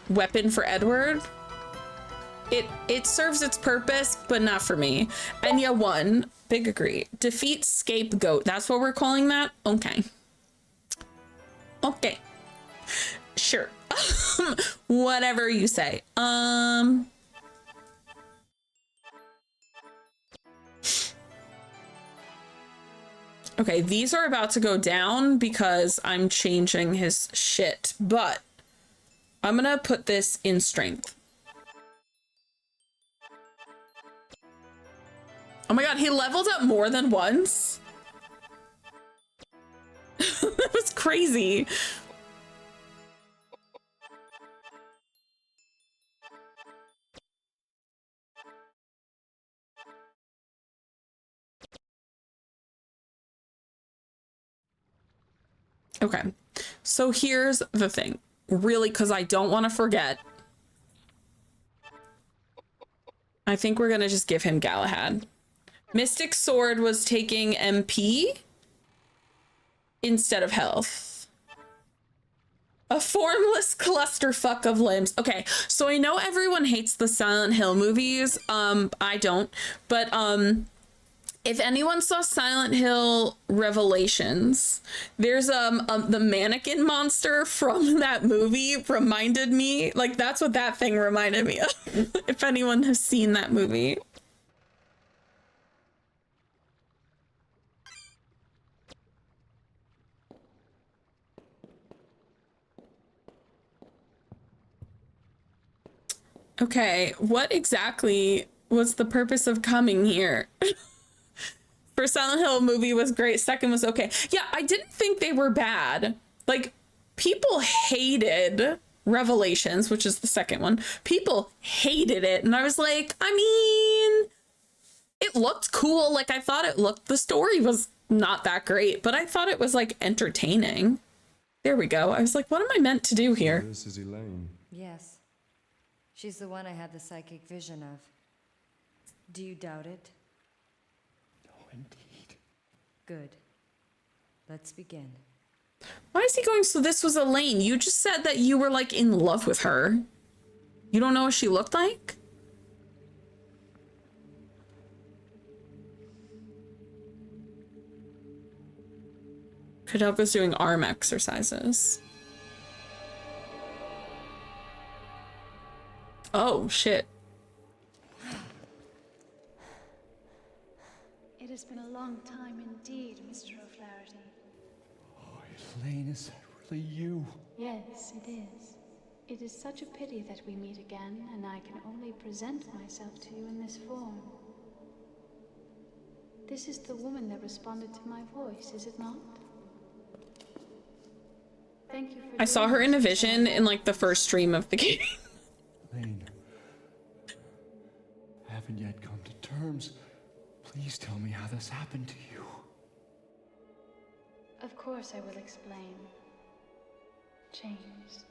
weapon for Edward. It serves its purpose, but not for me. Enya 1, big agree. Defeat scapegoat. That's what we're calling that? Okay. Okay. Sure. Whatever you say. Okay, these are about to go down because I'm changing his shit, but I'm gonna put this in strength. Oh my god, he leveled up more than once? That was crazy. Okay, so here's the thing. Really, because I don't want to forget. I think we're gonna just give him Galahad. Mystic Sword was taking MP instead of health. A formless clusterfuck of limbs. Okay, so I know everyone hates the Silent Hill movies. I don't. But if anyone saw Silent Hill Revelations, there's the mannequin monster from that movie reminded me, like that's what that thing reminded me of. If anyone has seen that movie. Okay, what exactly was the purpose of coming here? First Silent Hill movie was great. Second was okay. Yeah, I didn't think they were bad. Like, people hated Revelations, which is the second one. People hated it. And I was like, I mean, it looked cool. Like, I thought it looked, the story was not that great, but I thought it was like entertaining. There we go. I was like, what am I meant to do here? This is Elaine. Yes. She's the one I had the psychic vision of. Do you doubt it? No, indeed. Good. Let's begin. Why is he going, so this was Elaine? You just said that you were like in love with her. You don't know what she looked like? Koudelka's doing arm exercises. Oh, shit. It has been a long time indeed, Mr. O'Flaherty. Oh, Elaine, is that really you? Yes, it is. It is such a pity that we meet again, and I can only present myself to you in this form. This is the woman that responded to my voice, is it not? Thank you for I saw her in a vision in like the first stream of the game. Elaine, I haven't yet come to terms. Please tell me how this happened to you. Of course I will explain. James,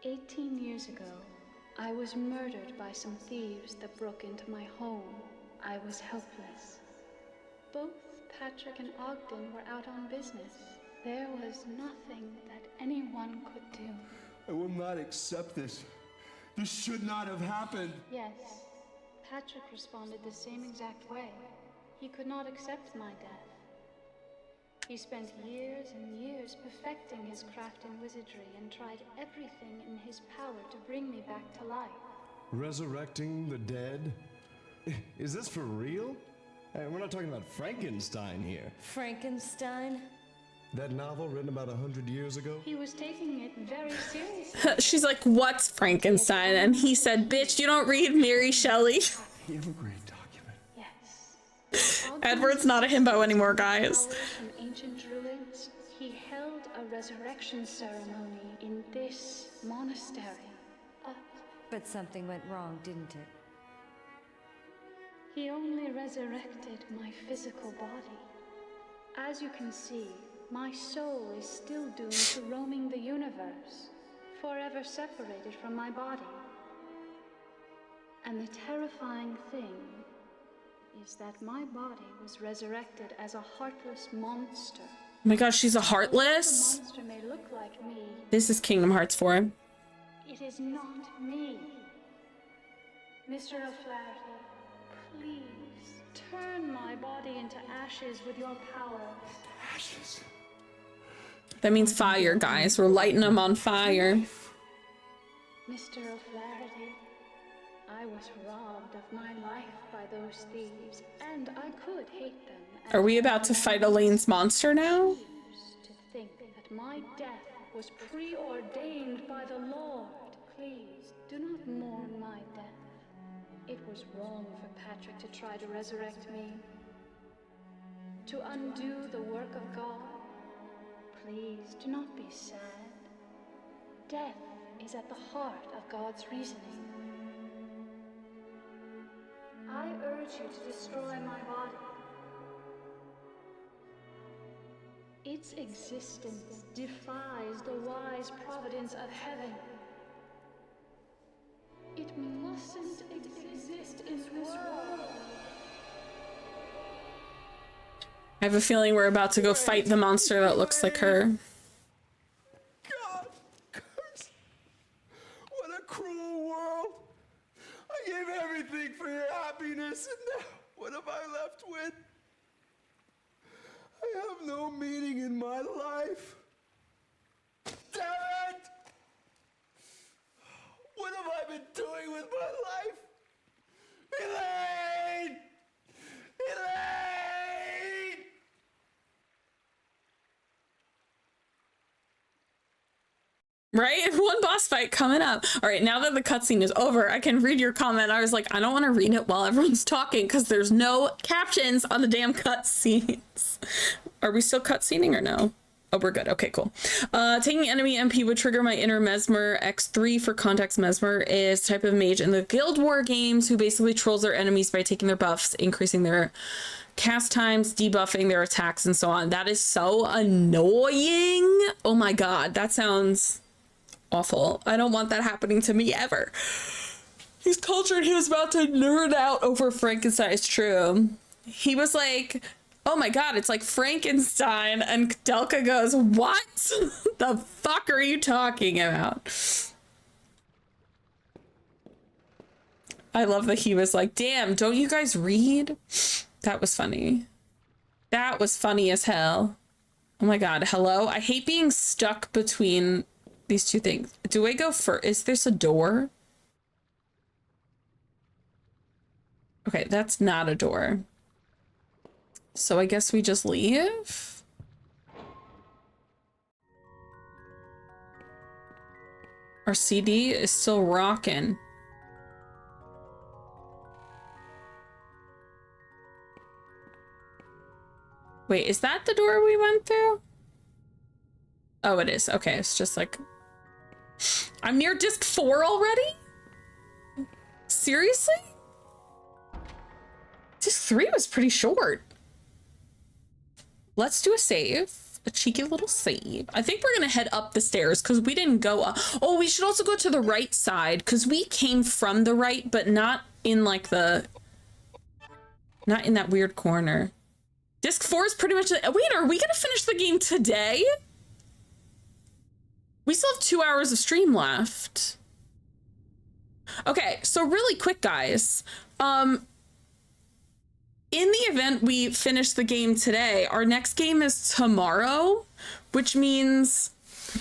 18 years ago, I was murdered by some thieves that broke into my home. I was helpless. Both Patrick and Ogden were out on business. There was nothing that anyone could do. I will not accept this. This should not have happened. Yes, Patrick responded the same exact way. He could not accept my death. He spent years and years perfecting his craft in wizardry and tried everything in his power to bring me back to life. Resurrecting the dead? Is this for real? Hey, we're not talking about Frankenstein here. Frankenstein? That novel written about 100 years ago? He was taking it very seriously. She's like, what's Frankenstein? And he said, bitch, you don't read Mary Shelley. You have a great document. Yes. Edward's not a himbo anymore, guys. From ancient ruins, he held a resurrection ceremony in this monastery. But something went wrong, didn't it? He only resurrected my physical body. As you can see, my soul is still doomed to roaming the universe, forever separated from my body. And the terrifying thing is that my body was resurrected as a heartless monster. Oh my gosh, she's a heartless? The monster may look like me. This is Kingdom Hearts 4. It is not me. Mr. O'Flaherty, please turn my body into ashes with your power. Ashes? That means fire, guys. We're lighting them on fire. Mr. O'Flaherty, I was robbed of my life by those thieves, and I could hate them. Are we about to fight Elaine's monster now? To think that my death was preordained by the Lord. Please, do not mourn my death. It was wrong for Patrick to try to resurrect me, to undo the work of God. Please, do not be sad. Death is at the heart of God's reasoning. I urge you to destroy my body. Its existence defies the wise providence of heaven. It mustn't exist in this world. I have a feeling we're about to go fight the monster that looks like her. God, curse! What a cruel world! I gave everything for your happiness, and now what am I left with? I have no meaning in my life. Damn it! What have I been doing with my life? Elaine! Elaine! Right? One boss fight coming up. All right, now that the cutscene is over, I can read your comment. I was like, I don't want to read it while everyone's talking because there's no captions on the damn cutscenes. Are we still cutscening or no? Oh, we're good. Okay, cool. Taking enemy MP would trigger my inner Mesmer. X3 for context. Mesmer is type of mage in the Guild War games who basically trolls their enemies by taking their buffs, increasing their cast times, debuffing their attacks, and so on. That is so annoying. Oh my god, that sounds awful. I don't want that happening to me ever. He's cultured. He was about to nerd out over Frankenstein. It's true. He was like, oh my god, it's like Frankenstein. And Koudelka goes, what the fuck are you talking about? I love that he was like, damn, don't you guys read? That was funny. That was funny as hell. Oh my god, hello? I hate being stuck between these two things. Do I go for? Is this a door? Okay, that's not a door. So I guess we just leave? Our CD is still rocking. Wait, is that the door we went through? Oh, it is. Okay, it's just like... I'm near disc 4 already? Seriously? Disc 3 was pretty short. Let's do a save. A cheeky little save. I think we're gonna head up the stairs because we didn't go up. Oh, we should also go to the right side because we came from the right, but not in like the... Not in that weird corner. Disc 4 is pretty much... Wait, are we gonna finish the game today? We still have 2 hours of stream left. Okay, so really quick, guys. In the event we finish the game today, our next game is tomorrow, which means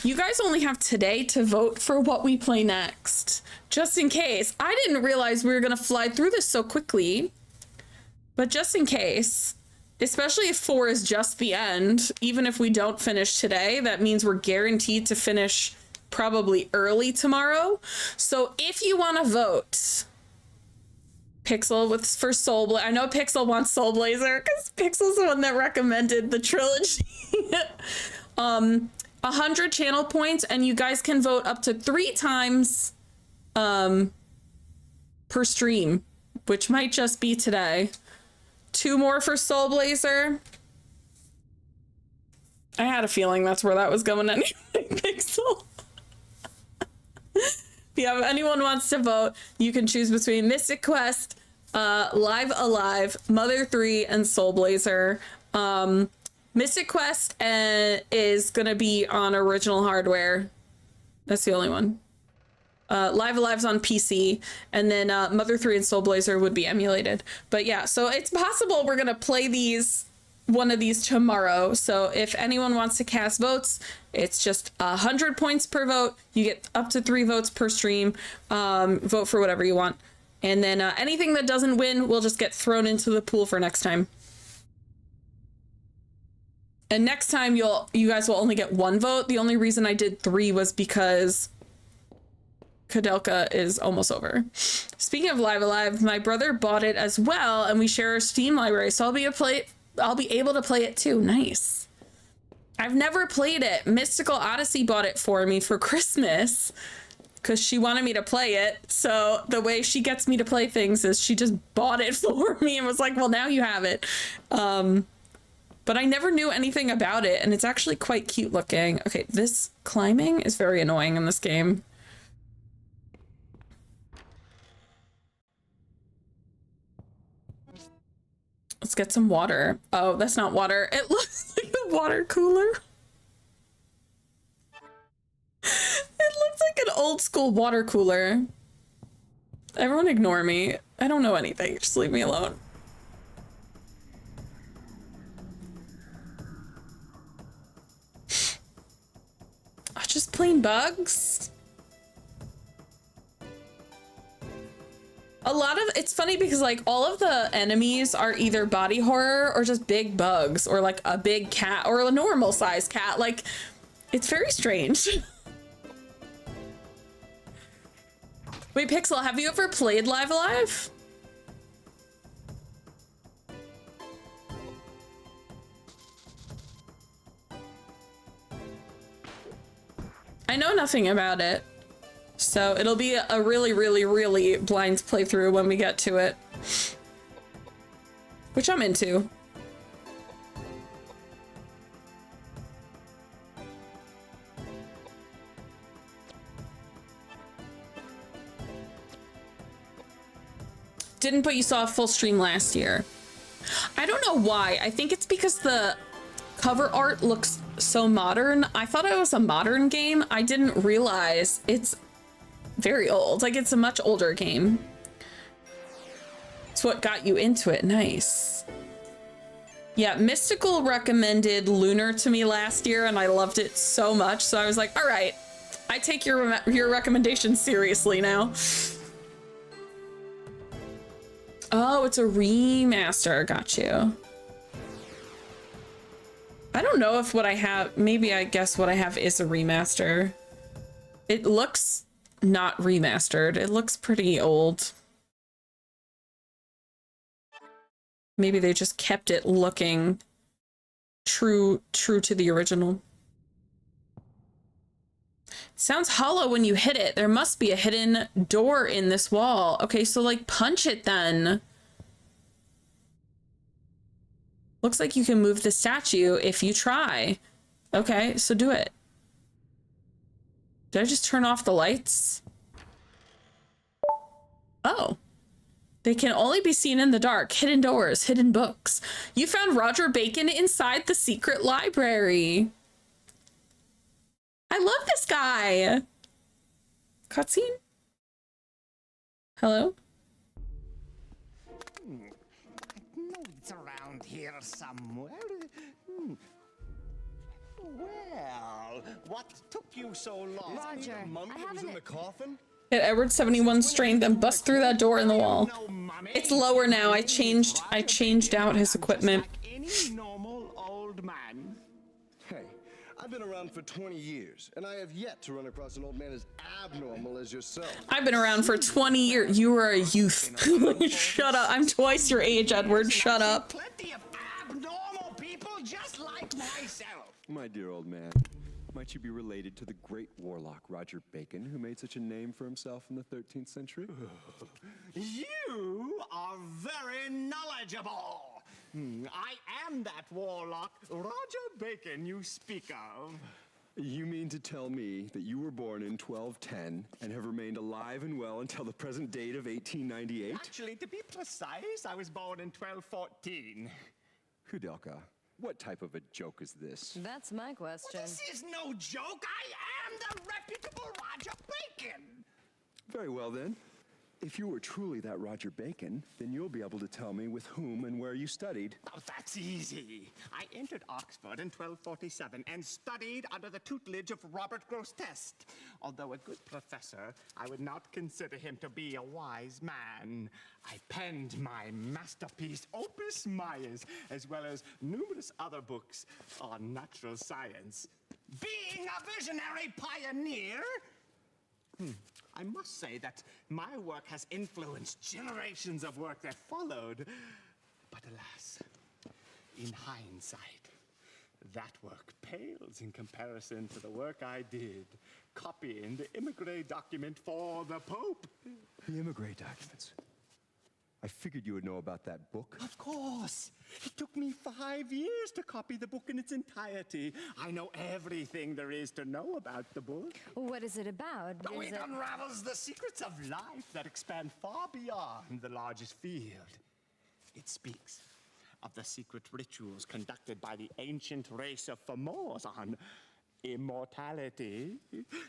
you guys only have today to vote for what we play next. Just in case. I didn't realize we were gonna fly through this so quickly, but just in case, especially if 4 is just the end, even if we don't finish today, that means we're guaranteed to finish probably early tomorrow. So if you want to vote, Pixel for Soul Blazer. I know Pixel wants Soul Blazer because Pixel's the one that recommended the trilogy. 100 channel points, and you guys can vote up to 3 times per stream, which might just be today. 2 more for Soul Blazer. I had a feeling that's where that was going anyway, Pixel. Yeah, if anyone wants to vote, you can choose between Mystic Quest, Live Alive, Mother 3, and Soul Blazer. Mystic Quest is gonna be on original hardware. That's the only one. Live Alive's on PC, and then Mother 3 and Soul Blazer would be emulated. But yeah, so it's possible we're gonna play one of these tomorrow. So if anyone wants to cast votes, it's just 100 points per vote. You get up to 3 votes per stream. Vote for whatever you want. And then anything that doesn't win will just get thrown into the pool for next time. And next time you guys will only get 1 vote. The only reason I did 3 was because Koudelka is almost over. Speaking of Live Alive, my brother bought it as well, and we share a Steam library, so I'll be able to play it too. Nice. I've never played it. Mystical Odyssey bought it for me for Christmas because she wanted me to play it. So the way she gets me to play things is she just bought it for me and was like, well, now you have it. But I never knew anything about it, and it's actually quite cute looking. Okay, this climbing is very annoying in this game. Let's get some water. Oh, that's not water. It looks like a water cooler. It looks like an old school water cooler. Everyone ignore me. I don't know anything. Just leave me alone. Just plain bugs. A lot of it's funny because like all of the enemies are either body horror or just big bugs or like a big cat or a normal sized cat. Like it's very strange. Wait, Pixel, have you ever played Live Alive? I know nothing about it, so it'll be a really, really, really blind playthrough when we get to it, which I'm into. Didn't, but you saw a full stream last year. I don't know why. I think it's because the cover art looks so modern. I thought it was a modern game. I didn't realize it's very old. Like it's a much older game. It's what got you into it. Nice. Yeah, Mystical recommended Lunar to me last year and I loved it so much. So I was like, all right, I take your recommendation seriously now. Oh, it's a remaster. Got you. I don't know if what I have, maybe I guess what I have is a remaster. It looks not remastered. It looks pretty old. Maybe they just kept it looking true to the original. It sounds hollow when you hit it. There must be a hidden door in this wall. Okay, so like punch it then. Looks like you can move the statue if you try. Okay, so do it. Did I just turn off the lights? Oh. They can only be seen in the dark. Hidden doors, hidden books. You found Roger Bacon inside the secret library. I love this guy. Cutscene? Hello? It's around here somewhere. Well, what took you so long? Roger, I haven't... in the coffin? Hit Edward 71 strength and bust through that door in the wall. It's lower now. I changed out his equipment. Like any normal old man. Hey, I've been around for 20 years, and I have yet to run across an old man as abnormal as yourself. I've been around for 20 years. You were a youth. Shut up. I'm twice your age, Edward. Shut up. Plenty of abnormal people just like myself. My dear old man, might you be related to the great warlock Roger Bacon, who made such a name for himself in the 13th century? You are very knowledgeable. I am that warlock, Roger Bacon, you speak of. You mean to tell me that you were born in 1210 and have remained alive and well until the present date of 1898? Actually, to be precise, I was born in 1214. Koudelka, what type of a joke is this? That's my question. Well, this is no joke. I am the reputable Roger Bacon. Very well then. If you were truly that Roger Bacon, then you'll be able to tell me with whom and where you studied. Oh, that's easy. I entered Oxford in 1247 and studied under the tutelage of Robert Grosseteste. Although a good professor, I would not consider him to be a wise man. I penned my masterpiece, Opus Maius, as well as numerous other books on natural science. Being a visionary pioneer, I must say that my work has influenced generations of work that followed. But alas, in hindsight, that work pales in comparison to the work I did copying the Immigré document for the Pope. The Immigré documents. I figured you would know about that book. Of course. It took me 5 years to copy the book in its entirety. I know everything there is to know about the book. What is it about? It unravels the secrets of life that expand far beyond the largest field. It speaks of the secret rituals conducted by the ancient race of Fomors on immortality.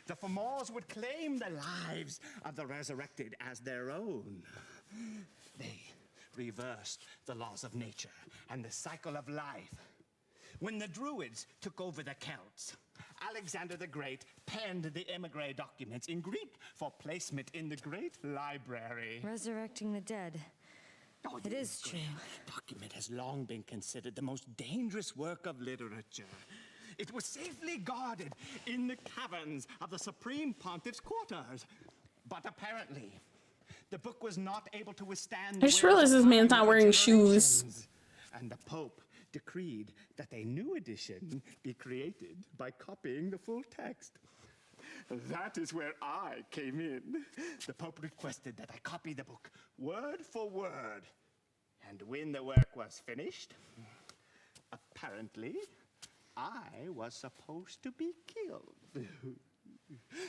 The Fomors would claim the lives of the resurrected as their own. They reversed the laws of nature and the cycle of life. When the Druids took over the Celts, Alexander the Great penned the Immigré documents in Greek for placement in the Great Library. Resurrecting the dead. Oh, it is true. The document has long been considered the most dangerous work of literature. It was safely guarded in the caverns of the Supreme Pontiff's quarters. But apparently, the book was not able to withstand. I just realized this man's not wearing shoes. And the Pope decreed that a new edition be created by copying the full text. That is where I came in. The Pope requested that I copy the book word for word. And when the work was finished, apparently, I was supposed to be killed.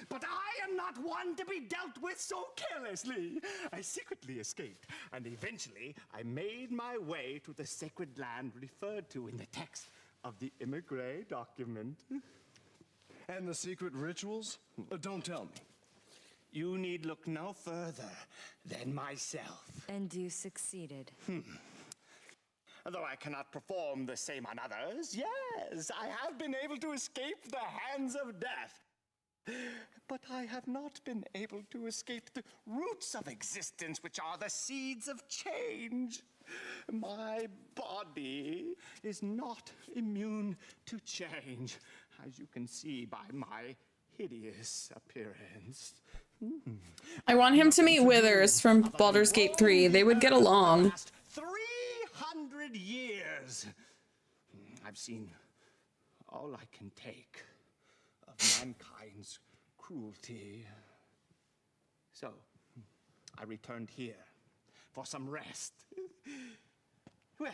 But I am not one to be dealt with so carelessly. I secretly escaped, and eventually I made my way to the sacred land referred to in the text of the Immigré document. And the secret rituals? Don't tell me. You need look no further than myself. And you succeeded. Though I cannot perform the same on others, yes, I have been able to escape the hands of death. But I have not been able to escape the roots of existence, which are the seeds of change. My body is not immune to change, as you can see by my hideous appearance. I want him to meet Withers from Baldur's Gate 3. They would get along. 300 years. I've seen all I can take of mankind's cruelty. So, I returned here for some rest. Well,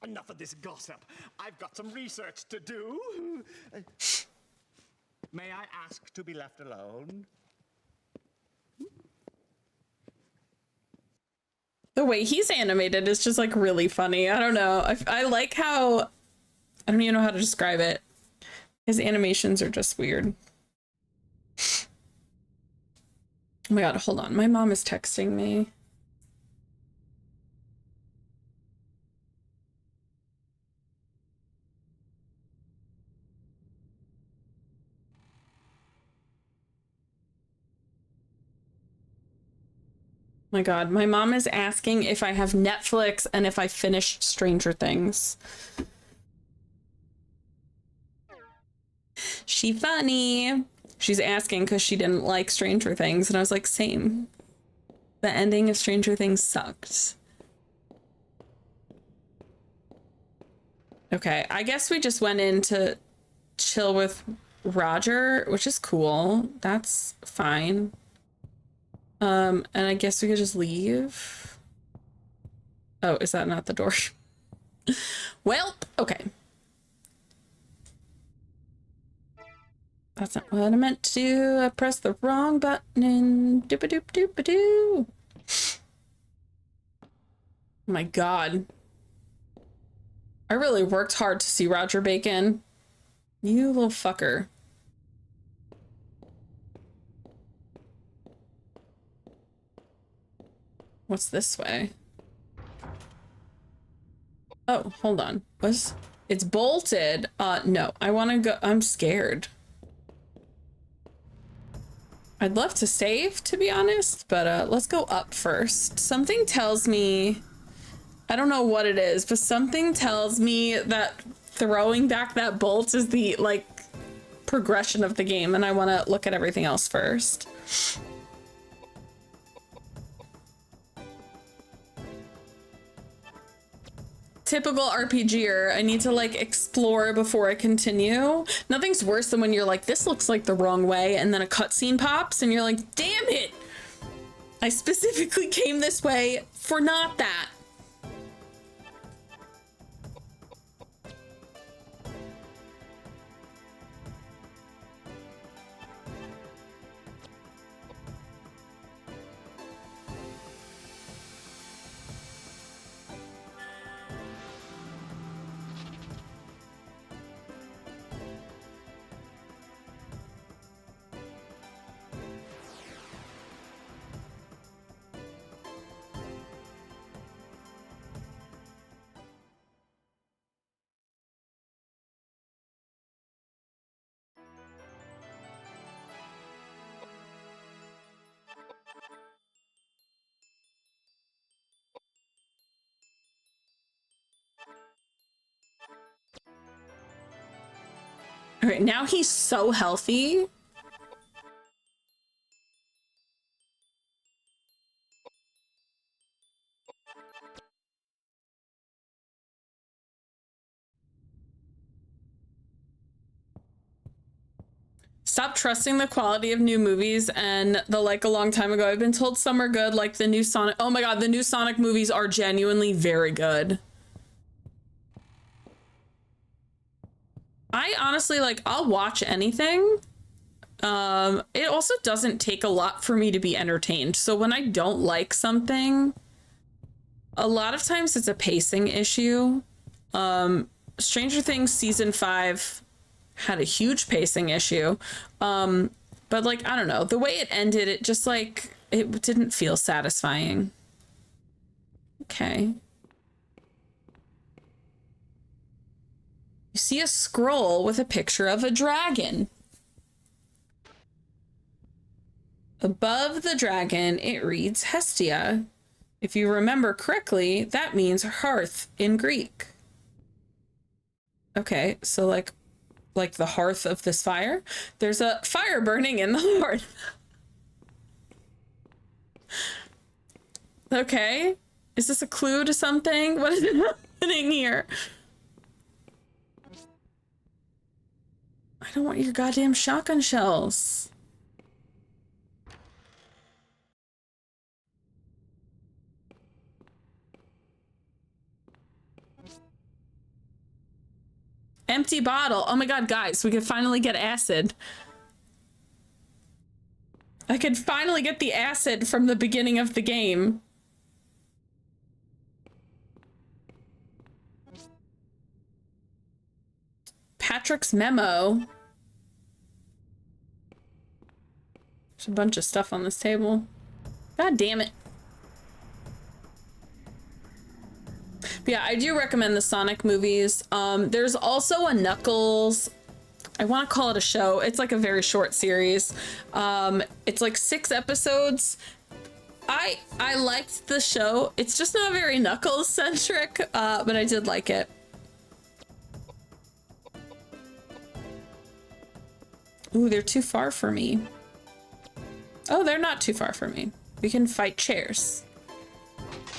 enough of this gossip. I've got some research to do. May I ask to be left alone? The way he's animated is just like really funny. I don't know. I like how, I don't even know how to describe it. His animations are just weird. Oh my god, hold on. My mom is texting me. My god, my mom is asking if I have Netflix and if I finished Stranger Things. She funny. She's asking because she didn't like Stranger Things, and I was like, same. The ending of Stranger Things sucked. Okay, I guess we just went in to chill with Roger, which is cool. That's fine. And I guess we could just leave. Oh, is that not the door? Well, okay. That's not what I meant to do. I pressed the wrong button and doop-a-doop-doop-a-doo. Oh my god. I really worked hard to see Roger Bacon. You little fucker. What's this way? Oh, hold on. It's bolted. No, I want to go. I'm scared. I'd love to save, to be honest, but let's go up first. Something tells me, I don't know what it is, but something tells me that throwing back that bolt is the, like, progression of the game, and I want to look at everything else first. Typical RPGer, I need to like explore before I continue. Nothing's worse than when you're like, this looks like the wrong way, and then a cutscene pops and you're like, damn it! I specifically came this way for not that. All right, now he's so healthy. Stop trusting the quality of new movies and the like a long time ago. I've been told some are good, like the new Sonic. Oh my God, the new Sonic movies are genuinely very good. I honestly, like, I'll watch anything. It also doesn't take a lot for me to be entertained. So when I don't like something, a lot of times it's a pacing issue. Stranger Things season 5 had a huge pacing issue. But like, I don't know, the way it ended, it just like, it didn't feel satisfying. Okay. You see a scroll with a picture of a dragon. Above the dragon, it reads Hestia. If you remember correctly, that means hearth in Greek. Okay, so like the hearth of this fire. There's a fire burning in the hearth. Okay, is this a clue to something? What is happening here? I don't want your goddamn shotgun shells. Empty bottle. Oh my God, guys, we could finally get acid. I could finally get the acid from the beginning of the game. Patrick's memo. There's a bunch of stuff on this table. God damn it. But yeah, I do recommend the Sonic movies. There's also a Knuckles, I want to call it a show. It's like a very short series. It's like 6 episodes. I liked the show. It's just not very Knuckles centric, but I did like it. Ooh, they're too far for me. Oh, they're not too far for me. We can fight chairs.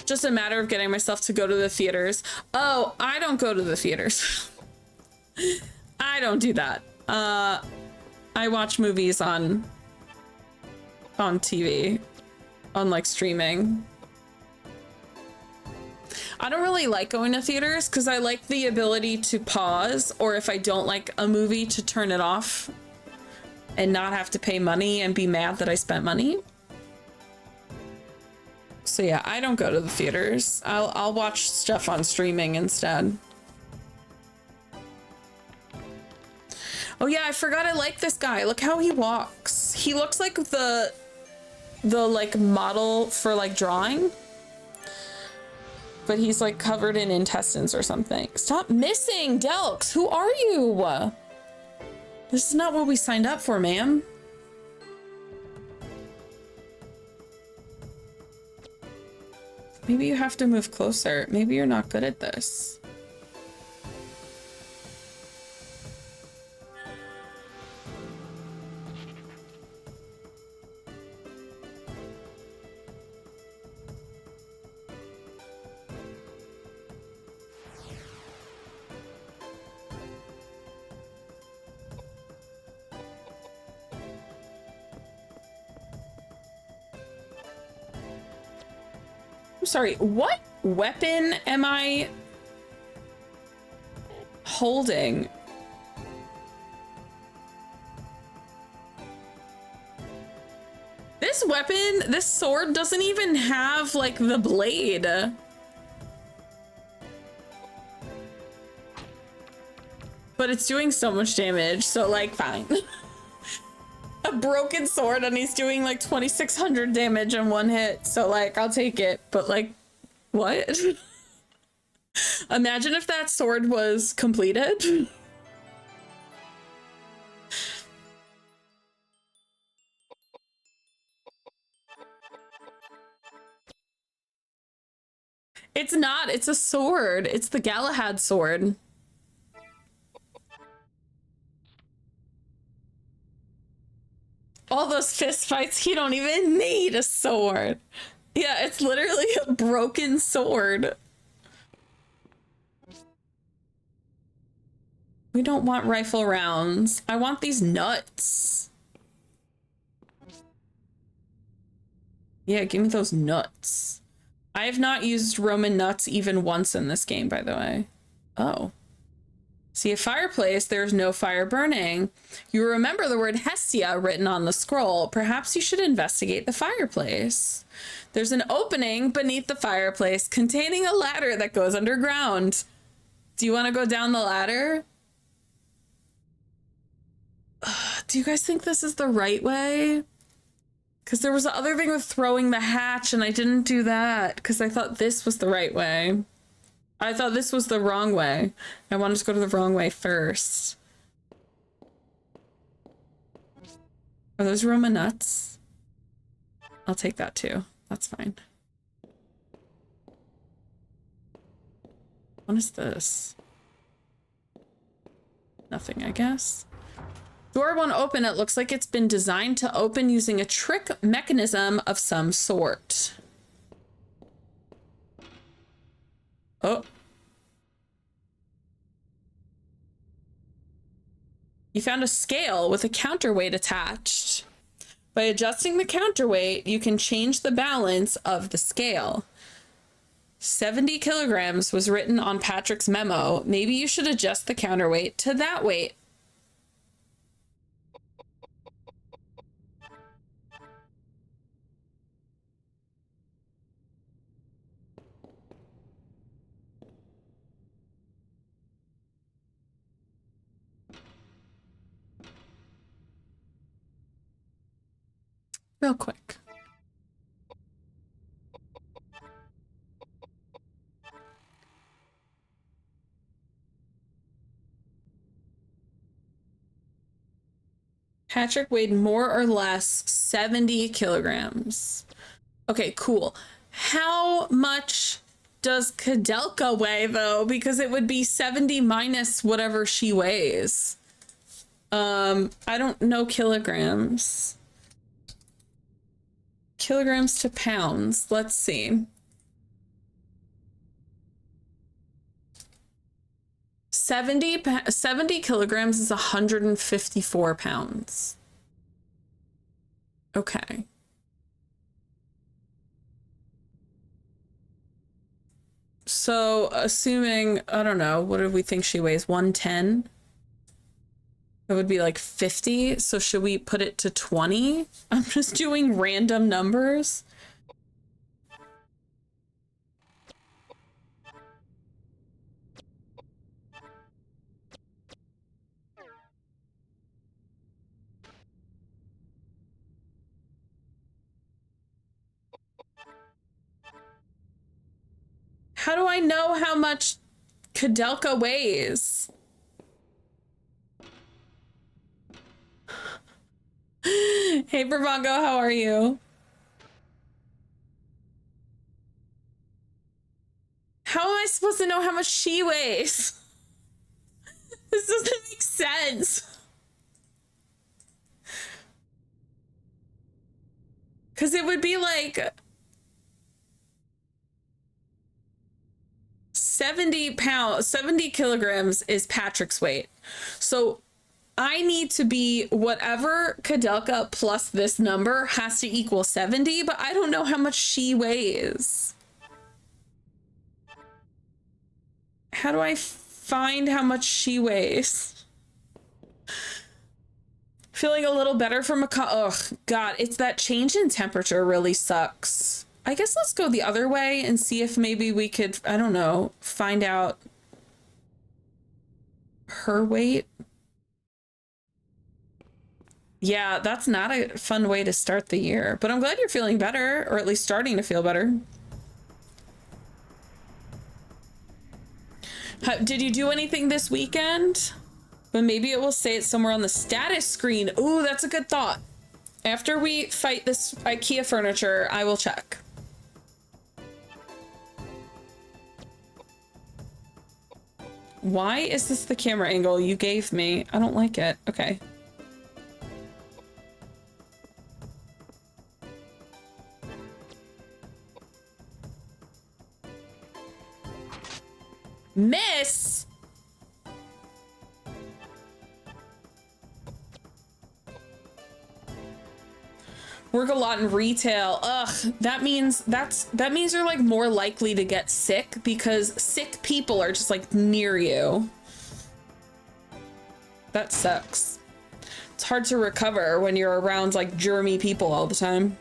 Just a matter of getting myself to go to the theaters. Oh, I don't go to the theaters. I don't do that. I watch movies on TV, on like streaming. I don't really like going to theaters because I like the ability to pause, or if I don't like a movie, to turn it off and not have to pay money and be mad that I spent money. So yeah, I don't go to the theaters. I'll watch stuff on streaming instead. Oh yeah, I forgot I like this guy. Look how he walks. He looks like the like model for like drawing. but he's like covered in intestines or something. Stop missing, Delks. Who are you? This is not what we signed up for, ma'am. Maybe you have to move closer. Maybe you're not good at this. I'm sorry, what weapon am I holding? This weapon, this sword doesn't even have like the blade. But it's doing so much damage, so like fine. A broken sword and he's doing like 2,600 damage in one hit, so like I'll take it, but like what? Imagine if that sword was completed. It's not, it's a sword. It's the Galahad sword. All those fist fights, you don't even need a sword. Yeah, it's literally a broken sword. We don't want rifle rounds. I want these nuts. Yeah, give me those nuts. I have not used Roman nuts even once in this game, by the way. Oh. See a fireplace, there's no fire burning. You remember the word Hestia written on the scroll. Perhaps you should investigate the fireplace. There's an opening beneath the fireplace containing a ladder that goes underground. Do you want to go down the ladder? Do you guys think this is the right way? Because there was the other thing with throwing the hatch and I didn't do that because I thought this was the right way. I thought this was the wrong way. I wanted to go to the wrong way first. Are those Roma nuts? I'll take that too. That's fine. What is this? Nothing, I guess. Door won't open. It looks like it's been designed to open using a trick mechanism of some sort. Oh. You found a scale with a counterweight attached. By adjusting the counterweight, you can change the balance of the scale. 70 kilograms was written on Patrick's memo. Maybe you should adjust the counterweight to that weight. Real quick. Patrick weighed more or less 70 kilograms. Okay, cool. How much does Koudelka weigh though? Because it would be 70 minus whatever she weighs. I don't know kilograms. Kilograms to pounds. Let's see. 70 kilograms is 154 pounds. Okay. So assuming, I don't know, what do we think she weighs? 110? That would be like 50. So should we put it to 20? I'm just doing random numbers. How do I know how much Koudelka weighs? Hey, Bravago, how are you? How am I supposed to know how much she weighs? This doesn't make sense. Because it would be like 70 pounds, 70 kilograms is Patrick's weight. So I need to be whatever Koudelka plus this number has to equal 70, but I don't know how much she weighs. How do I find how much she weighs? Feeling a little better from ugh, God, it's that change in temperature really sucks. I guess let's go the other way and see if maybe we could, I don't know, find out her weight. Yeah, that's not a fun way to start the year, but I'm glad you're feeling better, or at least starting to feel better. Did you do anything this weekend? But maybe it will say it somewhere on the status screen. Ooh, that's a good thought. After we fight this IKEA furniture, I will check. Why is this the camera angle you gave me? I don't like it. Okay. Miss! Work a lot in retail. Ugh, that means you're like more likely to get sick because sick people are just like near you. That sucks. It's hard to recover when you're around like germy people all the time.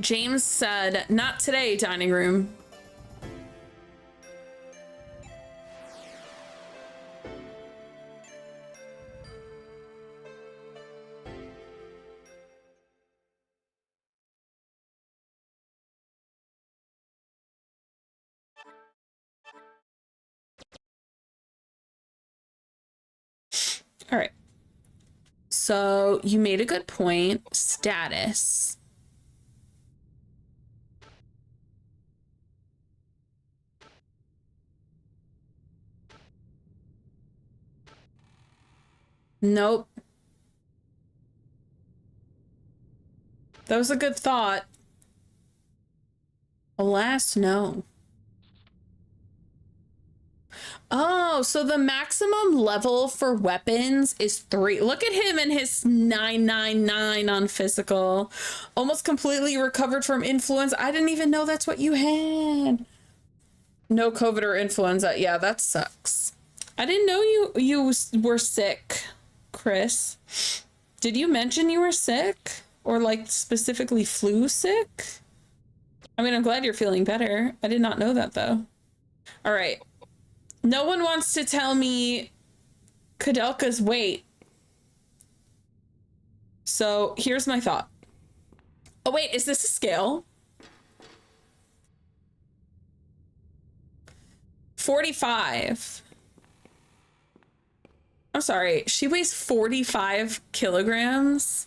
James said, not today, dining room. All right. So you made a good point. Status. Nope. That was a good thought. Alas, no. Oh, so the maximum level for weapons is 3. Look at him and his 999 on physical. Almost completely recovered from influenza. I didn't even know that's what you had. No COVID or influenza. Yeah, that sucks. I didn't know you were sick, Chris. Did you mention you were sick? Or like specifically flu sick? I mean, I'm glad you're feeling better. I did not know that though. All right. No one wants to tell me Koudelka's weight. So here's my thought. Oh wait, is this a scale? 45. I'm sorry, she weighs 45 kilograms.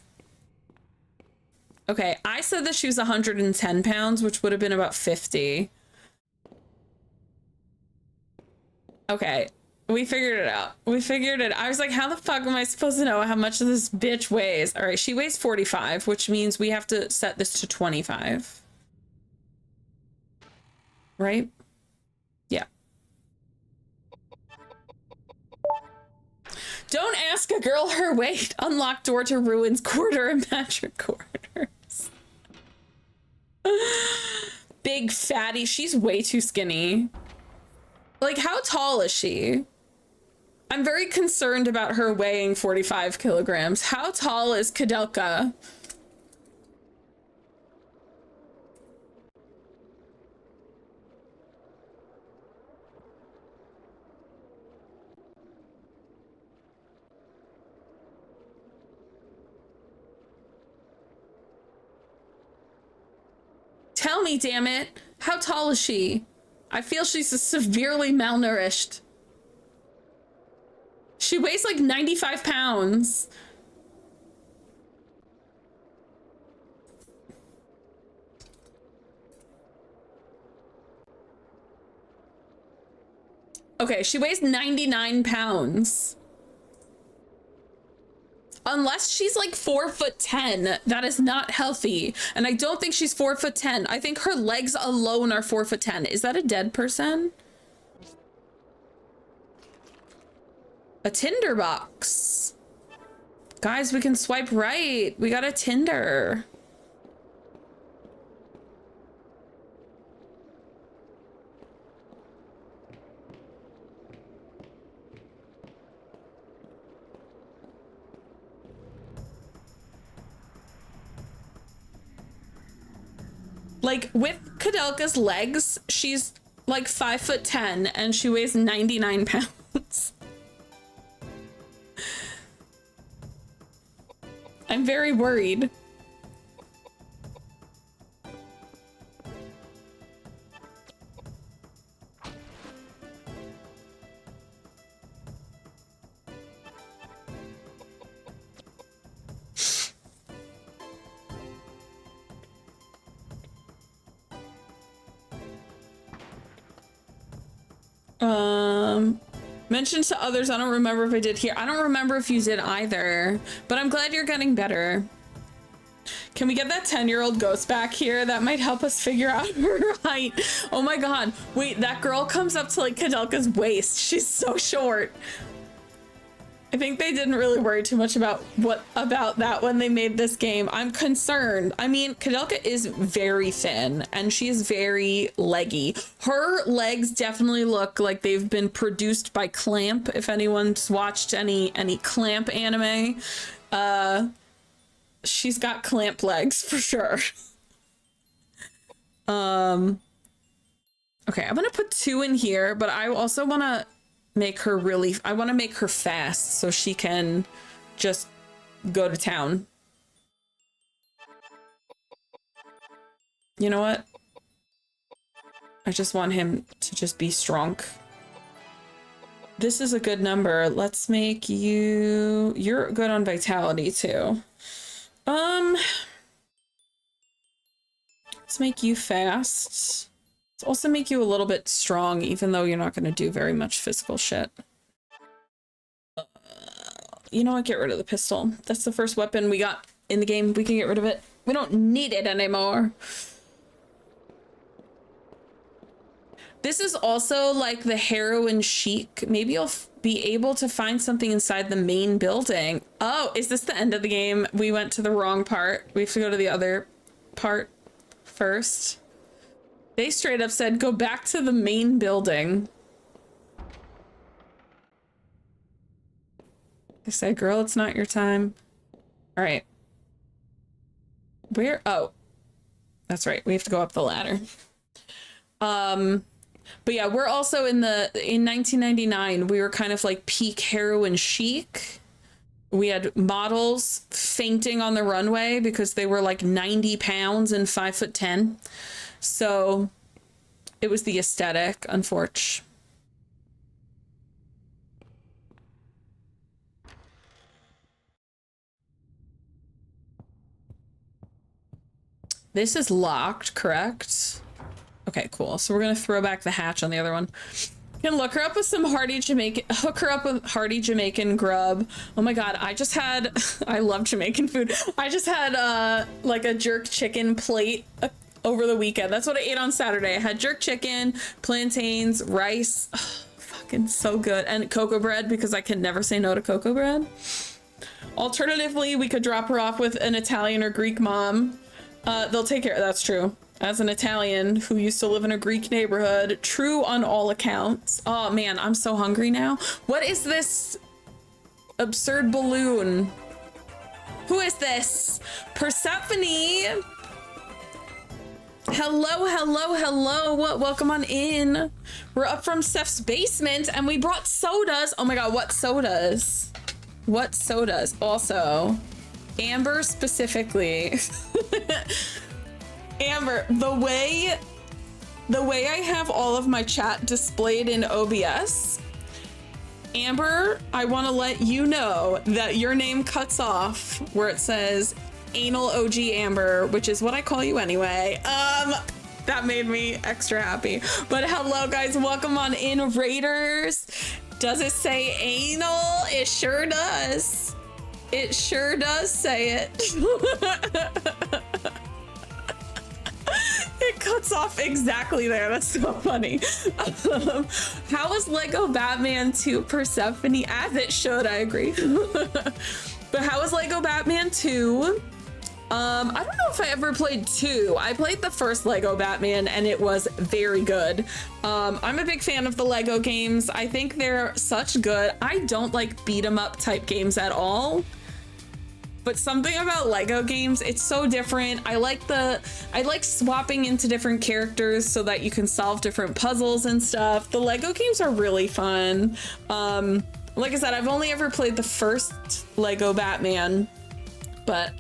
Okay, I said that she was 110 pounds, which would have been about 50. Okay, we figured it out. We figured it. I was like, how the fuck am I supposed to know how much this bitch weighs? All right, she weighs 45, which means we have to set this to 25. Right? Yeah. Don't ask a girl her weight. Unlock door to ruins quarter and magic quarters. Big fatty. She's way too skinny. Like, how tall is she? I'm very concerned about her weighing 45 kilograms. How tall is Koudelka? me, damn it. How tall is she? I feel she's severely malnourished. She weighs like 95 pounds. Okay, she weighs 99 pounds. Unless she's like 4'10", that is not healthy. And I don't think she's 4'10". I think her legs alone are 4'10". Is that a dead person? A Tinder box. Guys, we can swipe right. We got a Tinder. Like, with Koudelka's legs, she's like 5'10" and she weighs 99 pounds. I'm very worried. Mentioned to others, I don't remember if I did here. I don't remember if you did either, but I'm glad you're getting better. Can we get that 10-year-old ghost back here? That might help us figure out her height. Oh my god. Wait, that girl comes up to like Koudelka's waist. She's so short. I think they didn't really worry too much about that when they made this game. I'm concerned. I mean, Koudelka is very thin and she is very leggy. Her legs definitely look like they've been produced by Clamp. If anyone's watched any Clamp anime, she's got Clamp legs for sure. Okay, I'm gonna put 2 in here, but I also want to make her I want to make her fast so she can just go to town. You know what? I just want him to just be strong. This is a good number. Let's make you... You're good on vitality too. Let's make you fast. Let's also make you a little bit strong, even though you're not going to do very much physical shit. You know what? Get rid of the pistol. That's the first weapon we got in the game. We can get rid of it. We don't need it anymore. This is also like the heroin chic. Maybe you'll be able to find something inside the main building. Oh, is this the end of the game? We went to the wrong part. We have to go to the other part first. They straight up said, go back to the main building. They said, girl, it's not your time. All right. Where? Oh, that's right. We have to go up the ladder. But yeah, we're also in 1999, we were kind of like peak heroin chic. We had models fainting on the runway because they were like 90 pounds and 5'10". So it was the aesthetic, unfortunately. This is locked, correct? Okay, cool. So we're gonna throw back the hatch on the other one. You can look her up with some hook her up with hearty Jamaican grub. Oh my god, I just had, I love Jamaican food. I just had like a jerk chicken plate over the weekend. That's what I ate on Saturday. I had jerk chicken, plantains, rice. Oh, fucking so good. And cocoa bread, because I can never say no to cocoa bread. Alternatively, we could drop her off with an Italian or Greek mom. They'll take care. That's true. As an Italian who used to live in a Greek neighborhood, true on all accounts. Oh man, I'm so hungry now. What is this absurd balloon? Who is this? Persephone? Hello, hello, hello. Welcome on in. We're up from Steph's basement and we brought sodas. Oh my god, what sodas? What sodas? Also, Amber specifically. Amber, the way I have all of my chat displayed in OBS, Amber, I want to let you know that your name cuts off where it says Anal OG Amber, which is what I call you anyway. That made me extra happy. But hello guys, welcome on in, Raiders. Does it say anal? It sure does. It sure does say it. It cuts off exactly there. That's so funny. How was Lego Batman 2 Persephone? As it should, I agree. But how was Lego Batman 2? I don't know if I ever played 2. I played the first Lego Batman and it was very good. I'm a big fan of the Lego games. I think they're such good. I don't like beat 'em up type games at all. But something about Lego games, it's so different. I like swapping into different characters so that you can solve different puzzles and stuff. The Lego games are really fun. Like I said, I've only ever played the first Lego Batman, but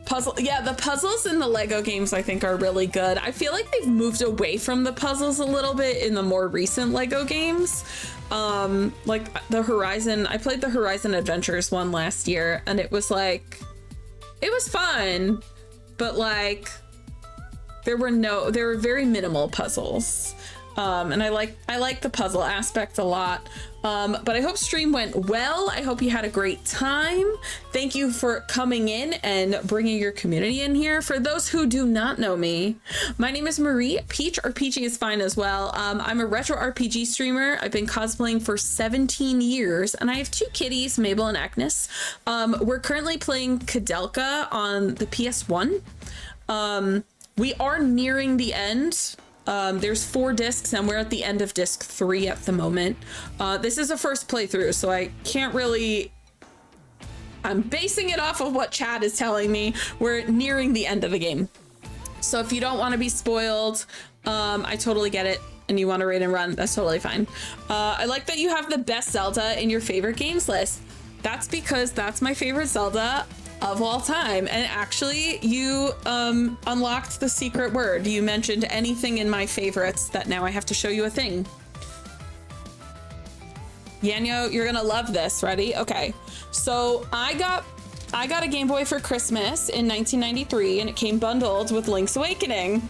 the puzzles in the Lego games I think are really good. I feel like they've moved away from the puzzles a little bit in the more recent Lego games. Like the Horizon, I played the Horizon Adventures one last year and it was fun, but like there were very minimal puzzles. And I like the puzzle aspect a lot. But I hope stream went well. I hope you had a great time. Thank you for coming in and bringing your community in here. For those who do not know me, my name is Marie. Peach or Peachy is fine as well. I'm a retro RPG streamer. I've been cosplaying for 17 years and I have 2 kitties, Mabel and Agnes. We're currently playing Koudelka on the PS1. We are nearing the end. There's 4 discs and we're at the end of disc 3 at the moment. This is a first playthrough, so I can't really... I'm basing it off of what chat is telling me. We're nearing the end of the game. So if you don't want to be spoiled, I totally get it. And you want to raid and run, that's totally fine. I like that you have the best Zelda in your favorite games list. That's because that's my favorite Zelda of all time. And actually you unlocked the secret word. You mentioned anything in my favorites that now I have to show you a thing. Yanyo, you're gonna love this. Ready? Okay. So I got a Game Boy for Christmas in 1993 and it came bundled with Link's Awakening.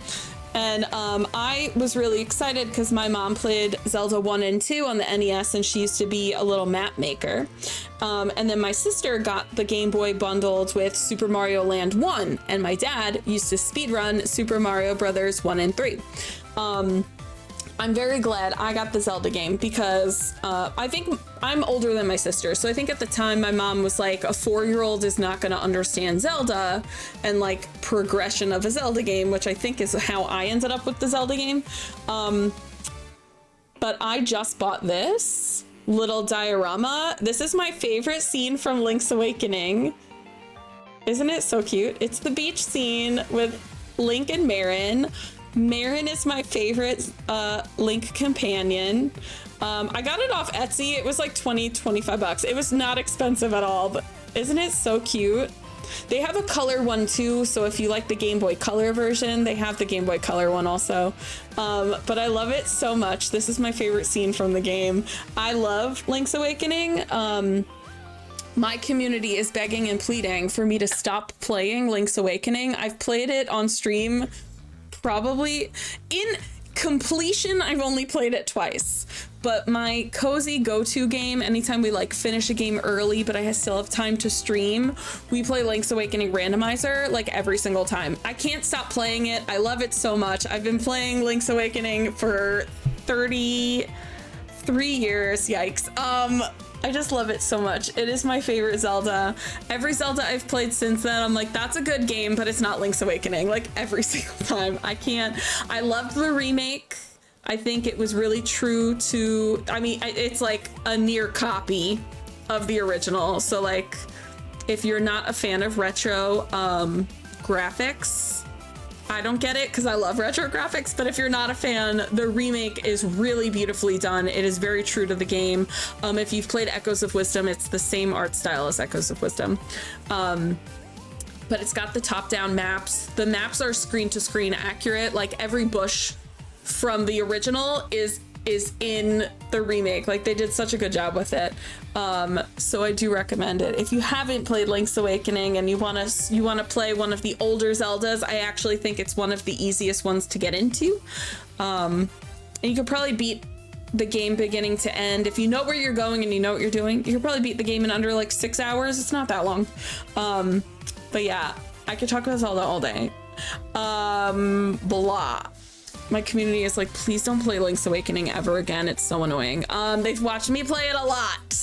And I was really excited because my mom played Zelda 1 and 2 on the NES and she used to be a little map maker. And then my sister got the Game Boy bundled with Super Mario Land 1 and my dad used to speedrun Super Mario Brothers 1 and 3. I'm very glad I got the Zelda game because I think I'm older than my sister. So I think at the time my mom was like, a 4-year-old is not going to understand Zelda and like progression of a Zelda game, which I think is how I ended up with the Zelda game. But I just bought this little diorama. This is my favorite scene from Link's Awakening. Isn't it so cute? It's the beach scene with Link and Marin. Marin is my favorite Link companion. I got it off Etsy. It was like 25 bucks. It was not expensive at all, but isn't it so cute? They have a color one too, so if you like the Game Boy Color version, they have the Game Boy Color one also. But I love it so much. This is my favorite scene from the game. I love Link's Awakening. My community is begging and pleading for me to stop playing Link's Awakening. I've played it on stream probably in completion. I've only played it twice, but my cozy go-to game anytime we like finish a game early but I still have time to stream, we play Link's Awakening Randomizer like every single time. I can't stop playing it. I love it so much. I've been playing Link's Awakening for 33 years. Yikes. I just love it so much. It is my favorite Zelda. Every Zelda I've played since then, I'm like, that's a good game, but it's not Link's Awakening. Like every single time. I loved the remake. I think it was really true to, I mean, it's like a near copy of the original. So like, if you're not a fan of retro graphics, I don't get it because I love retro graphics, but if you're not a fan, the remake is really beautifully done. It is very true to the game. If you've played Echoes of Wisdom, it's the same art style as Echoes of Wisdom. but it's got the top-down maps. The maps are screen-to-screen accurate. Like every bush from the original is in the remake. Like they did such a good job with it. So I do recommend it. If you haven't played Link's Awakening and you want to play one of the older Zeldas, I actually think it's one of the easiest ones to get into. And you could probably beat the game beginning to end. If you know where you're going and you know what you're doing, you could probably beat the game in under like 6 hours. It's not that long. But yeah, I could talk about Zelda all day. Blah. My community is like, please don't play Link's Awakening ever again. It's so annoying. They've watched me play it a lot.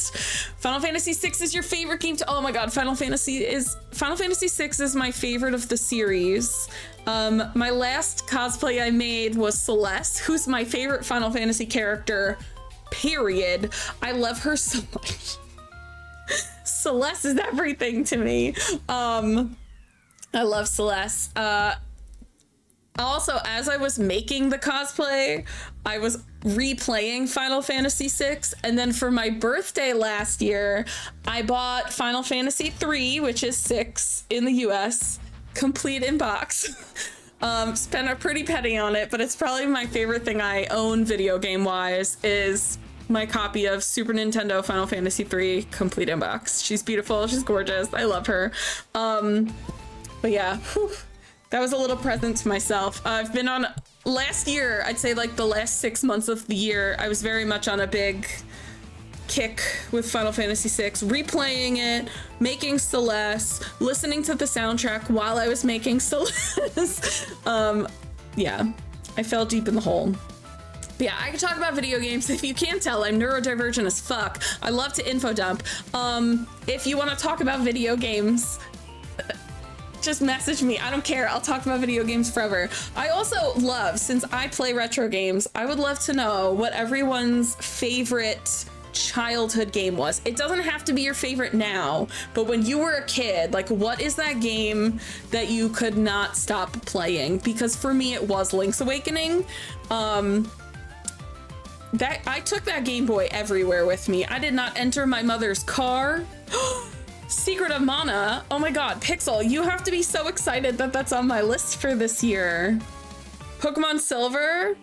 Final Fantasy VI is your favorite game to, oh my God, Final Fantasy VI is my favorite of the series. My last cosplay I made was Celeste, who's my favorite Final Fantasy character, period. I love her so much. Celeste is everything to me. I love Celeste. Also, as I was making the cosplay, I was replaying Final Fantasy VI, and then for my birthday last year, I bought Final Fantasy III, which is 6 in the US, complete in box. Spent a pretty penny on it, but it's probably my favorite thing I own video game wise is my copy of Super Nintendo Final Fantasy III complete in box. She's beautiful, she's gorgeous, I love her. But yeah, whew. That was a little present to myself. I've been on, last year, I'd say like the last 6 months of the year, I was very much on a big kick with Final Fantasy VI, replaying it, making Celeste, listening to the soundtrack while I was making Celeste. Yeah, I fell deep in the hole. But yeah, I could talk about video games. If you can't tell, I'm neurodivergent as fuck. I love to info dump. If you want to talk about video games, just message me. I don't care. I'll talk about video games forever. I also love, since I play retro games, I would love to know what everyone's favorite childhood game was. It doesn't have to be your favorite now, but when you were a kid, like what is that game that you could not stop playing? Because for me, it was Link's Awakening. That I took that Game Boy everywhere with me. I did not enter my mother's car. Secret of Mana. Oh my God, Pixel, you have to be so excited that that's on my list for this year. Pokemon Silver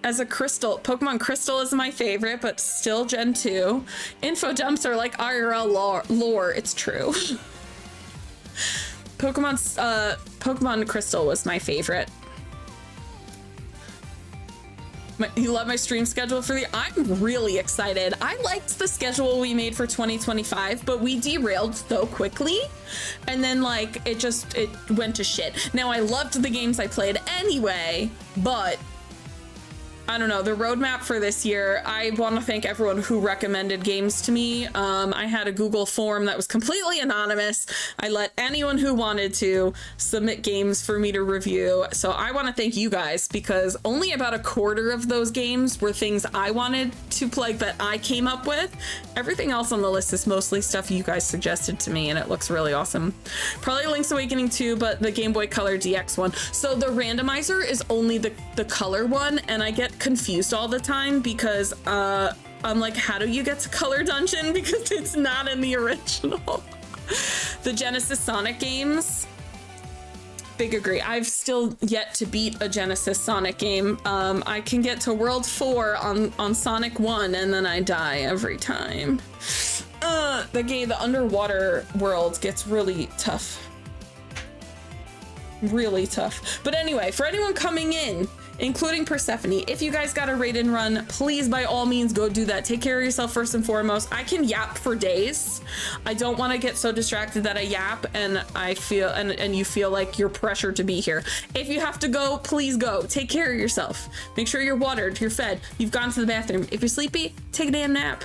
as a Crystal. Pokemon Crystal is my favorite, but still Gen 2. Info dumps are like IRL lore. It's true. Pokemon Crystal was my favorite. You love my stream schedule for I'm really excited. I liked the schedule we made for 2025, but we derailed so quickly. And then like, it went to shit. Now I loved the games I played anyway, but I don't know, the roadmap for this year, I want to thank everyone who recommended games to me. I had a Google form that was completely anonymous. I let anyone who wanted to submit games for me to review. So I want to thank you guys, because only about a quarter of those games were things I wanted to play that I came up with. Everything else on the list is mostly stuff you guys suggested to me, and it looks really awesome. Probably Link's Awakening 2, but the Game Boy Color DX one. So the randomizer is only the color one, and I get confused all the time because I'm like, how do you get to Color Dungeon? Because it's not in the original. The Genesis Sonic games, big agree. I've still yet to beat a Genesis Sonic game. I can get to World 4 on Sonic 1 and then I die every time. The underwater world gets really tough. Really tough. But anyway, for anyone coming in, including Persephone, if you guys got a raid and run, please by all means go do that. Take care of yourself first and foremost. I can yap for days. I don't want to get so distracted that I yap and I feel and you feel like you're pressured to be here. If you have to go, please go. Take care of yourself. Make sure you're watered, you're fed, you've gone to the bathroom. If you're sleepy, take a damn nap.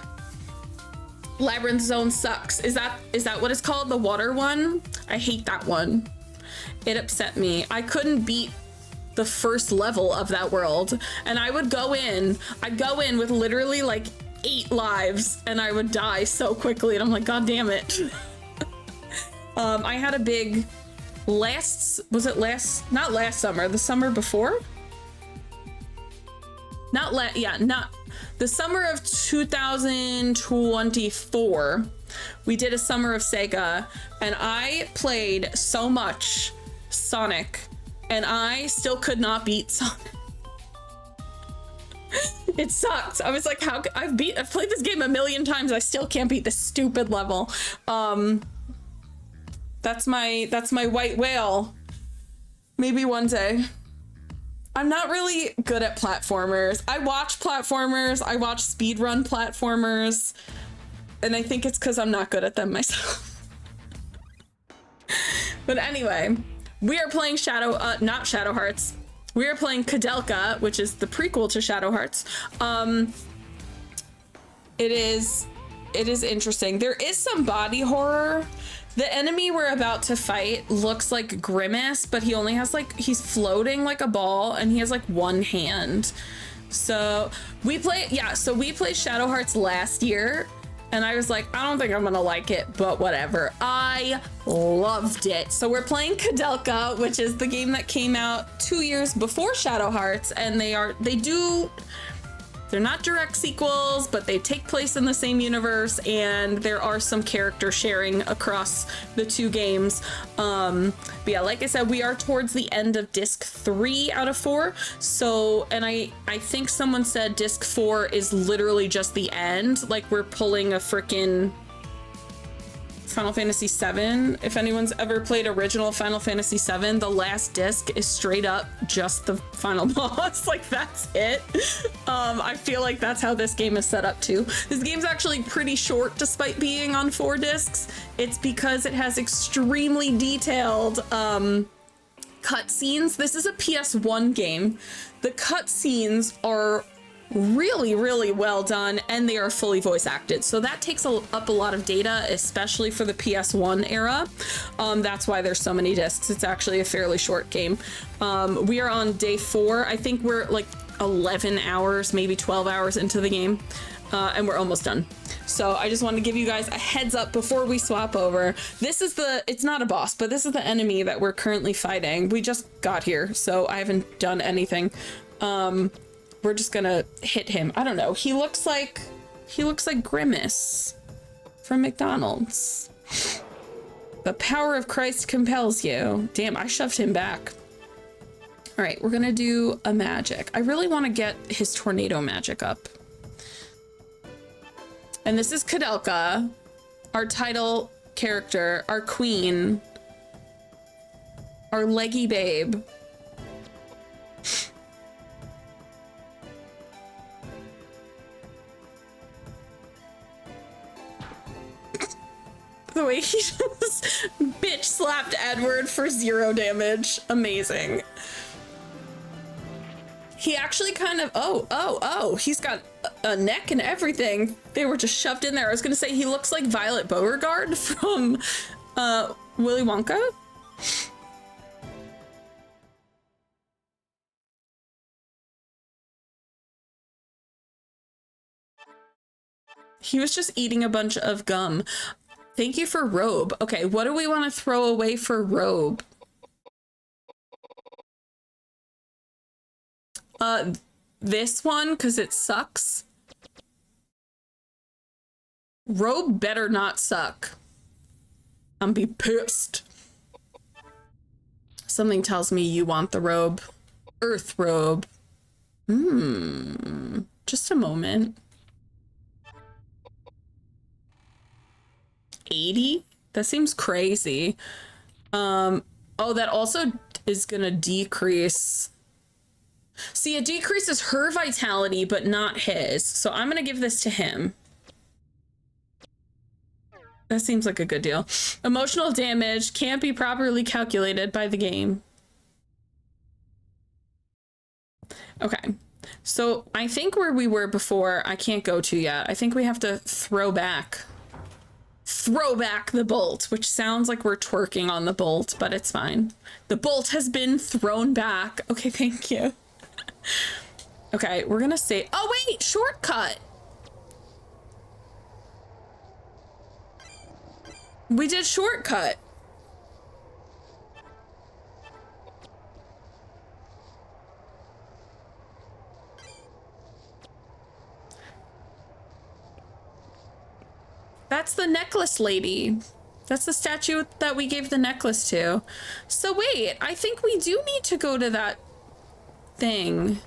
Labyrinth Zone sucks. Is that what it's called? The water one? I hate that one. It upset me. I couldn't beat the first level of that world, and I'd go in with literally like 8 lives and I would die so quickly, and I'm like, God damn it. I had a big not last summer, the summer before? Not the summer of 2024, we did a summer of Sega, and I played so much Sonic, and I still could not beat Sonic. It sucked. I was like, I've played this game a million times. I still can't beat this stupid level. That's my white whale. Maybe one day. I'm not really good at platformers. I watch platformers. I watch speedrun platformers. And I think it's because I'm not good at them myself. But anyway, we are playing not Shadow Hearts. We are playing Koudelka, which is the prequel to Shadow Hearts. It is interesting. There is some body horror. The enemy we're about to fight looks like Grimace, but he only has he's floating like a ball, and he has one hand. So we played Shadow Hearts last year, and I was like, I don't think I'm gonna like it, but whatever. I loved it. So we're playing Koudelka, which is the game that came out 2 years before Shadow Hearts, and they're not direct sequels, but they take place in the same universe, and there are some character sharing across the two games. But yeah, like I said, we are towards the end of disc 3 out of 4. So, and I think someone said disc 4 is literally just the end. Like we're pulling a frickin' Final Fantasy VII. If anyone's ever played original Final Fantasy VII, the last disc is straight up just the final boss. That's it. I feel like that's how this game is set up too. This game's actually pretty short despite being on 4 discs. It's because it has extremely detailed cutscenes. This is a PS1 game. The cutscenes are really, really well done, and they are fully voice acted. So that takes up a lot of data, especially for the PS1 era. That's why there's so many discs. It's actually a fairly short game. We are on day 4. I think we're 11 hours, maybe 12 hours into the game, and we're almost done. So I just wanted to give you guys a heads up before we swap over. It's not a boss, but this is the enemy that we're currently fighting. We just got here, so I haven't done anything. We're just gonna hit him. I don't know. He looks like Grimace from McDonald's. The power of Christ compels you. Damn, I shoved him back. All right, we're gonna do a magic. I really want to get his tornado magic up. And this is Koudelka, our title character, our queen, our leggy babe. The way he just bitch slapped Edward for 0 damage. Amazing. He actually kind of, he's got a neck and everything. They were just shoved in there. I was gonna say he looks like Violet Beauregard from Willy Wonka. He was just eating a bunch of gum. Thank you for robe. Okay, what do we want to throw away for robe? This one, because it sucks. Robe better not suck. I'm be pissed. Something tells me you want the robe. Earth robe. Just a moment. 80? That seems crazy. Oh, that also is gonna decrease. See, it decreases her vitality, but not his. So I'm gonna give this to him. That seems like a good deal. Emotional damage can't be properly calculated by the game. Okay. So I think where we were before, I can't go to yet. I think we have to throw back the bolt, which sounds like we're twerking on the bolt, but it's fine. The bolt has been thrown back. Okay, thank you. Okay, we're gonna say, oh wait, shortcut. We did shortcut. That's the necklace necklace lady. That's the statue that we gave the necklace to. So wait, I think we do need to go to that thing.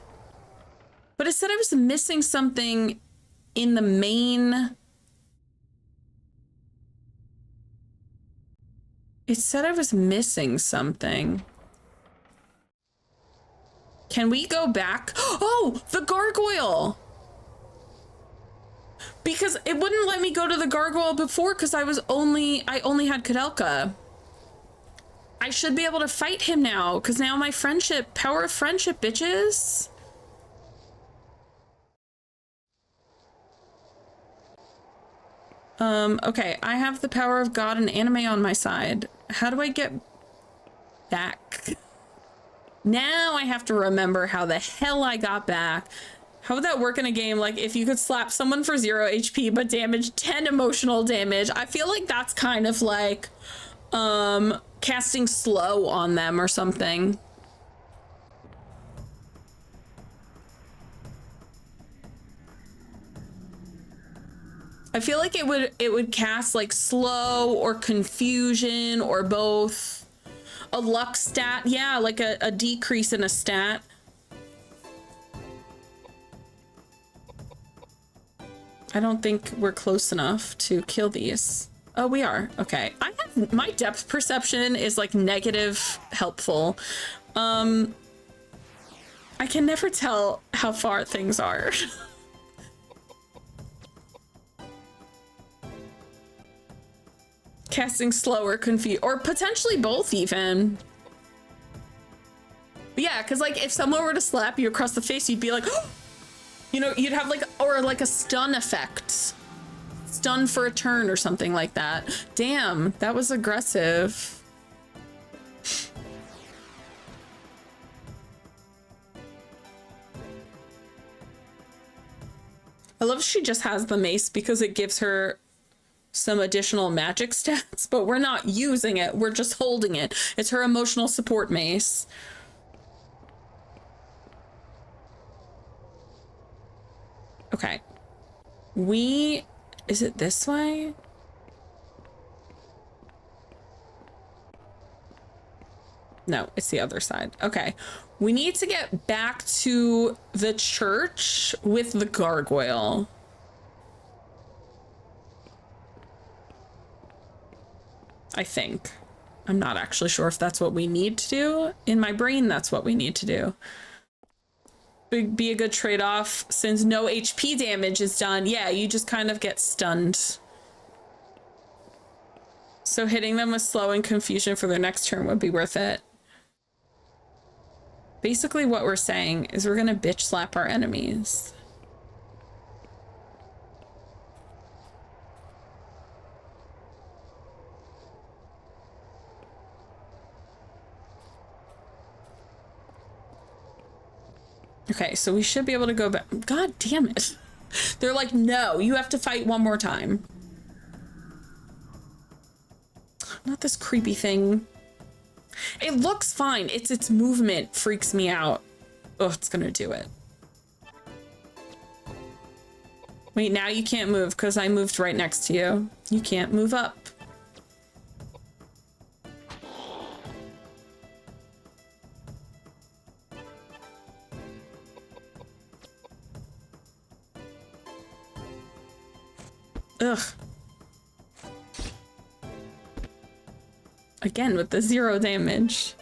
But it said I was missing something in the main. It said I was missing something. Can we go back? Oh, the gargoyle! Because it wouldn't let me go to the gargoyle before because I only had Koudelka. I should be able to fight him now because now my friendship, power of friendship, bitches. Okay, I have the power of God and anime on my side. How do I get back? Now I have to remember how the hell I got back. How would that work in a game? Like if you could slap someone for 0 HP but damage 10 emotional damage. I feel like that's kind of like casting slow on them or something. I feel like it would cast like slow or confusion or both. A luck stat, yeah, like a decrease in a stat. I don't think we're close enough to kill these. Oh, we are. Okay. My depth perception is like negative helpful. I can never tell how far things are. Casting slower, confused, or potentially both even. But yeah, because like if someone were to slap you across the face, you'd be like, oh! You know, you'd have like, or like a stun effect. Stun for a turn or something like that. Damn, that was aggressive. I love she just has the mace because it gives her some additional magic stats, but we're not using it. We're just holding it. It's her emotional support mace. Okay. Is it this way? No, it's the other side. Okay. We need to get back to the church with the gargoyle. I think. I'm not actually sure if that's what we need to do. In my brain, that's what we need to do. Be a good trade-off since no HP damage is done. Yeah, you just kind of get stunned. So hitting them with slow and confusion for their next turn would be worth it. Basically what we're saying is we're gonna bitch slap our enemies. Okay, so we should be able to go back. God damn it. They're like, no, you have to fight one more time. Not this creepy thing. It looks fine. It's its movement freaks me out. Oh, it's gonna do it. Wait, now you can't move because I moved right next to you. You can't move up. Ugh. Again with the 0 damage.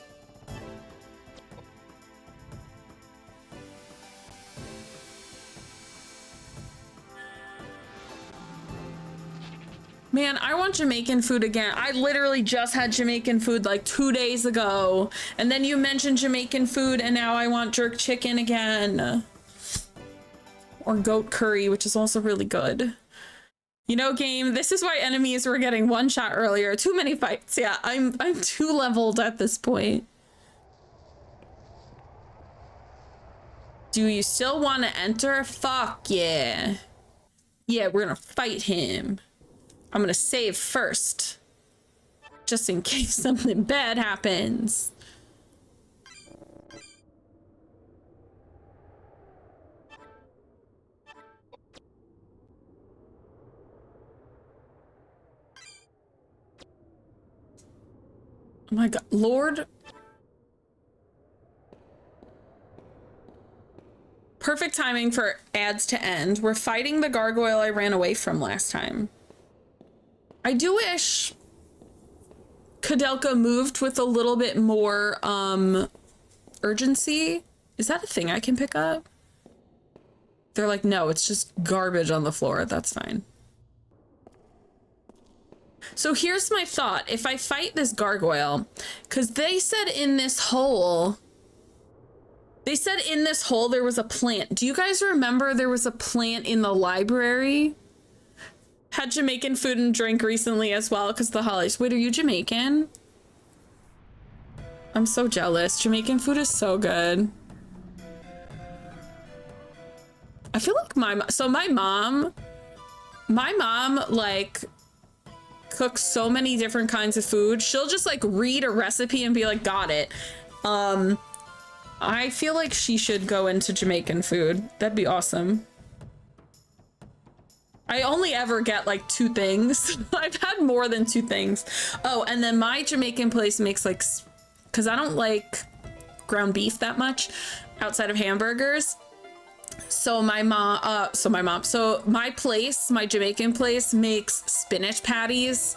Man, I want Jamaican food again. I literally just had Jamaican food like 2 days ago. And then you mentioned Jamaican food and now I want jerk chicken again. Or goat curry, which is also really good. You know, game, this is why enemies were getting one shot earlier. Too many fights. Yeah, I'm too leveled at this point. Do you still want to enter? Fuck yeah. Yeah, we're gonna fight him. I'm gonna save first. Just in case something bad happens. Oh my god, Lord. Perfect timing for ads to end. We're fighting the gargoyle I ran away from last time. I do wish Koudelka moved with a little bit more urgency. Is that a thing I can pick up? They're like, no, it's just garbage on the floor. That's fine. So here's my thought. If I fight this gargoyle, because they said in this hole, there was a plant. Do you guys remember there was a plant in the library? Had Jamaican food and drink recently as well because the holidays. Wait, are you Jamaican? I'm so jealous. Jamaican food is so good. I feel like my mom like cooks so many different kinds of food. She'll just like read a recipe and be like, got it. I feel like she should go into Jamaican food. That'd be awesome. I only ever get like 2 things. I've had more than 2 things. Oh, and then my Jamaican place makes like, because I don't like ground beef that much outside of hamburgers. So my Jamaican place makes spinach patties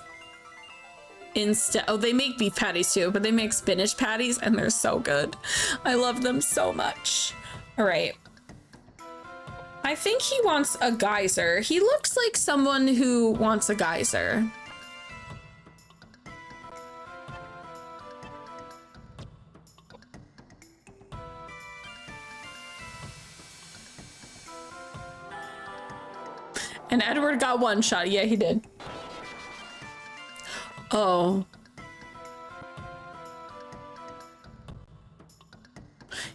instead. Oh, they make beef patties too, but they make spinach patties and they're so good. I love them so much. All right. I think he wants a geyser. He looks like someone who wants a geyser. And Edward got 1 shot. Yeah, he did. Oh.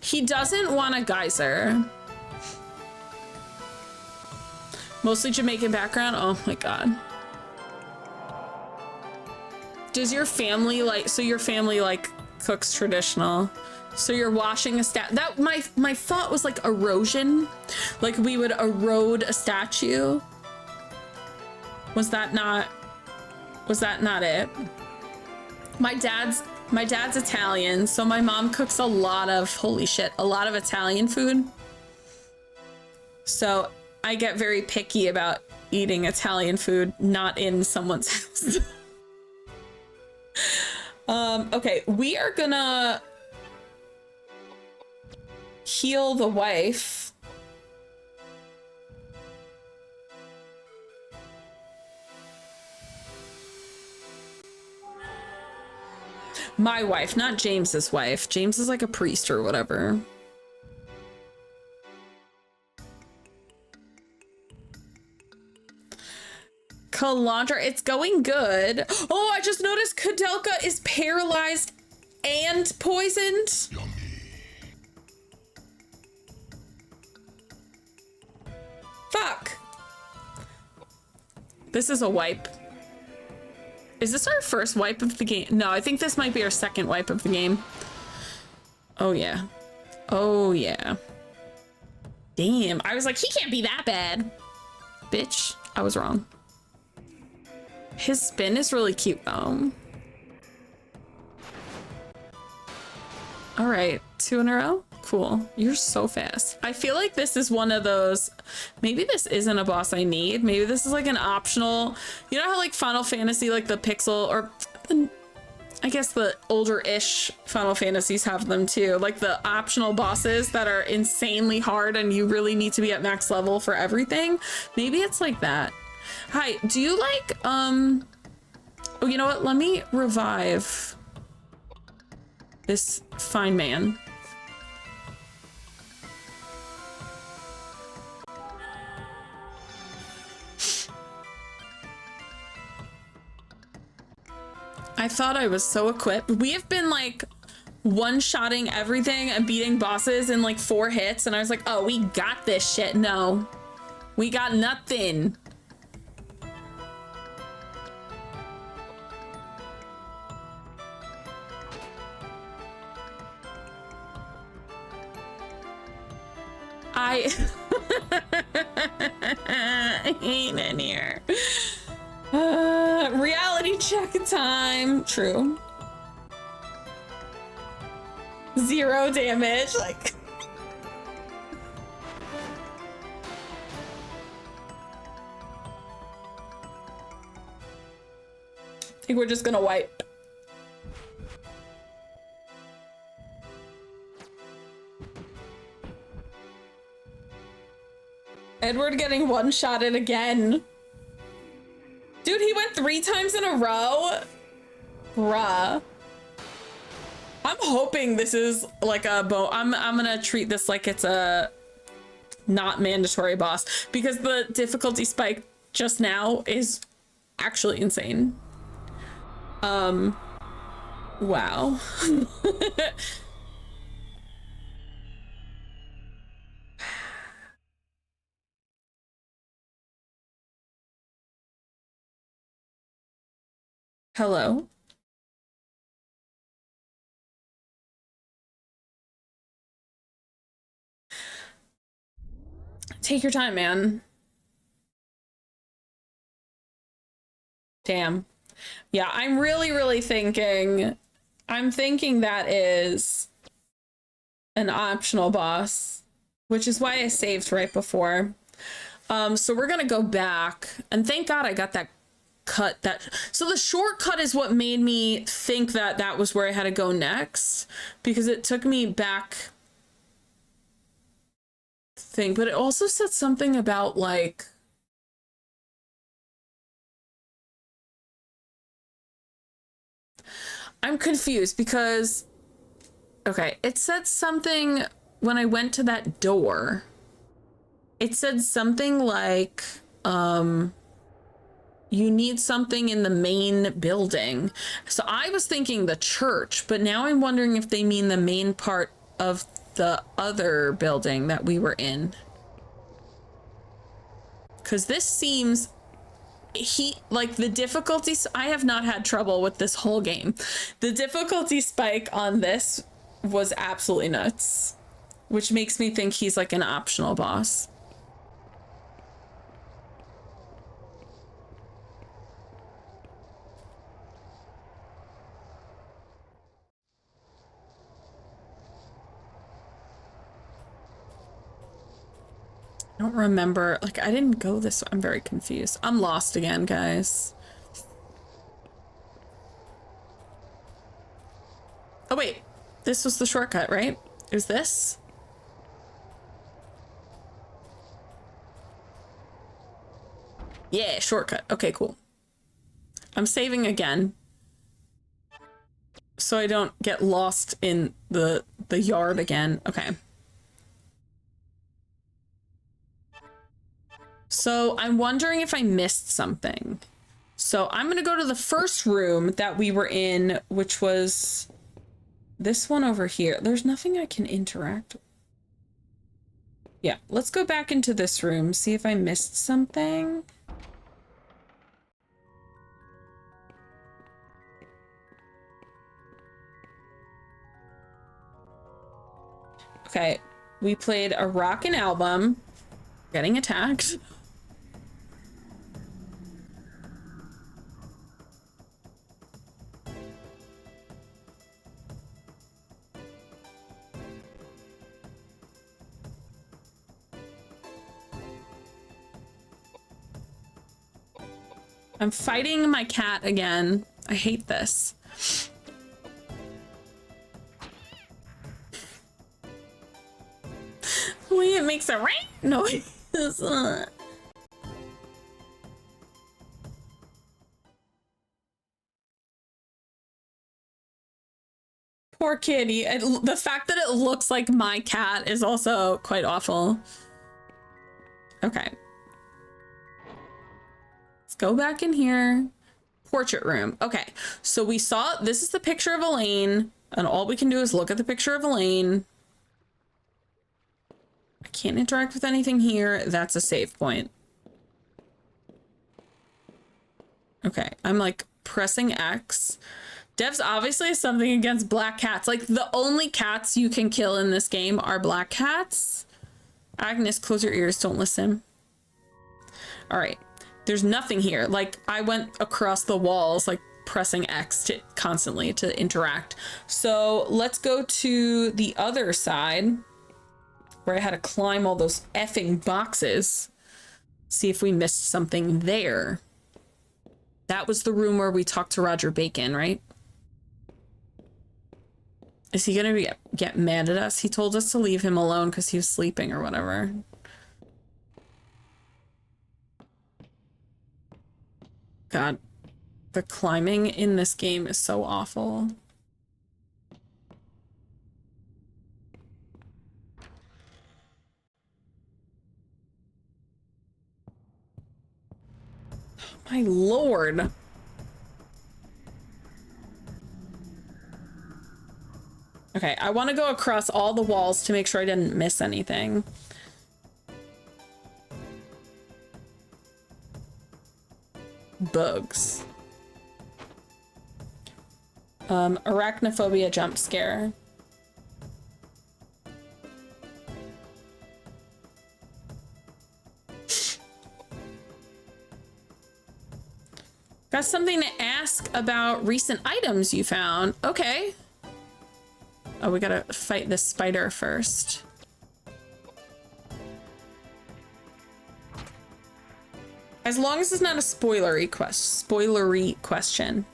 He doesn't want a geyser. Mostly Jamaican background. Oh my God. Does your family like, so your family like cooks traditional? So you're washing a that my thought was like erosion. Like we would erode a statue. Was that not it? My dad's Italian, so my mom cooks a lot of, holy shit, a lot of Italian food. So I get very picky about eating Italian food not in someone's house. Okay, we are gonna heal the wife. My wife, not James's wife. James is like a priest or whatever. Kalandra, it's going good. Oh, I just noticed Koudelka is paralyzed and poisoned. Fuck. This is a wipe. Is this our first wipe of the game? No, I think this might be our second wipe of the game. Oh yeah. Oh yeah. Damn, I was like, he can't be that bad. Bitch, I was wrong. His spin is really cute though. All right, 2 in a row. Cool. You're so fast. I feel like this is one of those, maybe this isn't a boss I need. Maybe this is like an optional, you know how like Final Fantasy, like the Pixel, or I guess the older-ish Final Fantasies have them too. Like the optional bosses that are insanely hard and you really need to be at max level for everything. Maybe it's like that. Hi, do you like, oh, you know what? Let me revive this fine man. I thought I was so equipped. We have been like one-shotting everything and beating bosses in like 4 hits, and I was like, oh, we got this shit. No, we got nothing. I ain't in here. Reality check time. True. 0 damage, like. I think we're just gonna wipe. Edward getting one-shotted again. Dude, he went 3 times in a row? Bruh. I'm hoping this is like a I'm gonna treat this like it's a not mandatory boss, because the difficulty spike just now is actually insane. Wow. Hello? Take your time, man. Damn. Yeah, I'm really thinking, I'm thinking that is an optional boss, which is why I saved right before. So we're gonna go back, and thank God I got that cut. So the shortcut is what made me think that that was where I had to go next, because it took me back thing, but it also said something about like I'm confused because okay, it said something when I went to that door. It said something like you need something in the main building. So I was thinking the church, but now I'm wondering if they mean the main part of the other building that we were in. Because this seems, like the difficulties, I have not had trouble with this whole game. The difficulty spike on this was absolutely nuts, which makes me think he's like an optional boss. I don't remember, like I didn't go this way. I'm very confused. I'm lost again, guys. Oh wait, this was the shortcut, right? Is this? Yeah, shortcut. Okay, cool. I'm saving again, so I don't get lost in the yard again. Okay. So I'm wondering if I missed something. So I'm gonna go to the first room that we were in, which was this one over here. There's nothing I can interact with. Yeah, let's go back into this room, see if I missed something. Okay, we played a rockin' album. Getting attacked. I'm fighting my cat again. I hate this. Wait, it makes a ring noise. Poor kitty. The fact that it looks like my cat is also quite awful. Okay. Let's go back in here. Portrait room. Okay, so we saw, this is the picture of Elaine, and all we can do is look at the picture of Elaine. I can't interact with anything here. That's a save point. Okay, I'm like pressing X. Devs obviously has something against black cats. Like the only cats you can kill in this game are black cats. Agnes, close your ears, don't listen. All right, there's nothing here. Like I went across the walls like pressing X constantly to interact. So let's go to the other side where I had to climb all those effing boxes. See if we missed something there. That was the room where we talked to Roger Bacon, right? Is he gonna get mad at us? He told us to leave him alone because he was sleeping or whatever. God, the climbing in this game is so awful. My lord. Okay, I want to go across all the walls to make sure I didn't miss anything. Bugs. Arachnophobia jump scare. Got something to ask about recent items you found. Okay. Oh, we gotta fight this spider first. As long as it's not a spoilery question.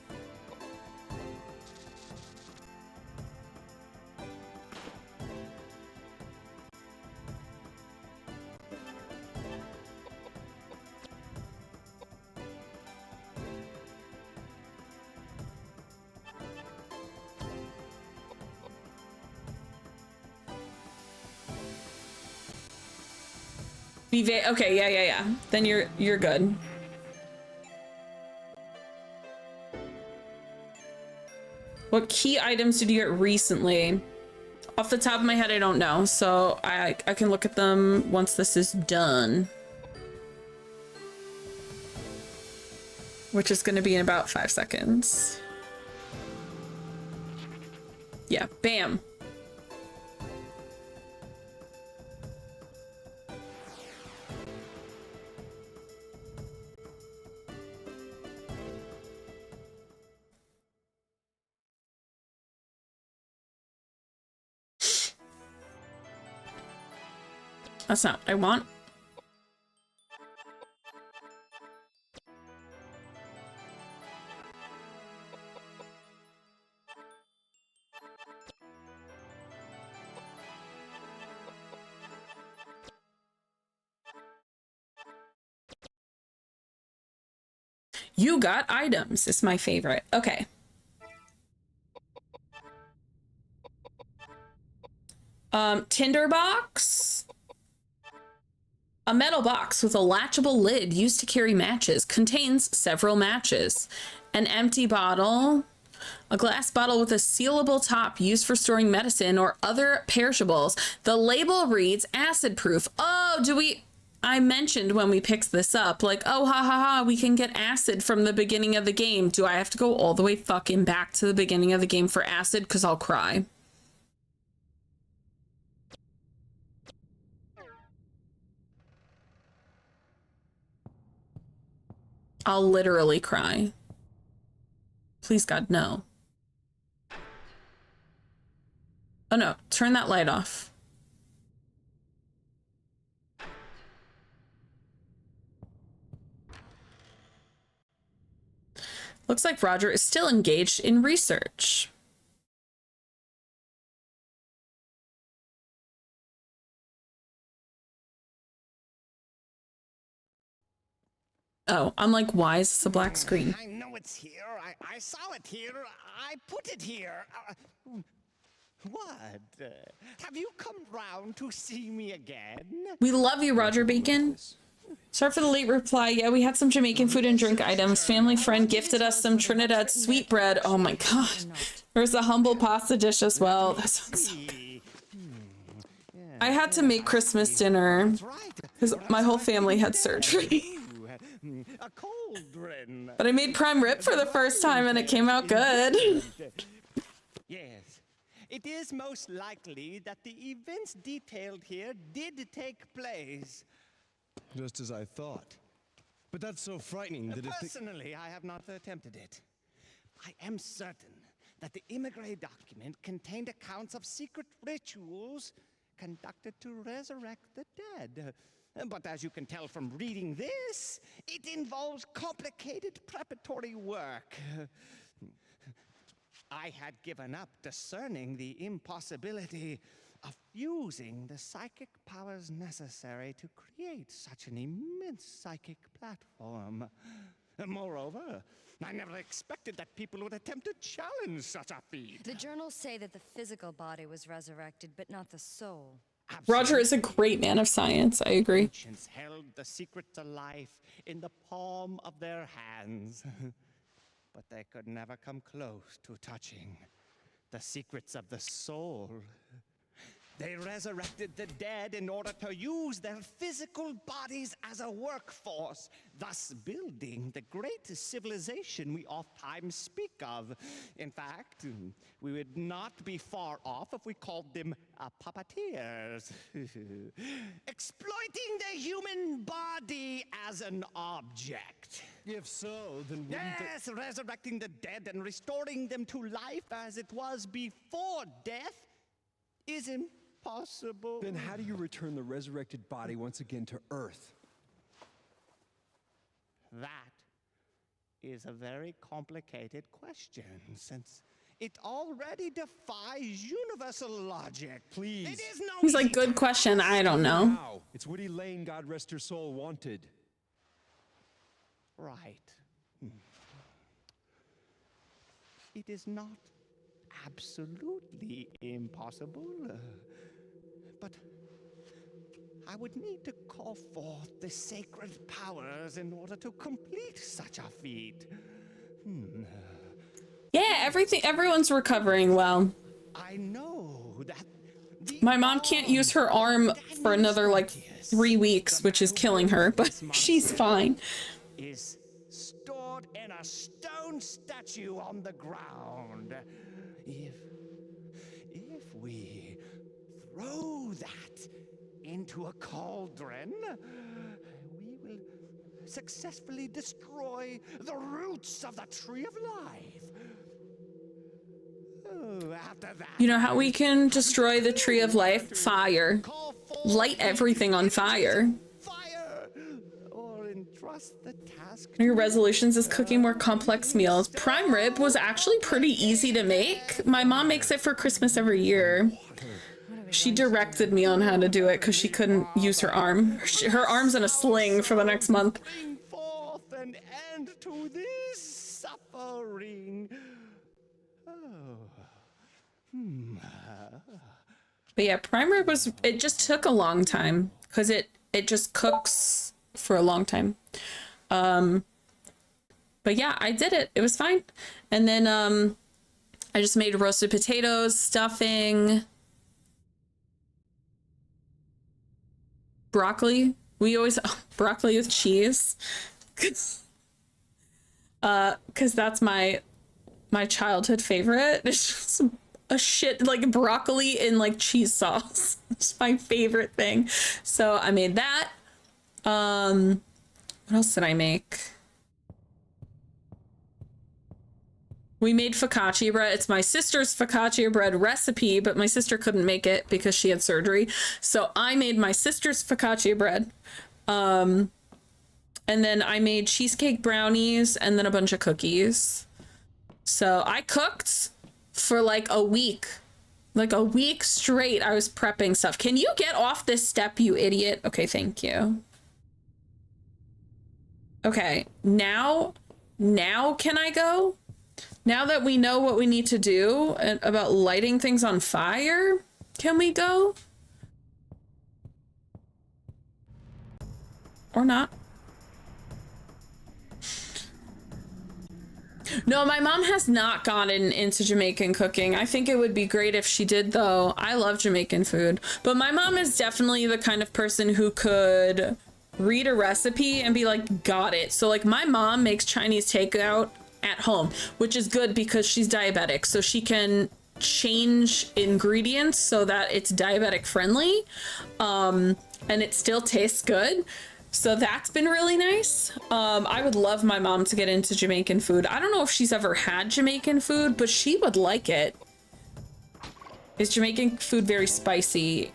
Okay, yeah. Then you're good. What key items did you get recently? Off the top of my head, I don't know. So I can look at them once this is done. Which is gonna be in about 5 seconds. Yeah, bam. That's not what I want. You got items is my favorite. Okay. Tinderbox. A metal box with a latchable lid used to carry matches. Contains several matches. An empty bottle. A glass bottle with a sealable top used for storing medicine or other perishables. The label reads acid proof. Oh, I mentioned when we picked this up, like, oh, ha, we can get acid from the beginning of the game. Do I have to go all the way fucking back to the beginning of the game for acid? Because I'll cry. I'll literally cry. Please, God, no. Oh, no. Turn that light off. Looks like Roger is still engaged in research. Oh, I'm like, why is this a black screen? I know it's here. I saw it here. I put it here. What? Have you come round to see me again? We love you, Roger Bacon. Sorry for the late reply. Yeah, we had some Jamaican food and drink items. Family friend gifted us some Trinidad sweetbread. Oh my God. There's a humble pasta dish as well. That sounds so good. I had to make Christmas dinner because my whole family had surgery. But I made prime rib for the first time and it came out good. Yes. It is most likely that the events detailed here did take place. Just as I thought. But that's so frightening that Personally, I have not attempted it. I am certain that the Immigrant document contained accounts of secret rituals conducted to resurrect the dead. But as you can tell from reading this, it involves complicated preparatory work. I had given up discerning the impossibility of using the psychic powers necessary to create such an immense psychic platform. Moreover, I never expected that people would attempt to challenge such a feat. The journals say that the physical body was resurrected, but not the soul. Roger is a great man of science. I agree. Ancients held the secret to life in the palm of their hands, but they could never come close to touching the secrets of the soul. They resurrected the dead in order to use their physical bodies as a workforce, thus building the great civilization we oftentimes speak of. In fact, we would not be far off if we called them puppeteers. Exploiting the human body as an object. If so, then wouldn't Yes, resurrecting the dead and restoring them to life as it was before death is impossible. Then how do you return the resurrected body once again to Earth? That is a very complicated question, since it already defies universal logic. Please. It is no He's like, easy good question. I don't know. Wow. It's what Elaine, God rest her soul, wanted. Right. It is not absolutely impossible, but I would need to call forth the sacred powers in order to complete such a feat. Yeah, everyone's recovering well. I know that My mom can't use her arm for another like 3 weeks, which is killing her, but she's fine. Is stored in a stone statue on the ground. If we throw that into a cauldron, we will successfully destroy the roots of the tree of life. Oh, after that, You know how we can destroy the tree of life? Fire. Light everything on fire. fire, or entrust the task. Your resolutions is cooking more complex meals. Prime rib was actually pretty easy to make. My mom makes it for Christmas every year. She directed me on how to do it because she couldn't use her arm. Her arm's in a sling for the next month. Bring forth an end to this suffering. But yeah, prime rib was, it just took a long time because it just cooks for a long time. But yeah, I did it. It was fine. And then I just made roasted potatoes, stuffing, broccoli. We always broccoli with cheese. Cause that's my childhood favorite. It's just a shit, like broccoli in like cheese sauce. It's my favorite thing. So I made that. What else did I make? We made focaccia bread. It's my sister's focaccia bread recipe, but my sister couldn't make it because she had surgery. So I made my sister's focaccia bread. And then I made cheesecake brownies and then a bunch of cookies. So I cooked for like a week straight. I was prepping stuff. Can you get off this step, you idiot? Okay, thank you. Okay, now can I go? Now that we know what we need to do about lighting things on fire, can we go? Or not? No, my mom has not gotten into Jamaican cooking. I think it would be great if she did, though. I love Jamaican food. But my mom is definitely the kind of person who could read a recipe and be like, got it. So like my mom makes Chinese takeout at home, which is good because she's diabetic. So she can change ingredients so that it's diabetic friendly. And it still tastes good. So that's been really nice. I would love my mom to get into Jamaican food. I don't know if she's ever had Jamaican food, but she would like it. Is Jamaican food very spicy?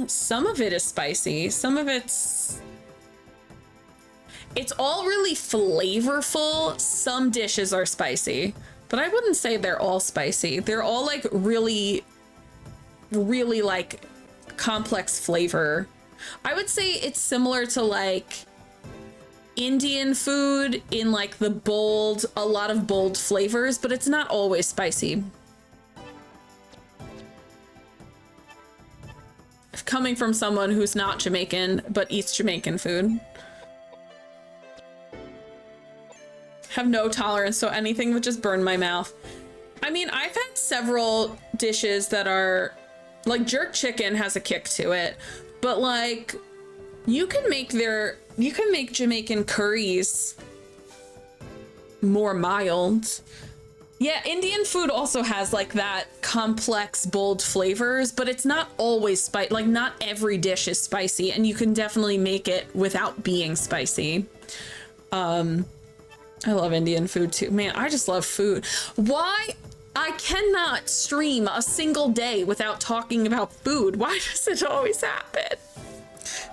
Some of it is spicy. Some of it's all really flavorful. Some dishes are spicy, but I wouldn't say they're all spicy. They're all like really, really like complex flavor. I would say it's similar to like Indian food in like the bold, a lot of bold flavors, but it's not always spicy. Coming from someone who's not Jamaican, but eats Jamaican food. Have no tolerance, so anything would just burn my mouth. I mean, I've had several dishes that are like jerk chicken has a kick to it, but like you can make Jamaican curries more mild. Yeah, Indian food also has like that complex, bold flavors, but it's not always spicy. Like not every dish is spicy, and you can definitely make it without being spicy. I love Indian food too. Man, I just love food. Why? I cannot stream a single day without talking about food. Why does it always happen?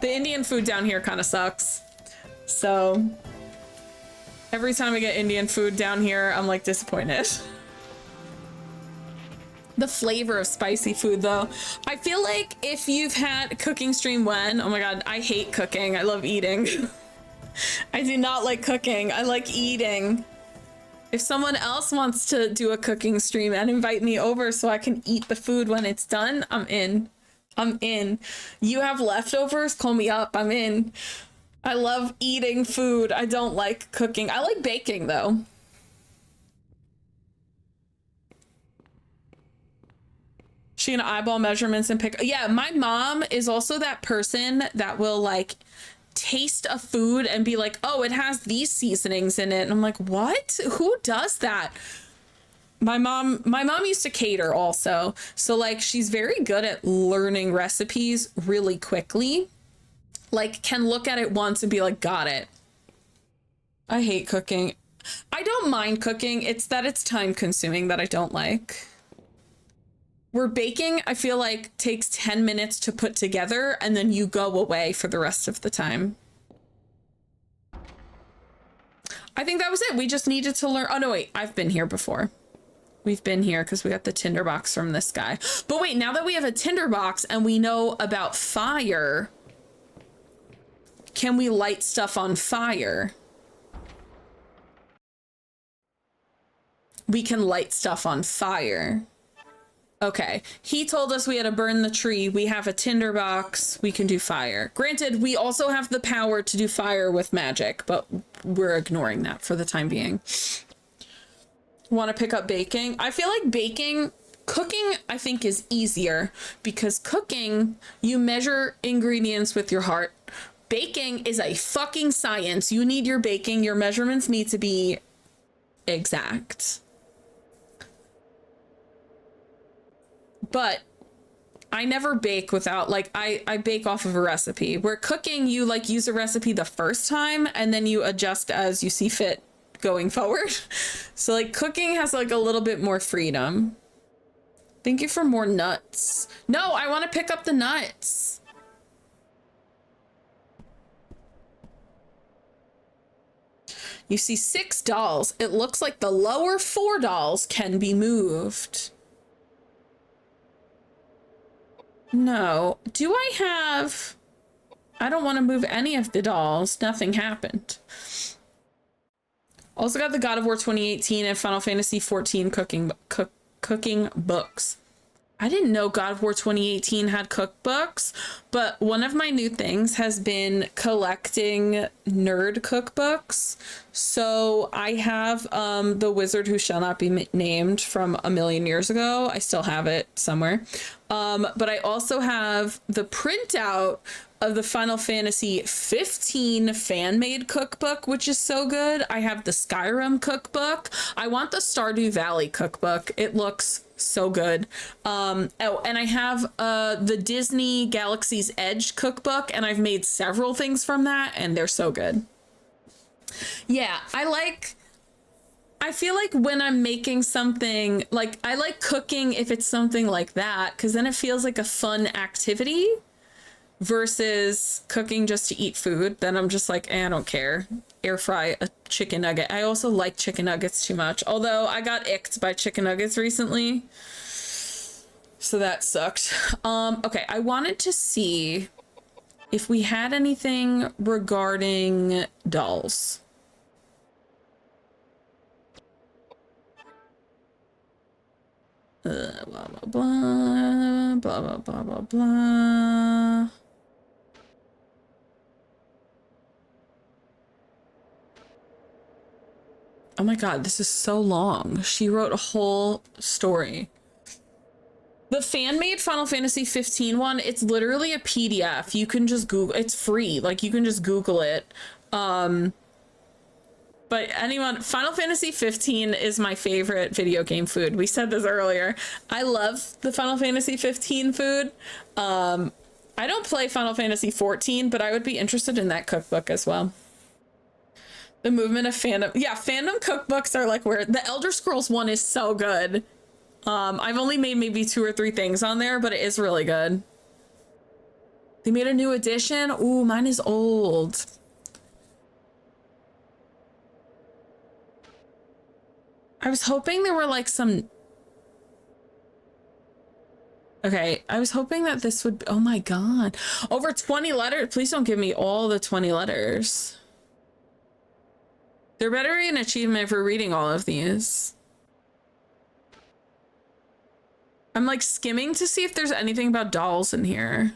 The Indian food down here kind of sucks. So every time I get Indian food down here, I'm like disappointed. The flavor of spicy food though. I feel like if you've had cooking stream when, oh my God, I hate cooking. I love eating. I do not like cooking. I like eating. If someone else wants to do a cooking stream and invite me over so I can eat the food when it's done, I'm in. I'm in. You have leftovers? Call me up. I'm in. I love eating food. I don't like cooking. I like baking though. She can eyeball measurements and pick. Yeah, my mom is also that person that will like taste a food and be like, oh, it has these seasonings in it. And I'm like, what? Who does that? My mom used to cater also. So like she's very good at learning recipes really quickly. Like can look at it once and be like, got it. I hate cooking. I don't mind cooking. It's that it's time consuming that I don't like. Where baking, I feel like takes 10 minutes to put together and then you go away for the rest of the time. I think that was it. We just needed to learn. Oh no, wait, I've been here before. We've been here because we got the tinderbox from this guy. But wait, now that we have a tinderbox and we know about fire, can we light stuff on fire? We can light stuff on fire. Okay, he told us we had to burn the tree. We have a tinderbox. We can do fire. Granted, we also have the power to do fire with magic, but we're ignoring that for the time being. Want to pick up baking? I feel like cooking, I think is easier because cooking, you measure ingredients with your heart. Baking is a fucking science. You need your baking. Your measurements need to be exact. But I never bake without like, I bake off of a recipe. Where cooking, you like use a recipe the first time and then you adjust as you see fit going forward. So like cooking has like a little bit more freedom. Thank you for more nuts. No, I want to pick up the nuts. You see 6 dolls. It looks like the lower 4 dolls can be moved. No. Do I have... I don't want to move any of the dolls. Nothing happened. Also got the God of War 2018 and Final Fantasy 14 cooking books. I didn't know God of War 2018 had cookbooks, but one of my new things has been collecting nerd cookbooks. So I have The Wizard Who Shall Not Be Named from a million years ago. I still have it somewhere. But I also have the printout of the Final Fantasy 15 fan-made cookbook, which is so good. I have the Skyrim cookbook. I want the Stardew Valley cookbook. It looks So good. Oh, and I have the Disney Galaxy's Edge cookbook, and I've made several things from that, and they're so good. Yeah, I feel like when I'm making something, like, I like cooking if it's something like that, because then it feels like a fun activity versus cooking just to eat food. Then I'm just like, I don't care. Air fry a chicken nugget. I also like chicken nuggets too much, although I got icked by chicken nuggets recently, so that sucked. Okay, I wanted to see if we had anything regarding dolls. Blah blah blah blah blah blah blah blah. Oh my god, this is so long. She wrote a whole story. The fan-made Final Fantasy 15 one, it's literally a PDF. You can just Google, it's free. Like, you can just Google it. But anyone, Final Fantasy 15 is my favorite video game food. We said this earlier. I love the Final Fantasy 15 food. I don't play Final Fantasy 14, but I would be interested in that cookbook as well. The movement of fandom. Yeah, fandom cookbooks are like where the Elder Scrolls one is so good. I've only made maybe 2 or 3 things on there, but it is really good. They made a new edition. Ooh, mine is old. I was hoping there were like some... Okay, I was hoping that this would... Oh my god. Over 20 letters. Please don't give me all the 20 letters. There better be an achievement for reading all of these. I'm like skimming to see if there's anything about dolls in here.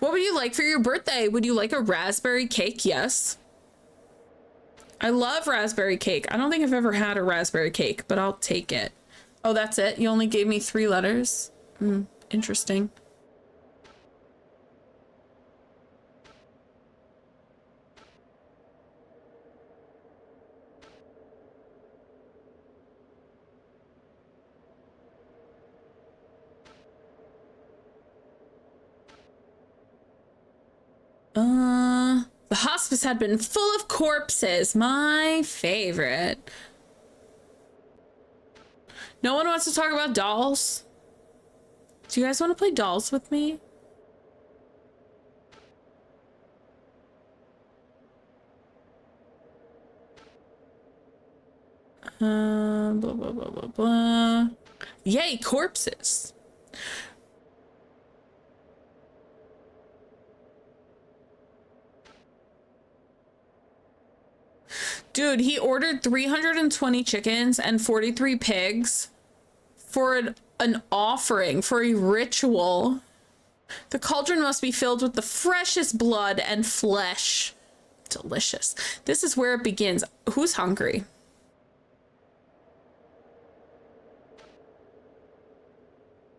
What would you like for your birthday? Would you like a raspberry cake? Yes. I love raspberry cake. I don't think I've ever had a raspberry cake, but I'll take it. Oh, that's it? You only gave me 3 letters? Interesting. The hospice had been full of corpses. My favorite. No one wants to talk about dolls? Do you guys want to play dolls with me? Blah, blah, blah, blah, blah. Yay, corpses. Dude, he ordered 320 chickens and 43 pigs for an offering, for a ritual. The cauldron must be filled with the freshest blood and flesh. Delicious. This is where it begins. Who's hungry?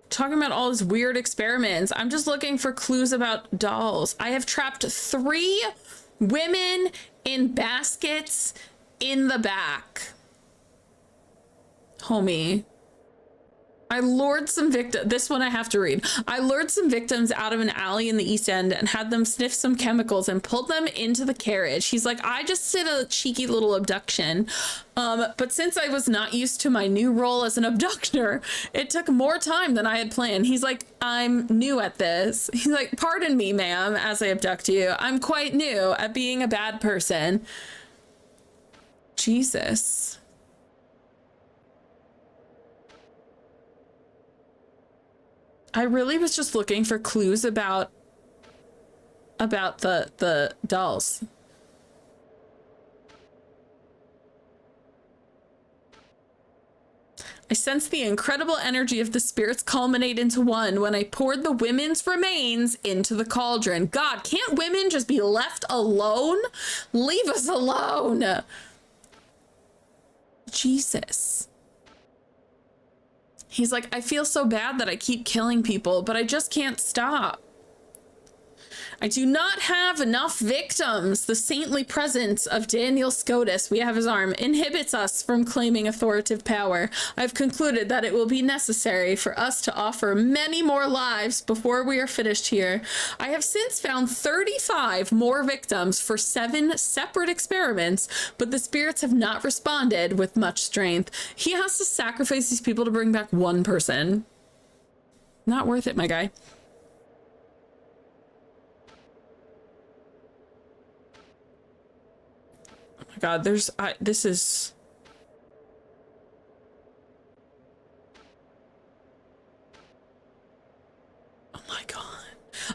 Talking about all these weird experiments. I'm just looking for clues about dolls. I have trapped 3 women in baskets in the back. Homie. I lured some victims. This one I have to read. I lured some victims out of an alley in the East End and had them sniff some chemicals and pulled them into the carriage. He's like, I just did a cheeky little abduction. But since I was not used to my new role as an abductor, it took more time than I had planned. He's like, I'm new at this. He's like, pardon me, ma'am, as I abduct you. I'm quite new at being a bad person. Jesus. I really was just looking for clues about the dolls. I sensed the incredible energy of the spirits culminate into one when I poured the women's remains into the cauldron. God, can't women just be left alone? Leave us alone. Jesus. He's like, I feel so bad that I keep killing people, but I just can't stop. I do not have enough victims. The saintly presence of Daniel Scotus, we have his arm, inhibits us from claiming authoritative power. I've concluded that it will be necessary for us to offer many more lives before we are finished here. I have since found 35 more victims for 7 separate experiments, but the spirits have not responded with much strength. He has to sacrifice these people to bring back one person. Not worth it, my guy. God, this is... Oh my God.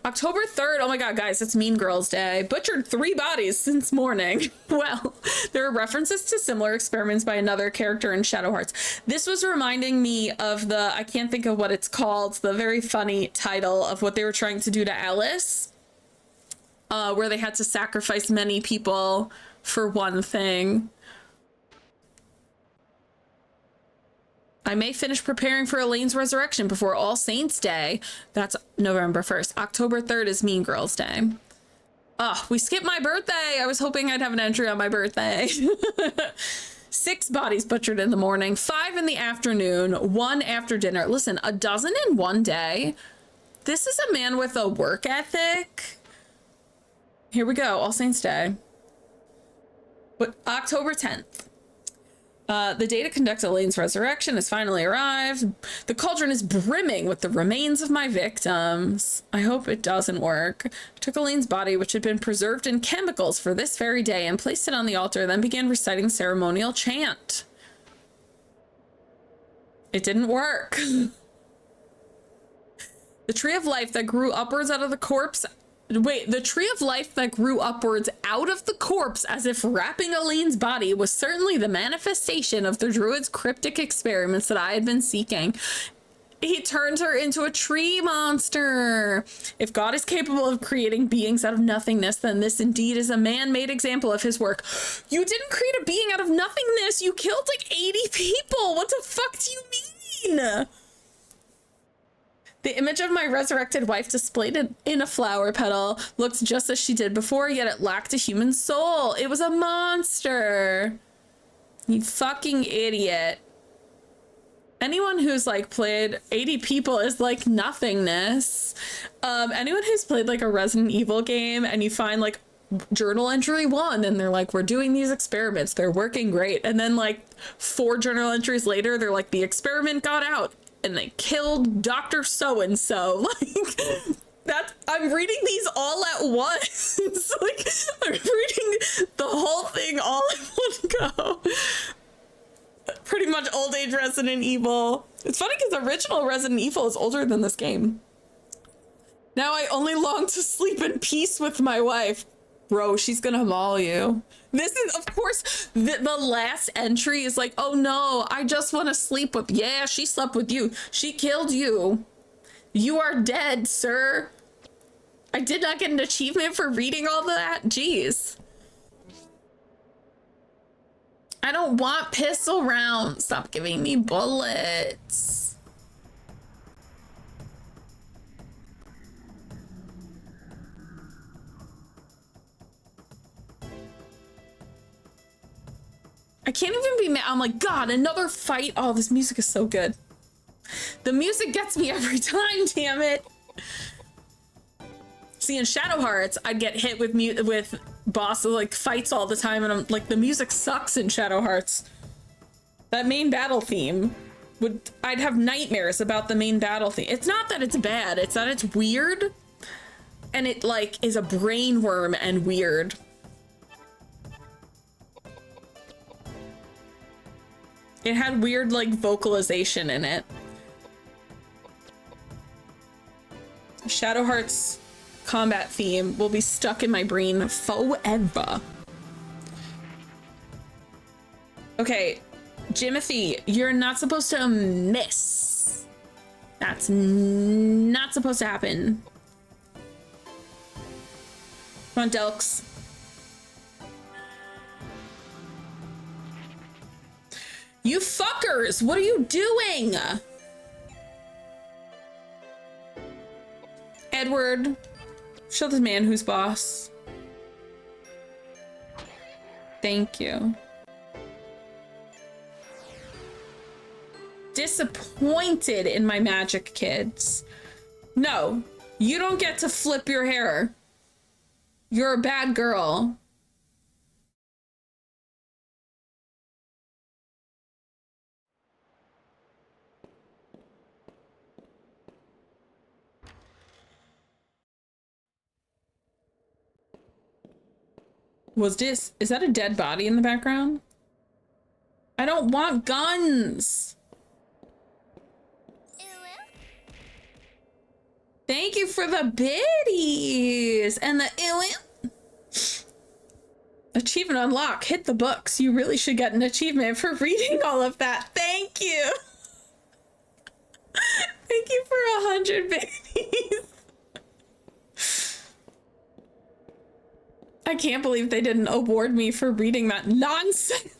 October 3rd. Oh my God, guys, it's Mean Girls Day. Butchered 3 bodies since morning. Well, there are references to similar experiments by another character in Shadow Hearts. This was reminding me of the, I can't think of what it's called, the very funny title of what they were trying to do to Alice, where they had to sacrifice many people for one thing. I may finish preparing for Elaine's resurrection before All Saints Day. That's November 1st. October 3rd is Mean Girls Day. Oh, we skipped my birthday. I was hoping I'd have an entry on my birthday. 6 bodies butchered in the morning, 5 in the afternoon, 1 after dinner. Listen, 12 in one day. This is a man with a work ethic. Here we go. All Saints Day. But October 10th. The day to conduct Elaine's resurrection has finally arrived. The cauldron is brimming with the remains of my victims. I hope it doesn't work. I took Elaine's body, which had been preserved in chemicals for this very day, and placed it on the altar, then began reciting the ceremonial chant. It didn't work. The tree of life that grew upwards out of the corpse... Wait, the tree of life that grew upwards out of the corpse as if wrapping Elaine's body was certainly the manifestation of the druid's cryptic experiments that I had been seeking. He turned her into a tree monster. If God is capable of creating beings out of nothingness, then this indeed is a man-made example of his work. You didn't create a being out of nothingness. You killed like 80 people. What the fuck do you mean? The image of my resurrected wife displayed in a flower petal looked just as she did before, yet it lacked a human soul. It was a monster. You fucking idiot. Anyone who's like played 80 people is like nothingness. Anyone who's played like a Resident Evil game and you find like journal entry 1 and they're like, we're doing these experiments, they're working great. And then like 4 journal entries later, they're like, the experiment got out and they killed Dr. So-and-so. Like, that, I'm reading these all at once. Like, I'm reading the whole thing all in one go. Pretty much old age Resident Evil. It's funny because original Resident Evil is older than this game. Now I only long to sleep in peace with my wife. Bro, she's gonna maul you. This is, of course, the last entry is like, oh no, I just want to sleep with, yeah, she slept with you. She killed you. You are dead, sir. I did not get an achievement for reading all that. Jeez. I don't want pistol rounds. Stop giving me bullets. I can't even be mad. I'm like, God, another fight. Oh, this music is so good. The music gets me every time, damn it. See, in Shadow Hearts, I'd get hit with bosses, like fights all the time. And I'm like, the music sucks in Shadow Hearts. That main battle theme I'd have nightmares about the main battle theme. It's not that it's bad. It's that it's weird. And it like is a brain worm and weird. It had weird, like, vocalization in it. Shadow Hearts combat theme will be stuck in my brain forever. Okay, Jimothy, you're not supposed to miss. That's not supposed to happen. Come on, Delks. You fuckers! What are you doing? Edward, Show the man who's boss. Thank you. Disappointed in my magic kids. No, you don't get to flip your hair. You're a bad girl. Is that a dead body in the background? I don't want guns. Thank you for the biddies and the achievement unlock. Hit the books. You really should get an achievement for reading all of that. Thank you. Thank you for 100 biddies. I can't believe they didn't award me for reading that nonsense.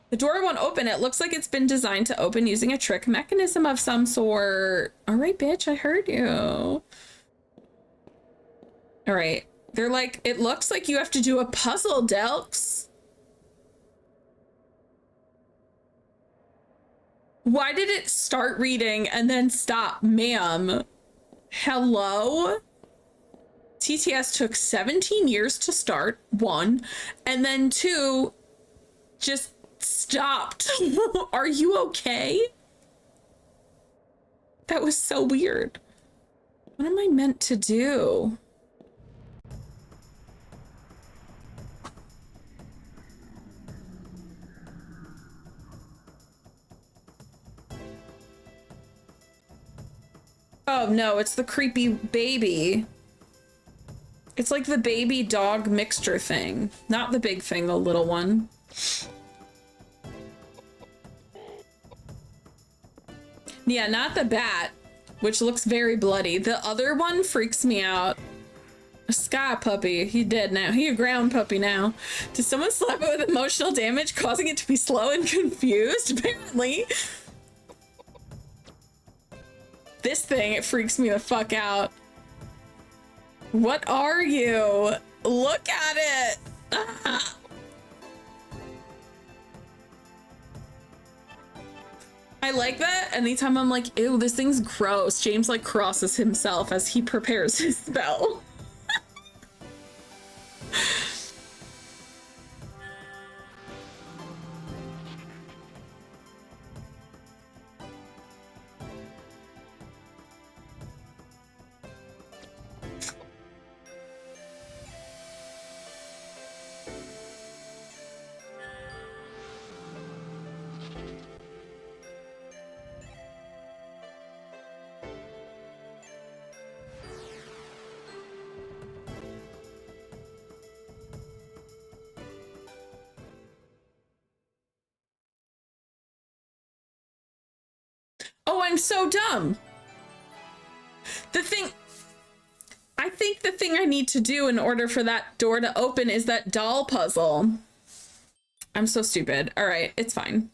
The door won't open. It looks like it's been designed to open using a trick mechanism of some sort. All right, bitch, I heard you. All right. They're like, it looks like you have to do a puzzle, Delks. Why did it start reading and then stop, ma'am? Hello? TTS took 17 years to start, 1, and then 2, just stopped. Are you okay? That was so weird. What am I meant to do? Oh no, it's the creepy baby. It's like the baby dog mixture thing. Not the big thing, the little one. Yeah, not the bat, which looks very bloody. The other one freaks me out. A sky puppy. He dead now. He a ground puppy now. Did someone slap it with emotional damage, causing it to be slow and confused? Apparently. This thing, it freaks me the fuck out. What are you? Look at it. Ah. I like that. Anytime I'm like, ew, this thing's gross, James like crosses himself as he prepares his spell. Oh, I'm so dumb. I think the thing I need to do in order for that door to open is that doll puzzle. I'm so stupid. All right, it's fine.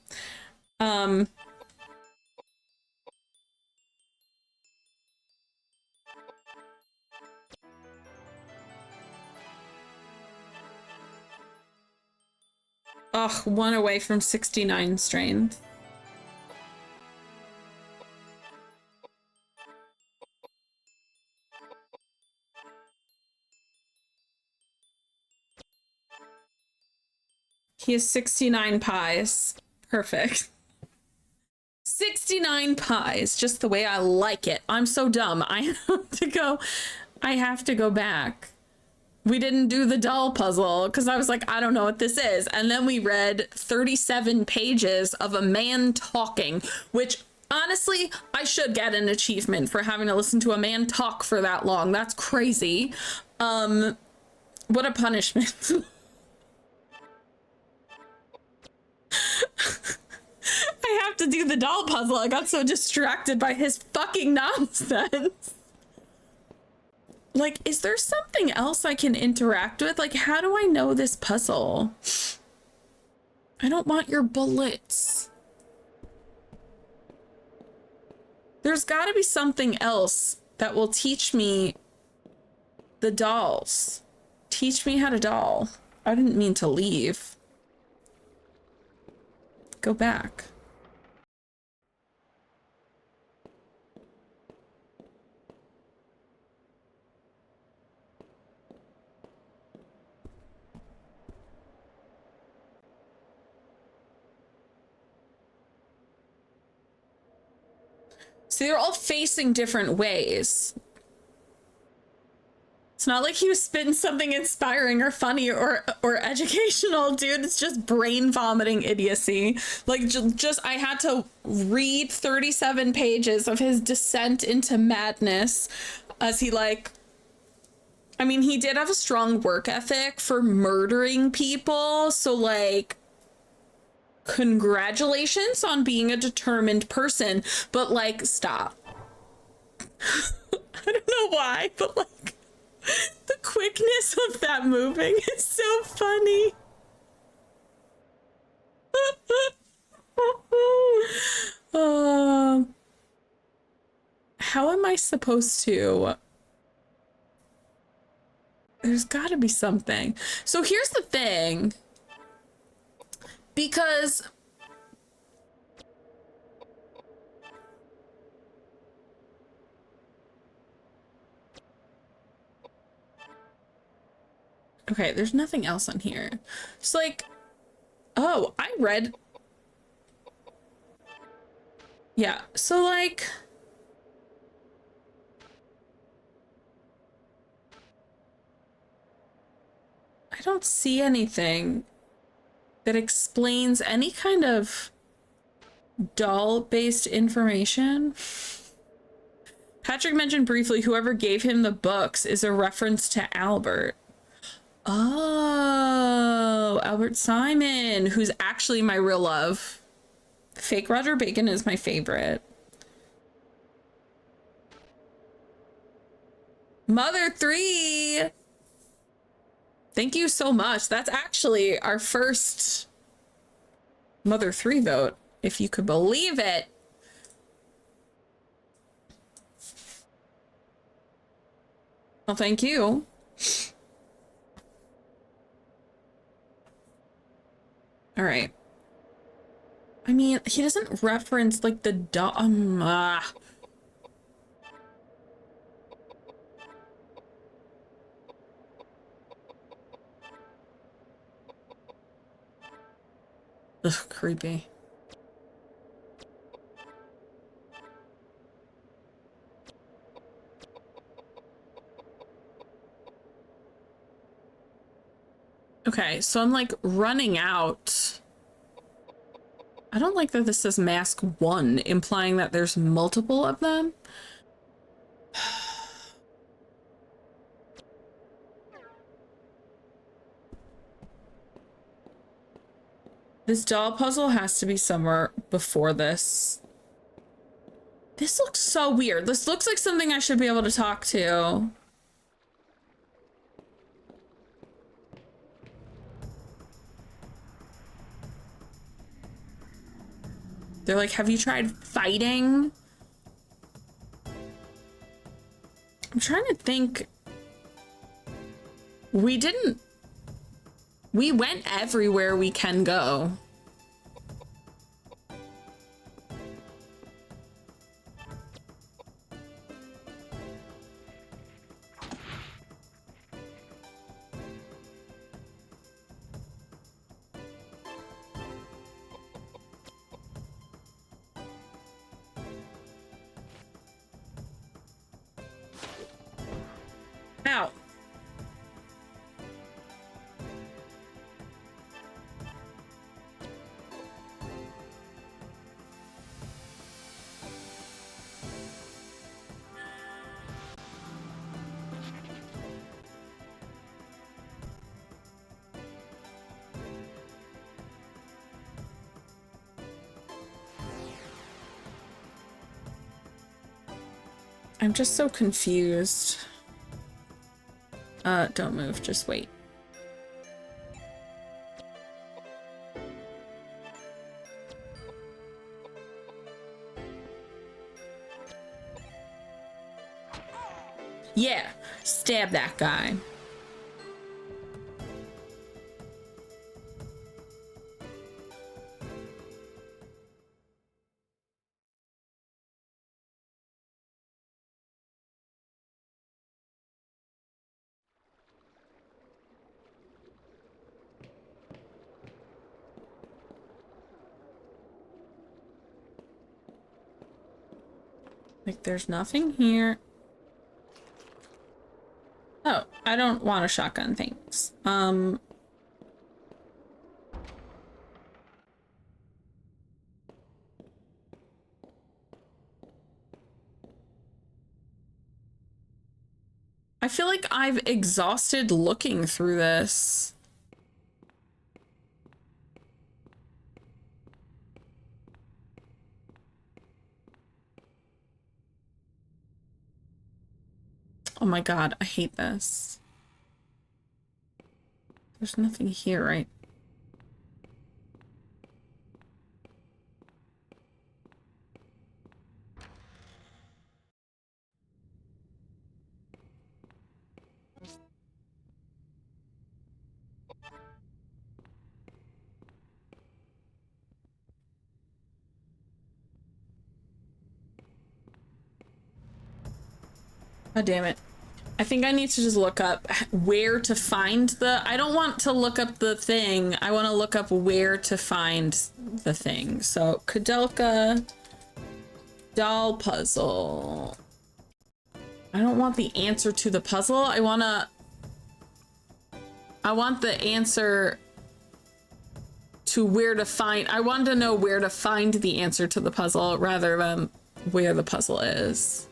Ugh, 1 away from 69 strength. He has 69 pies. Perfect. 69 pies, just the way I like it. I'm so dumb. I have to go back. We didn't do the doll puzzle because I was like, I don't know what this is. And then we read 37 pages of a man talking, which honestly, I should get an achievement for having to listen to a man talk for that long. That's crazy. What a punishment. I have to do the doll puzzle. I got so distracted by his fucking nonsense. Like, is there something else I can interact with? Like, how do I know this puzzle? I don't want your bullets. There's got to be something else that will teach me the dolls. Teach me how to doll. I didn't mean to leave. Go back. So they're all facing different ways. It's not like he was spitting something inspiring or funny or educational, dude. It's just brain vomiting idiocy. Like, just I had to read 37 pages of his descent into madness as he, like, I mean, he did have a strong work ethic for murdering people. So, like, congratulations on being a determined person. But, like, stop. I don't know why, but, like, the quickness of that moving is so funny. How am I supposed to? There's got to be something. So here's the thing. Because okay, there's nothing else on here. It's like, oh, I read. Yeah, so like, I don't see anything that explains any kind of doll-based information. Patrick mentioned briefly whoever gave him the books is a reference to Albert. Oh, Albert Simon, who's actually my real love. Fake Roger Bacon is my favorite. Mother 3. Thank you so much. That's actually our first Mother 3 vote, if you could believe it. Well, thank you. All right. I mean, he doesn't reference like the ugh, creepy. Okay, so I'm like running out. I don't like that this says mask 1, implying that there's multiple of them. This doll puzzle has to be somewhere before this. This looks so weird. This looks like something I should be able to talk to. They're like, have you tried fighting? I'm trying to think. We went everywhere we can go. Ow. I'm just so confused. Don't move, just wait. Yeah, stab that guy. Like, there's nothing here. Oh, I don't want a shotgun, thanks. I feel like I've exhausted looking through this. Oh my god, I hate this. There's nothing here, right? God damn it. I think I need to just look up where to find the... I don't want to look up the thing. I want to look up where to find the thing. So, Koudelka doll puzzle. I don't want the answer to the puzzle. I want the answer to where to find... I want to know where to find the answer to the puzzle rather than where the puzzle is.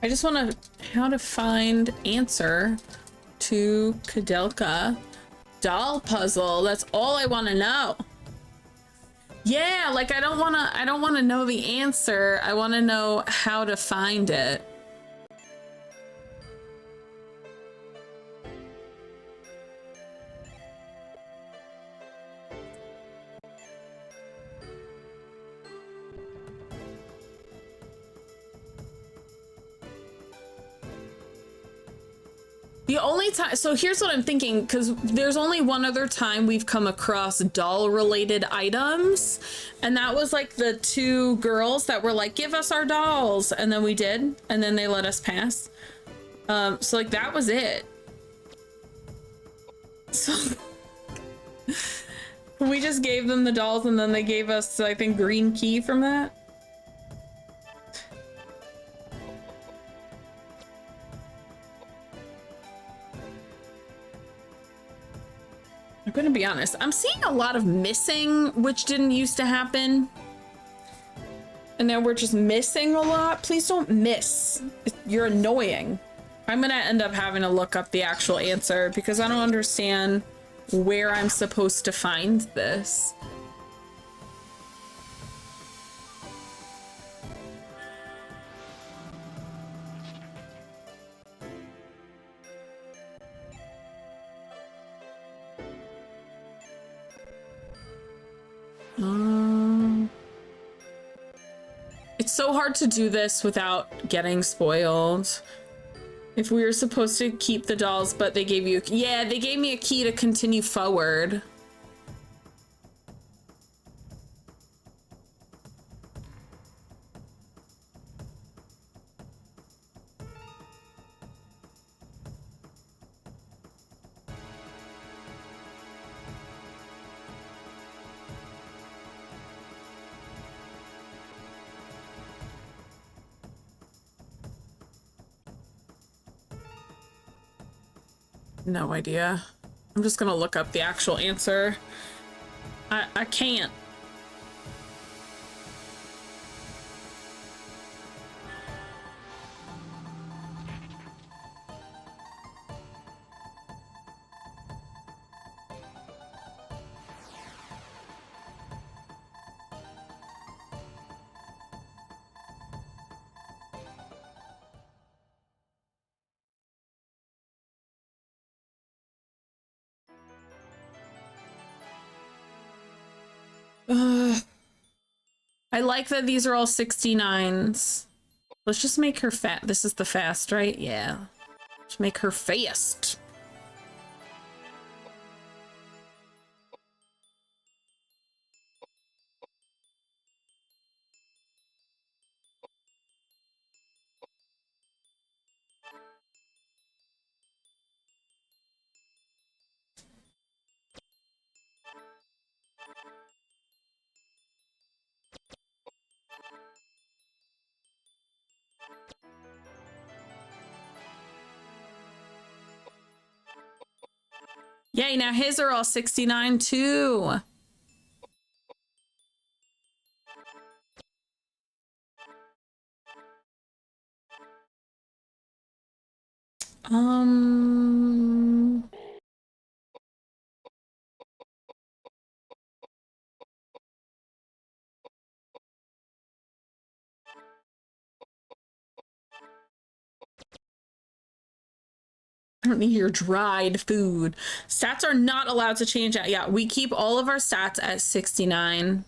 I just want to... How to find answer to Koudelka doll puzzle. That's all I want to know. Yeah, like I don't want to know the answer. I want to know how to find it. The only time, so here's what I'm thinking, because there's only one other time we've come across doll related items, and that was like the two girls that were like, give us our dolls, and then we did, and then they let us pass. So like that was it. So we just gave them the dolls, and then they gave us, I think, green key from that. I'm gonna be honest, I'm seeing a lot of missing, which didn't used to happen. And now we're just missing a lot. Please don't miss. You're annoying. I'm gonna end up having to look up the actual answer because I don't understand where I'm supposed to find this. It's so hard to do this without getting spoiled. If we were supposed to keep the dolls, but they gave you, yeah, they gave me a key to continue forward. No idea. I'm just gonna look up the actual answer. I can't. I like that these are all 69s. Let's just make her fat. This is the fast, right? Yeah. Let's make her fast. Yay, now his are all 69 too. Um, I don't need your dried food. Stats are not allowed to change out. Yeah, we keep all of our stats at 69,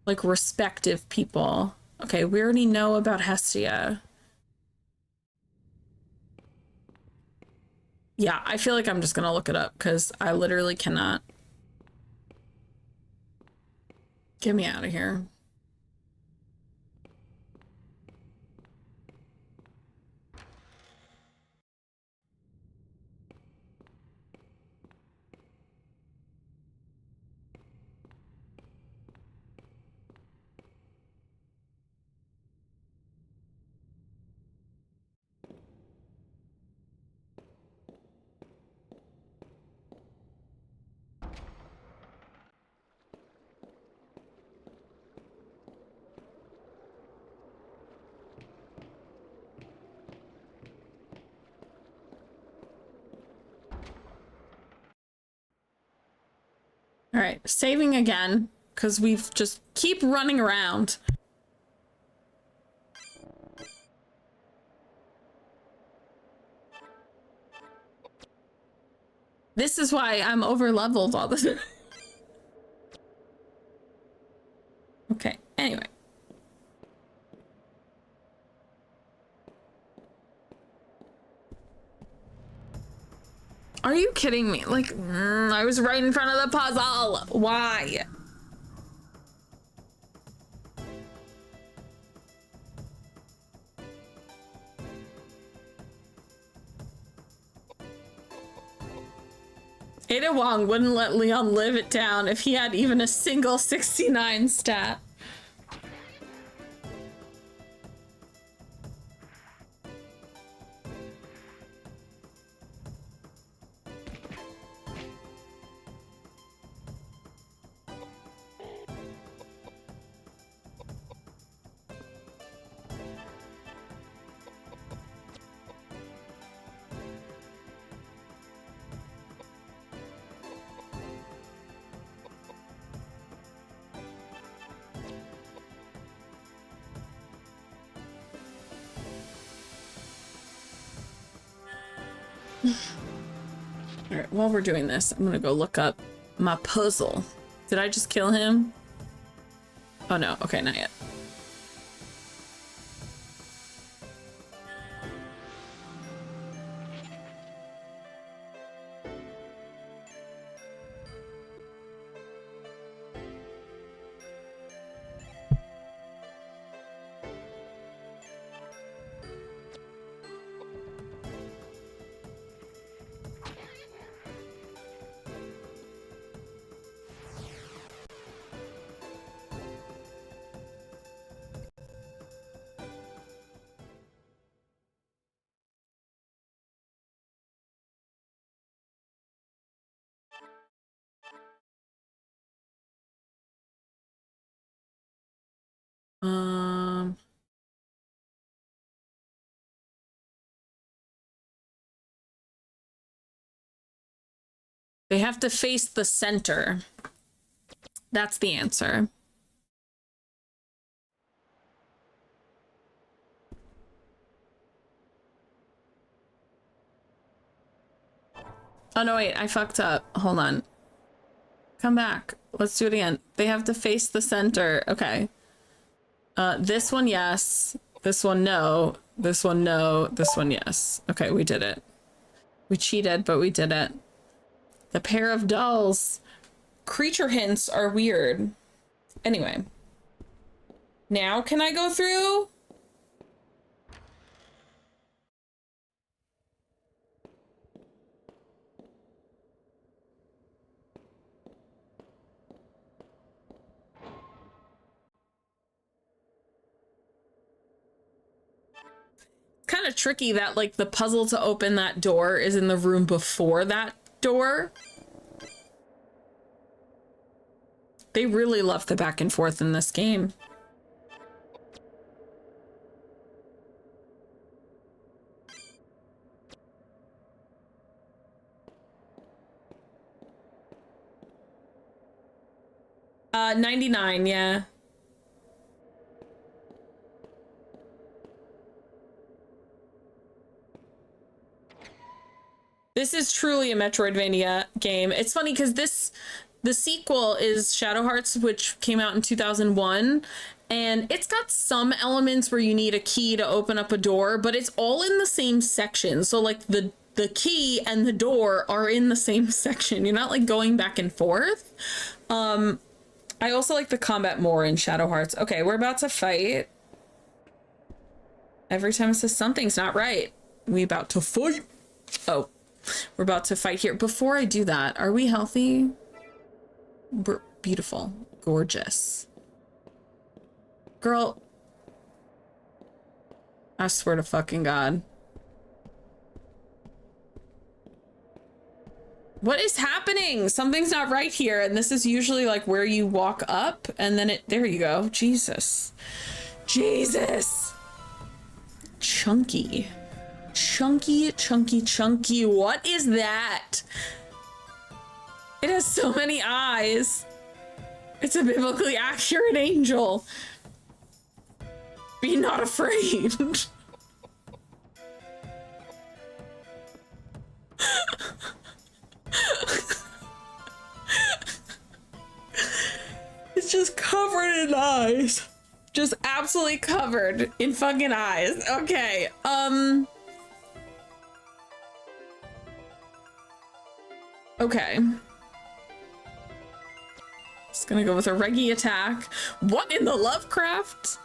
like respective people. Okay, we already know about Hestia. Yeah, I feel like I'm just gonna look it up because I literally cannot. Get me out of here. All right, saving again, because we've just keep running around. This is why I'm over leveled all the time. Okay, anyway. Are you kidding me? Like, I was right in front of the puzzle. Why? Ada Wong wouldn't let Leon live it down if he had even a single 69 stat. All right, while we're doing this, I'm gonna go look up my puzzle. Did I just kill him? Oh no, okay, not yet. They have to face the center. That's the answer. Oh no, wait, I fucked up. Hold on. Come back. Let's do it again. They have to face the center. Okay. This one, yes. This one, no. This one, no. This one, yes. Okay, we did it. We cheated, but we did it. The pair of dolls. Creature hints are weird. Anyway. Now can I go through? Kind of tricky that like the puzzle to open that door is in the room before that door. They really love the back and forth in this game. 99, yeah. This is truly a Metroidvania game. It's funny because the sequel is Shadow Hearts, which came out in 2001, and it's got some elements where you need a key to open up a door, but it's all in the same section. So like the key and the door are in the same section. You're not like going back and forth. I also like the combat more in Shadow Hearts. Okay, we're about to fight. Every time it says something's not right, we about to fight. Oh, we're about to fight here. Before I do that, are we healthy? We're beautiful, gorgeous. Girl, I swear to fucking God. What is happening? Something's not right here. And this is usually like where you walk up and then there you go. Jesus. Jesus. Chunky. Chunky, chunky, chunky. What is that? It has so many eyes. It's a biblically accurate angel. Be not afraid. It's just covered in eyes. Just absolutely covered in fucking eyes. Okay, okay. Just gonna go with a Reggie attack. What in the Lovecraft?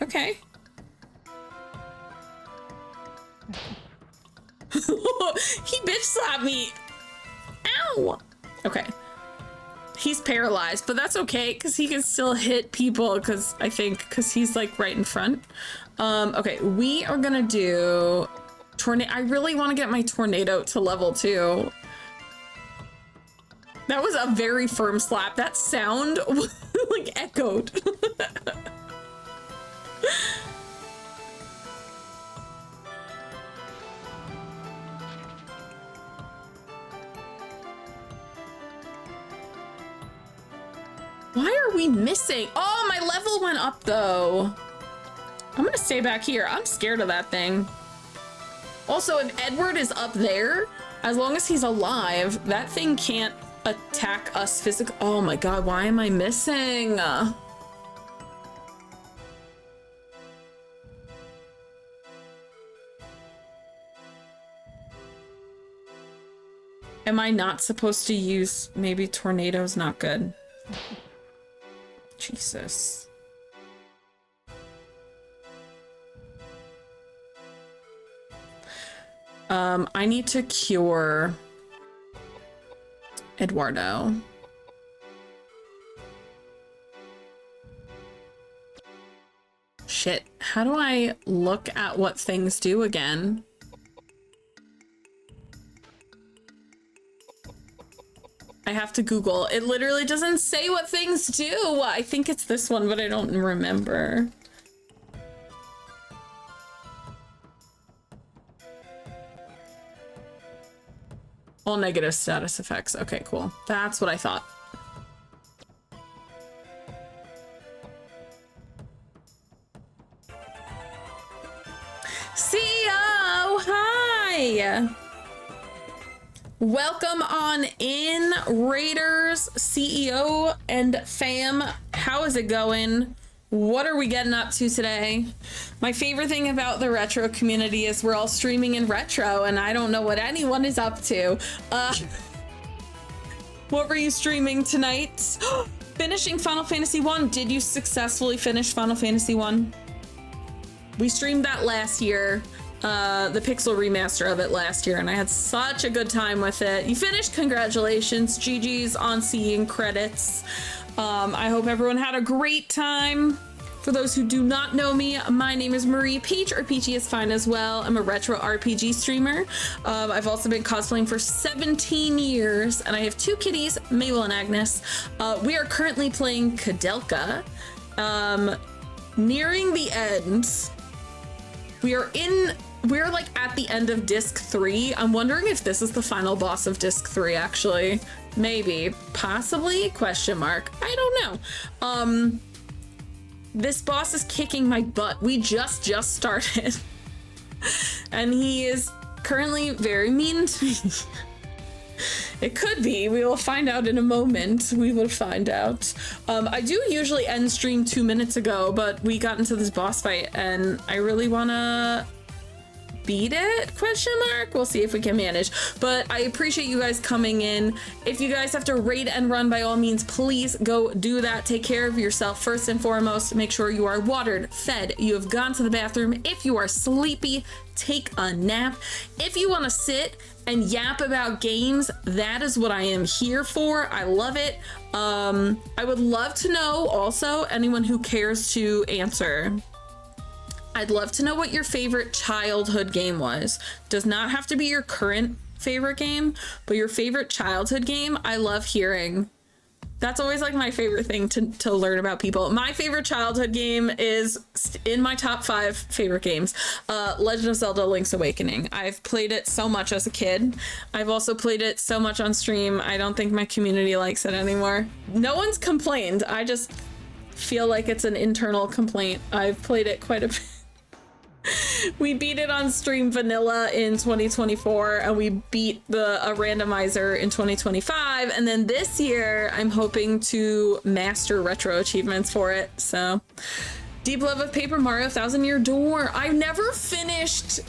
Okay. He bitch slapped me. Ow. Okay. He's paralyzed, but that's okay because he can still hit people because he's like right in front. Okay, we are gonna do tornado. I really want to get my tornado to level 2. That was a very firm slap. That sound like echoed. Why are we missing? Oh, my level went up though. I'm gonna stay back here. I'm scared of that thing. Also, if Edward is up there, as long as he's alive, that thing can't attack us physically. Oh my God, why am I missing? Am I not supposed to use, maybe tornado's not good. Jesus. I need to cure Eduardo. Shit, how do I look at what things do again? I have to Google. It literally doesn't say what things do. I think it's this one, but I don't remember. All negative status effects. Okay, cool. That's what I thought. CEO, hi! Welcome on in, Raiders, CEO, and fam. How is it going? What are we getting up to today? My favorite thing about the retro community is we're all streaming in retro, and I don't know what anyone is up to. What were you streaming tonight? Finishing Final Fantasy 1. Did you successfully finish Final Fantasy 1? We streamed that last year. The Pixel remaster of it last year, and I had such a good time with it. You finished? Congratulations. GG's on seeing credits. I hope everyone had a great time. For those who do not know me, my name is Marie Peach, or Peachy is fine as well. I'm a retro RPG streamer. I've also been cosplaying for 17 years, and I have two kitties, Mabel and Agnes. We are currently playing Koudelka. Nearing the end. We're like at the end of disc 3. I'm wondering if this is the final boss of disc 3, actually. Maybe, possibly, question mark. I don't know. This boss is kicking my butt. We just started. And he is currently very mean to me. It could be. We will find out in a moment. We will find out. I do usually end stream 2 minutes ago, but we got into this boss fight and I really want to beat it, question mark. We'll see if we can manage, but I appreciate you guys coming in. If you guys have to raid and run, by all means, please go do that. Take care of yourself first and foremost. Make sure you are watered, fed, you have gone to the bathroom. If you are sleepy, take a nap. If you want to sit and yap about games, that is what I am here for. I love it. I would love to know also, anyone who cares to answer, I'd love to know what your favorite childhood game was. Does not have to be your current favorite game, but your favorite childhood game. I love hearing. That's always like my favorite thing to learn about people. My favorite childhood game is in my top 5 favorite games. Legend of Zelda Link's Awakening. I've played it so much as a kid. I've also played it so much on stream. I don't think my community likes it anymore. No one's complained. I just feel like it's an internal complaint. I've played it quite a bit. We beat it on stream vanilla in 2024, and we beat a randomizer in 2025, and then this year I'm hoping to master retro achievements for it. So deep love of Paper Mario 1000 Year Door. I never finished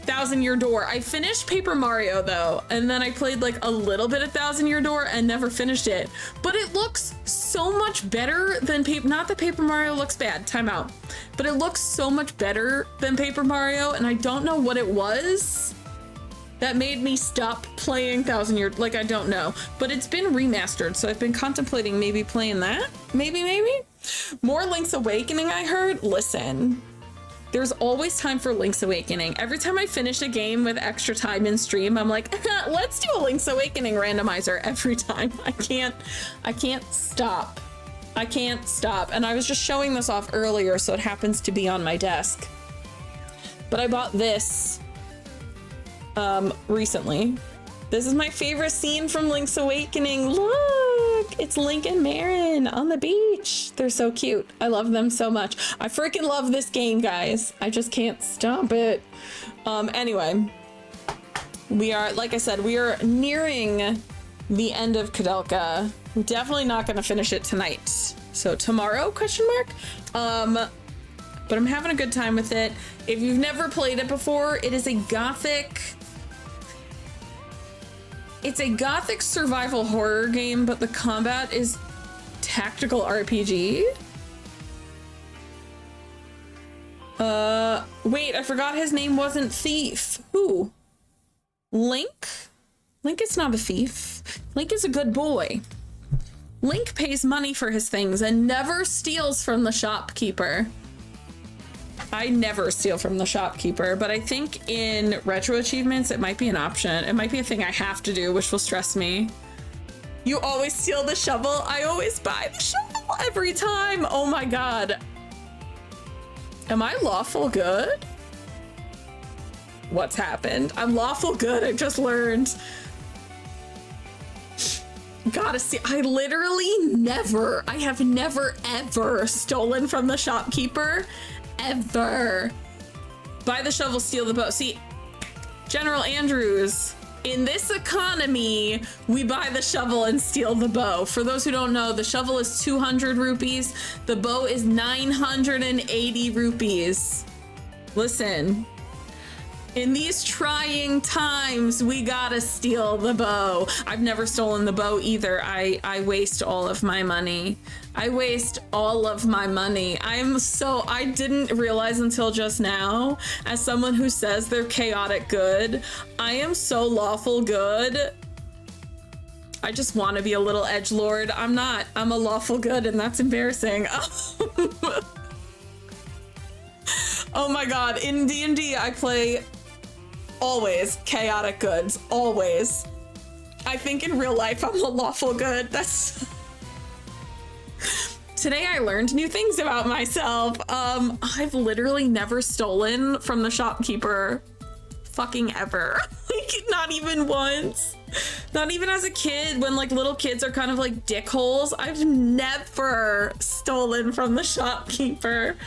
1000 Year Door. I finished Paper Mario though, and then I played like a little bit of 1000 Year Door and never finished it. But it looks so much better than not that Paper Mario looks bad, time out. But it looks so much better than Paper Mario, and I don't know what it was that made me stop playing 1000 Year, like I don't know. But it's been remastered, so I've been contemplating maybe playing that. Maybe. More Link's Awakening, I heard. Listen. There's always time for Link's Awakening. Every time I finish a game with extra time in stream, I'm like, let's do a Link's Awakening randomizer every time. I can't stop. I can't stop. And I was just showing this off earlier, so it happens to be on my desk. But I bought this recently. This is my favorite scene from Link's Awakening. Look, it's Link and Marin on the beach. They're so cute. I love them so much. I freaking love this game, guys. I just can't stop it. Anyway, we are, like I said, we are nearing the end of Koudelka. We're definitely not going to finish it tonight. So tomorrow, question mark. But I'm having a good time with it. If you've never played it before, it is a gothic... It's a gothic survival horror game, but the combat is tactical RPG. Wait, I forgot his name wasn't Thief. Who? Link? Link is not a thief. Link is a good boy. Link pays money for his things and never steals from the shopkeeper. I never steal from the shopkeeper, but I think in retro achievements, it might be an option. It might be a thing I have to do, which will stress me. You always steal the shovel. I always buy the shovel every time. Oh my God. Am I lawful good? What's happened? I'm lawful good. I just learned. Gotta see. I have never ever stolen from the shopkeeper. Ever. Buy the shovel, steal the bow. See, General Andrews, In this economy, we buy the shovel and steal the bow. For those who don't know, the shovel is 200 rupees. The bow is 980 rupees. Listen, in these trying times, we gotta steal the bow. I've never stolen the bow either. I waste all of my money. I waste all of my money. I didn't realize until just now, as someone who says they're chaotic good, I am so lawful good. I just want to be a little edgelord. I'm not. I'm a lawful good, and that's embarrassing. Oh my god, in D&D I play always chaotic goods, always. I think in real life I'm a lawful good. That's... Today I learned new things about myself. I've literally never stolen from the shopkeeper fucking ever. Like, not even once. Not even as a kid, when like little kids are kind of like dickholes. I've never stolen from the shopkeeper.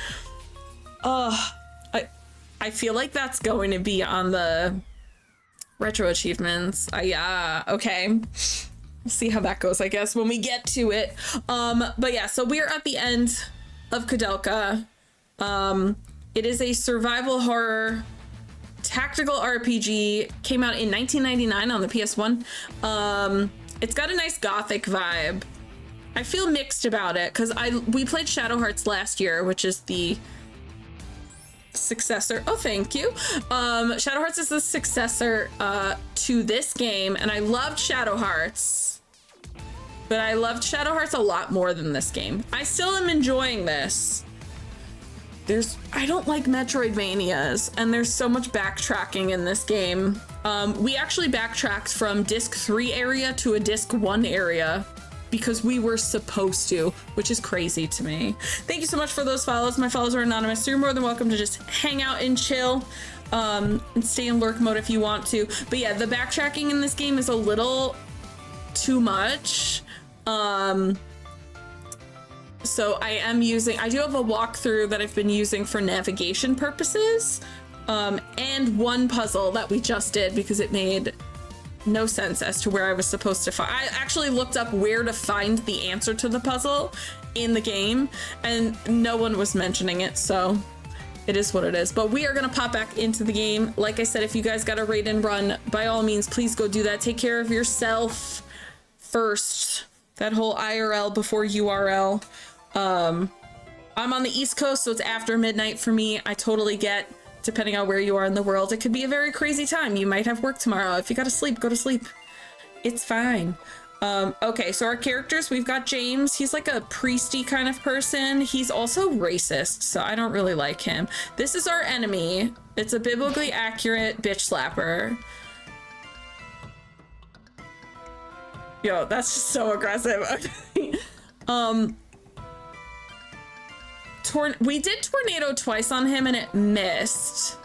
I feel like that's going to be on the retro achievements. Yeah, okay. We'll see how that goes, I guess, when we get to it. But yeah, so we're at the end of Koudelka. It is a survival horror tactical RPG. Came out in 1999 on the PS1. It's got a nice gothic vibe. I feel mixed about it because we played Shadow Hearts last year, which is the successor. Oh, thank you. Shadow Hearts is the successor to this game, and I loved Shadow Hearts, but I loved Shadow Hearts a lot more than this game. I still am enjoying this. I don't like Metroidvanias, and there's so much backtracking in this game. We actually backtracked from disc 3 area to a disc 1 area because we were supposed to, which is crazy to me. Thank you so much for those follows. My follows are anonymous, so you're more than welcome to just hang out and chill, and stay in lurk mode if you want to. But yeah, the backtracking in this game is a little too much. So I do have a walkthrough that I've been using for navigation purposes, and one puzzle that we just did because it made no sense as to where I was supposed to find. I actually looked up where to find the answer to the puzzle in the game, and no one was mentioning it, so it is what it is. But we are gonna pop back into the game. Like I said, if you guys got a raid and run, by all means, please go do that. Take care of yourself first. That whole IRL before URL. I'm on the East Coast, so it's after midnight for me. I totally get, depending on where you are in the world, it could be a very crazy time. You might have work tomorrow. If you gotta sleep, go to sleep. It's fine. Okay, so our characters, we've got James. He's like a priesty kind of person. He's also racist, so I don't really like him. This is our enemy. It's a biblically accurate bitch slapper. Yo, that's just so aggressive. Okay. We did tornado twice on him and it missed.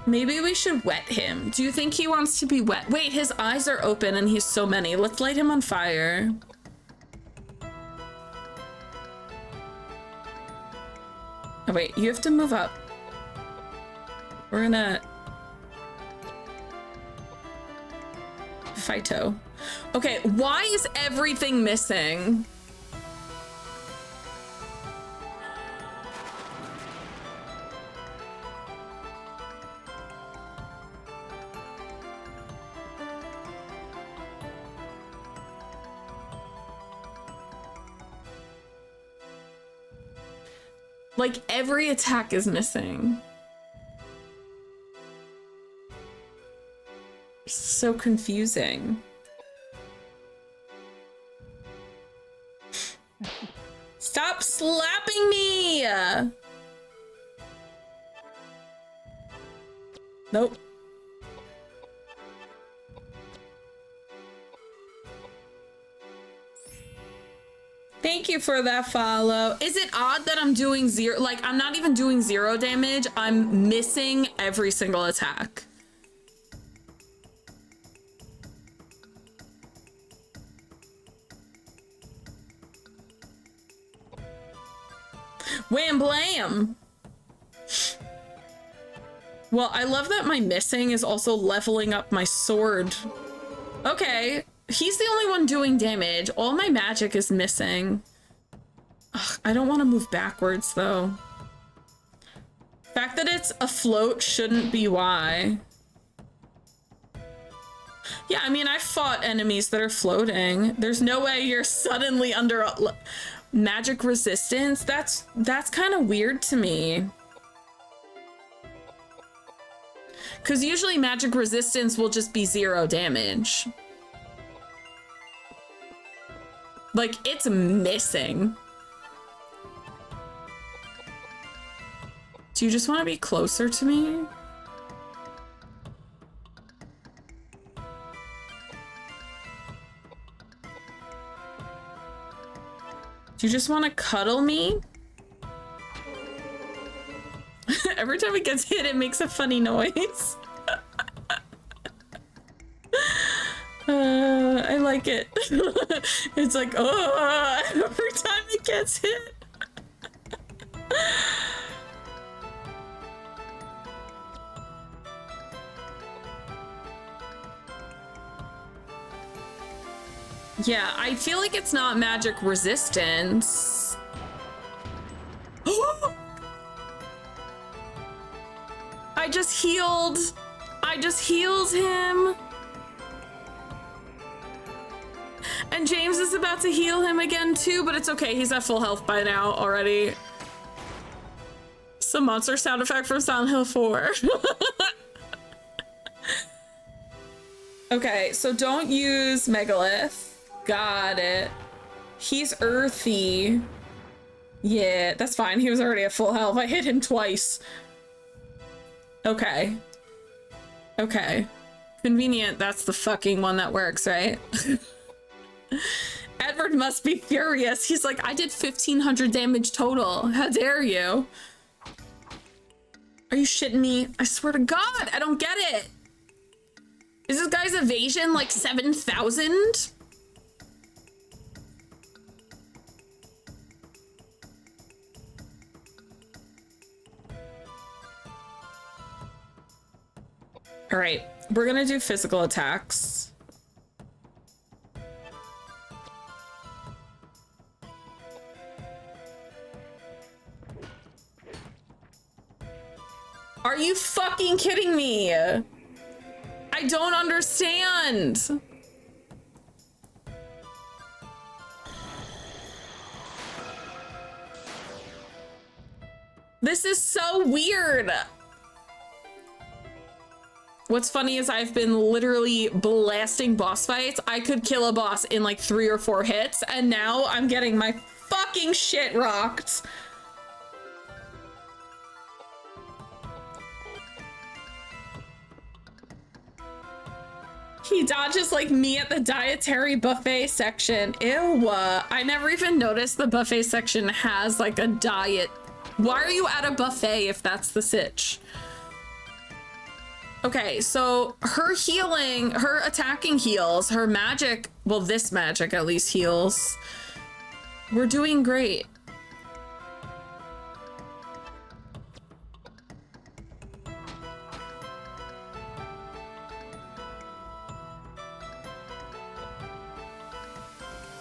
Maybe we should wet him. Do you think he wants to be wet? Wait, his eyes are open and he's so many. Let's light him on fire. Oh wait, you have to move up. We're gonna... Phyto. Okay, why is everything missing? Like, every attack is missing. So confusing. Stop slapping me! Nope. Thank you for that follow. Is it odd that I'm doing zero? Like, I'm not even doing 0 damage. I'm missing every single attack. Wham blam. Well, I love that my missing is also leveling up my sword. Okay, he's the only one doing damage. All my magic is missing. Ugh, I don't want to move backwards though. The fact that it's afloat shouldn't be why. Yeah, I mean, I've fought enemies that are floating. There's no way you're suddenly under a magic resistance. That's kind of weird to me. Because usually magic resistance will just be 0 damage. Like, it's missing. Do you just want to be closer to me? Do you just want to cuddle me? Every time it gets hit, it makes a funny noise. I like it. It's like, oh, every time it gets hit. Yeah, I feel like it's not magic resistance. I just healed him. And James is about to heal him again too, but it's okay. He's at full health by now already. Some monster sound effect from Silent Hill 4. Okay, so don't use Megalith. Got it. He's earthy. Yeah, that's fine. He was already at full health. I hit him twice. Okay. Okay. Convenient. That's the fucking one that works, right? Edward must be furious. He's like, I did 1,500 damage total. How dare you? Are you shitting me? I swear to God, I don't get it. Is this guy's evasion like 7,000? All right, we're gonna do physical attacks. Are you fucking kidding me? I don't understand. This is so weird. What's funny is I've been literally blasting boss fights. I could kill a boss in like 3 or 4 hits, and now I'm getting my fucking shit rocked. He dodges like me at the dietary buffet section. Ew. I never even noticed the buffet section has like a diet. Why are you at a buffet if that's the sitch? Okay, so her healing, her attacking heals, her magic, well, this magic at least heals. We're doing great.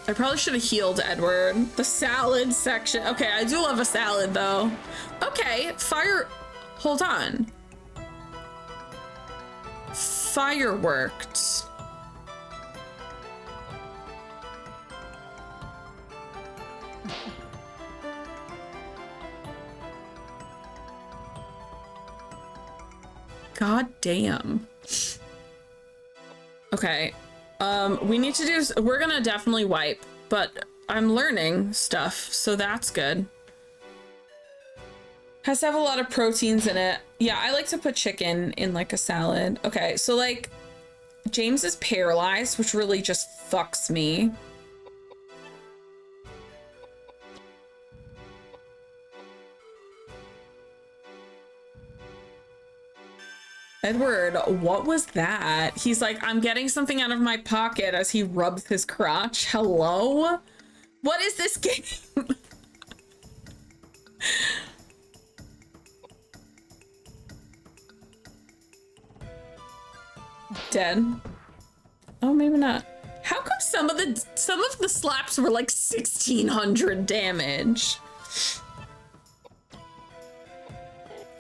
I probably should have healed Edward. The salad section. Okay, I do love a salad though. Okay, fire, hold on. Fireworked. God damn. Okay. We need to do, we're gonna definitely wipe, but I'm learning stuff, so that's good. Has to have a lot of proteins in it. Yeah, I like to put chicken in like a salad. Okay, so like James is paralyzed, which really just fucks me. Edward, what was that? He's like, I'm getting something out of my pocket as he rubs his crotch. Hello? What is this game? Dead. Oh, maybe not. How come some of the slaps were like 1600 damage?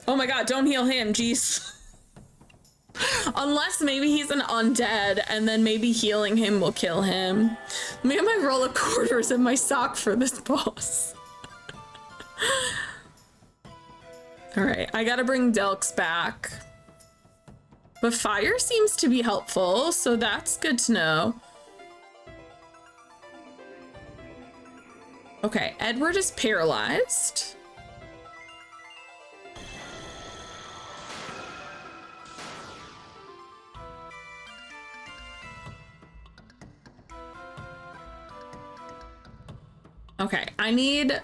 Oh my god, don't heal him, jeez. Unless maybe he's an undead and then maybe healing him will kill him. Maybe I might roll a quarters in my sock for this boss. Alright, I gotta bring Delks back. But fire seems to be helpful, so that's good to know. Okay, Edward is paralyzed. Okay, I need...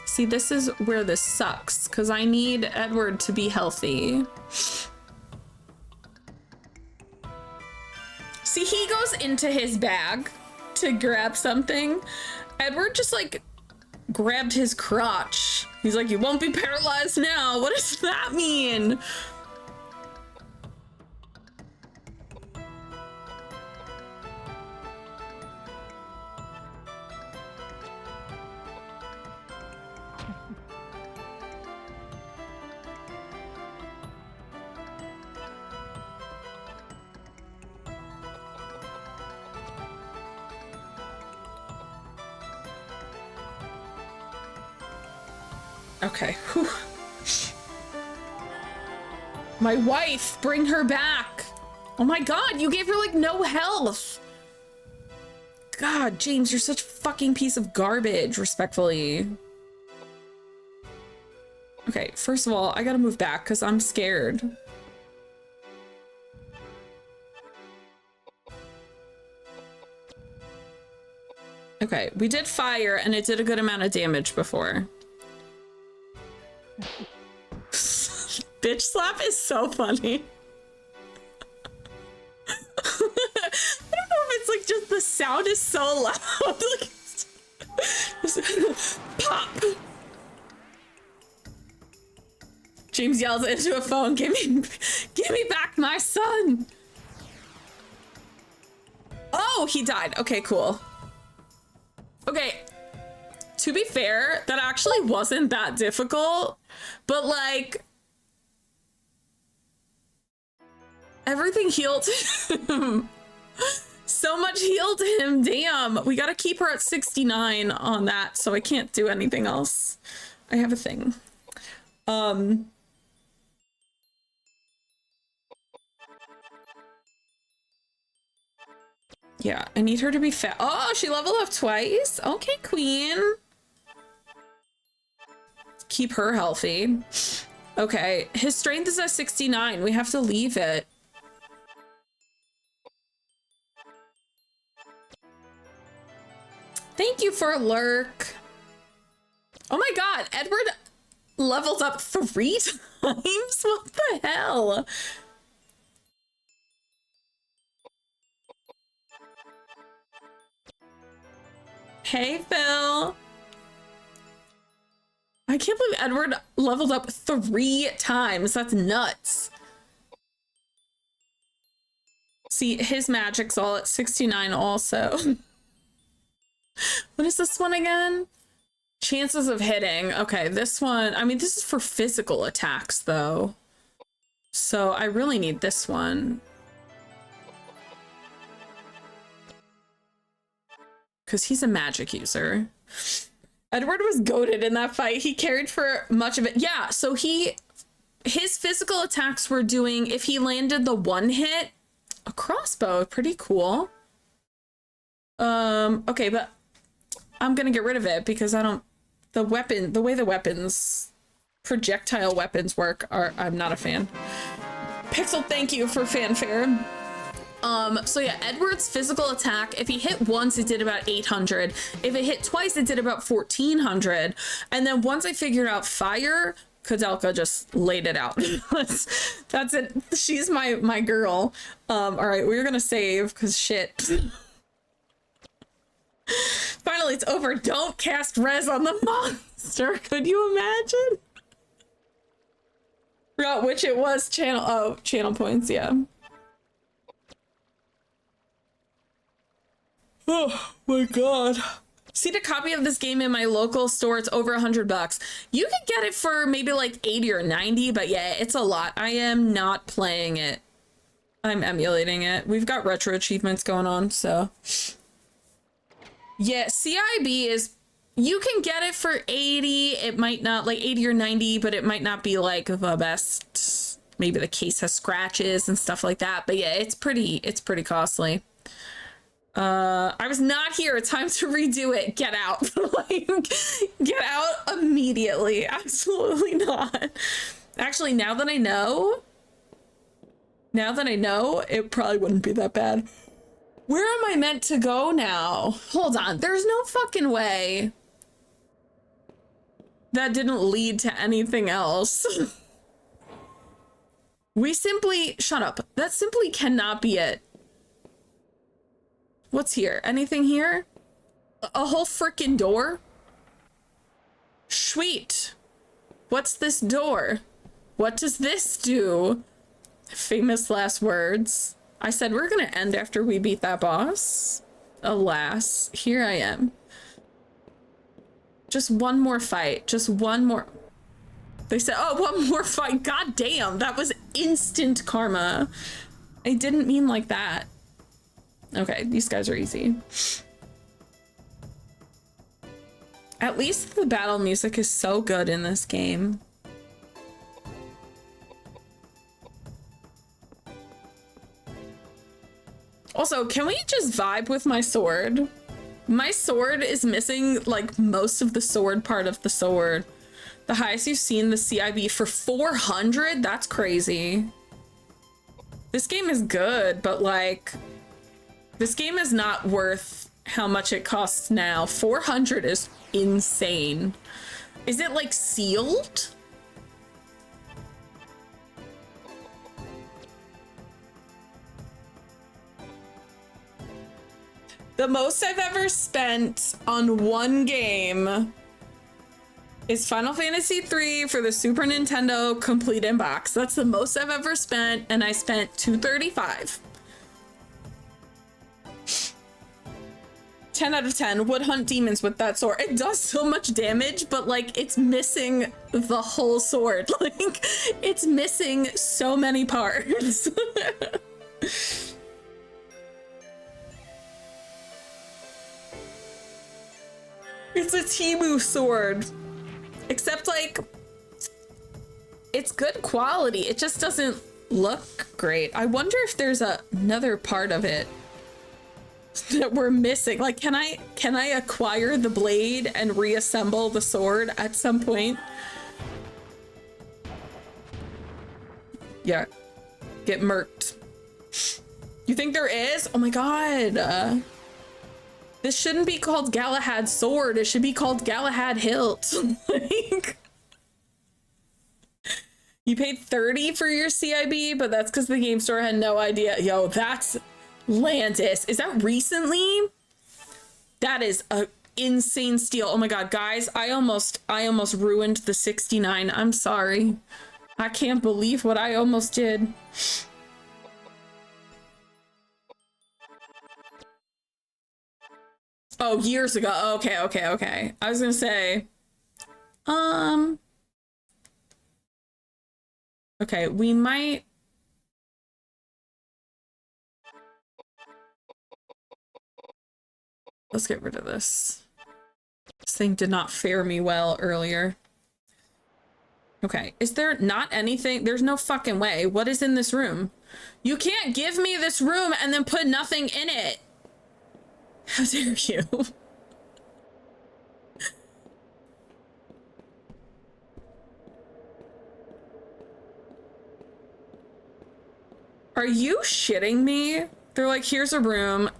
See, this is where this sucks, because I need Edward to be healthy. See, he goes into his bag to grab something. Edward just, like, grabbed his crotch. He's like, you won't be paralyzed now. What does that mean? Okay. Whew. My wife, bring her back. Oh my god, you gave her like no health. God, James, you're such a fucking piece of garbage, respectfully. Okay, first of all, I gotta move back because I'm scared. Okay, we did fire and it did a good amount of damage before. Bitch slap is so funny. I don't know if it's like just the sound is so loud. Pop. James yells into a phone, give me back my son. Oh, he died. Okay, cool. Okay. To be fair, that actually wasn't that difficult, but like everything healed him. So much healed him. Damn. We gotta keep her at 69 on that, so I can't do anything else. I have a thing. Yeah, I need her to be fat. Oh, she leveled up twice. Okay, queen. Keep her healthy. Okay, his strength is at 69. We have to leave it. Thank you for a lurk. Oh my god, Edward leveled up 3 times? What the hell? Hey, Phil. I can't believe Edward leveled up 3 times. That's nuts. See, his magic's all at 69 also. What is this one again? Chances of hitting. Okay, this one, I mean, this is for physical attacks though. So I really need this one. Because he's a magic user. Edward was goated in that fight. He carried for much of it. Yeah, so his physical attacks were doing, if he landed the one hit, a crossbow. Pretty cool. Okay, but I'm gonna get rid of it because the way the weapons, projectile weapons work I'm not a fan. Pixel, thank you for fanfare. So yeah, Edward's physical attack, if he hit once, it did about 800. If it hit twice, it did about 1400. And then once I figured out fire, Koudelka just laid it out. That's it. She's my girl. All right, we're gonna save because shit. Finally, it's over. Don't cast res on the monster. Could you imagine? Forgot which it was. Channel points. Yeah. Oh my god. Seen a copy of this game in my local store. It's over $100. You can get it for maybe like 80 or 90, but yeah, it's a lot. I am not playing it. I'm emulating it. We've got retro achievements going on, so. Yeah, CIB is, you can get it for 80. It might not, like 80 or 90, but it might not be like the best. Maybe the case has scratches and stuff like that. But yeah, it's pretty costly. I was not here. It's time to redo it. Get out. Like, get out immediately. Absolutely not. Actually, now that I know, it probably wouldn't be that bad. Where am I meant to go now? Hold on. There's no fucking way that didn't lead to anything else. Shut up. That simply cannot be it. What's here? Anything here? A whole frickin' door? Sweet. What's this door? What does this do? Famous last words. I said we're gonna end after we beat that boss. Alas, here I am. Just one more fight. Just one more. They said, oh, one more fight. God damn, that was instant karma. I didn't mean like that. Okay, these guys are easy. At least the battle music is so good in this game. Also, can we just vibe with my sword? My sword is missing like most of the sword part of the sword. The highest you've seen the CIB for 400? That's crazy. This game is good, but like, this game is not worth how much it costs now. 400 is insane. Is it like sealed? The most I've ever spent on one game is Final Fantasy III for the Super Nintendo complete in box. That's the most I've ever spent, and I spent $235. 10 out of 10 would hunt demons with that sword. It does so much damage, but like it's missing the whole sword. Like it's missing so many parts. It's a Temu sword. Except like, it's good quality. It just doesn't look great. I wonder if there's another part of it that we're missing. Like, can I acquire the blade and reassemble the sword at some point? Yeah, get murked. You think there is? Oh my god. This shouldn't be called Galahad sword. It should be called Galahad hilt. Like, you paid $30 for your CIB, but that's because the game store had no idea. Yo, that's Landis. Is that recently? That is a insane steal. Oh my god, guys, I almost ruined the 69. I'm sorry. I can't believe what I almost did. Oh, years ago. Okay. I was gonna say, okay, we might. Let's get rid of this. This thing did not fare me well earlier. Okay, is there not anything? There's no fucking way. What is in this room? You can't give me this room and then put nothing in it. How dare you? Are you shitting me? They're like, here's a room.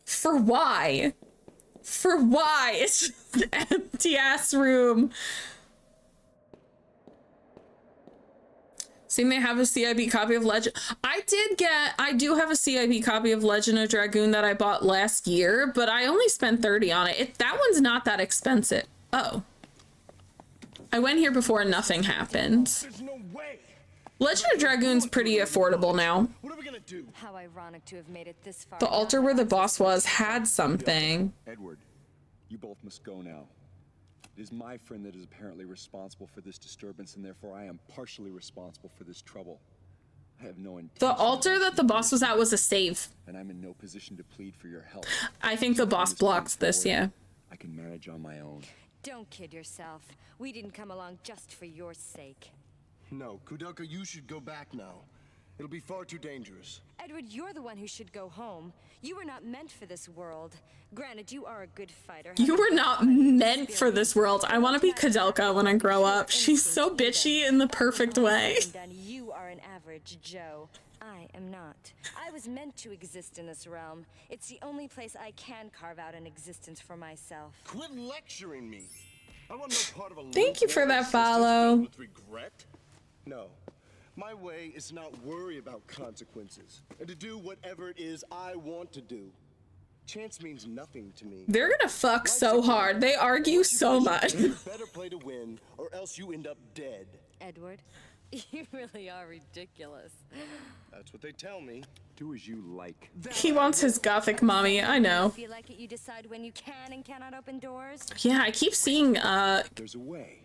For why? For why? It's just an empty ass room. Seem they have a CIB copy of Legend. I do have a CIB copy of Legend of Dragoon that I bought last year, but I only spent $30 on it. That one's not that expensive. Oh. I went here before and nothing happened. There's no way. Legend of Dragoon's pretty affordable now. What are we gonna do? How ironic to have made it this far. The altar where the boss was had something. Edward, you both must go now. It is my friend that is apparently responsible for this disturbance, and therefore I am partially responsible for this trouble. I have no intention. The altar that the boss was at was a save. And I'm in no position to plead for your help. I think the boss blocks this, yeah. I can manage on my own. Don't kid yourself. We didn't come along just for your sake. No, Koudelka, you should go back now. It'll be far too dangerous. Edward, you're the one who should go home. You were not meant for this world. Granted, you are a good fighter. You were not meant for this world. I want to be Koudelka when I grow up. She's so bitchy in the perfect way. You are an average Joe. I am not. I was meant to exist in this realm. It's the only place I can carve out an existence for myself. Quit lecturing me. I want no part of a Thank you for that follow. with regret. No. My way is to not worry about consequences and to do whatever it is I want to do. Chance means nothing to me. They're gonna fuck so hard. They argue so much. You better play to win, or else you end up dead. Edward, you really are ridiculous. That's what they tell me. Do as you like. He wants his gothic mommy, I know. Feel like it, you decide when you can and cannot open doors? Yeah, I keep seeing, There's a way.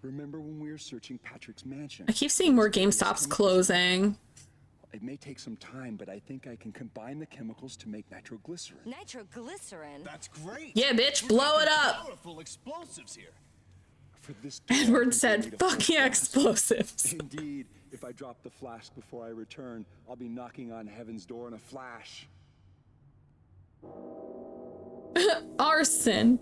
Remember when we were searching Patrick's mansion? I keep seeing more GameStops closing. It may take some time, but I think I can combine the chemicals to make nitroglycerin. Nitroglycerin? That's great. Yeah, bitch, blow it up. Powerful explosives here. For this Edward said, fuck yeah, explosives. Indeed, if I drop the flask before I return, I'll be knocking on heaven's door in a flash. Arson.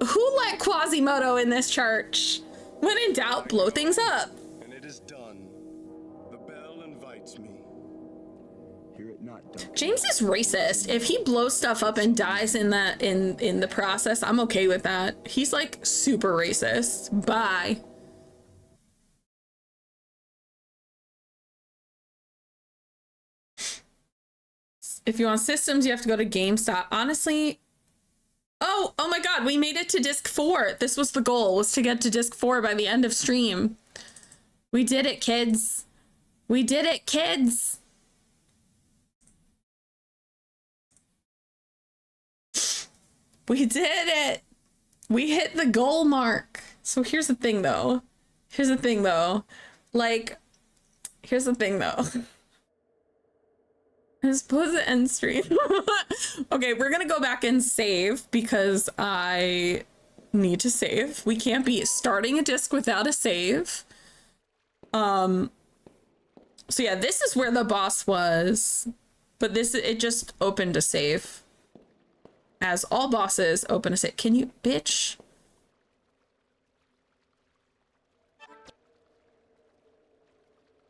Who let Quasimodo in this church? When in doubt, blow things up. And it is done. The bell invites me. Hear it not done. James is racist. If he blows stuff up and dies in that in the process, I'm okay with that. He's like super racist. Bye. If you want systems, you have to go to GameStop. Honestly, oh my god, we made it to disc 4. This was the goal, was to get to disc 4 by the end of stream. We did it, kids. We did it, kids. We did it. We hit the goal mark. So here's the thing though. Like, here's the thing though. I'm supposed to end stream. Okay, we're gonna go back and save because I need to save. We can't be starting a disc without a save. So yeah, this is where the boss was, but it just opened a save. As all bosses open a save. Can you, bitch?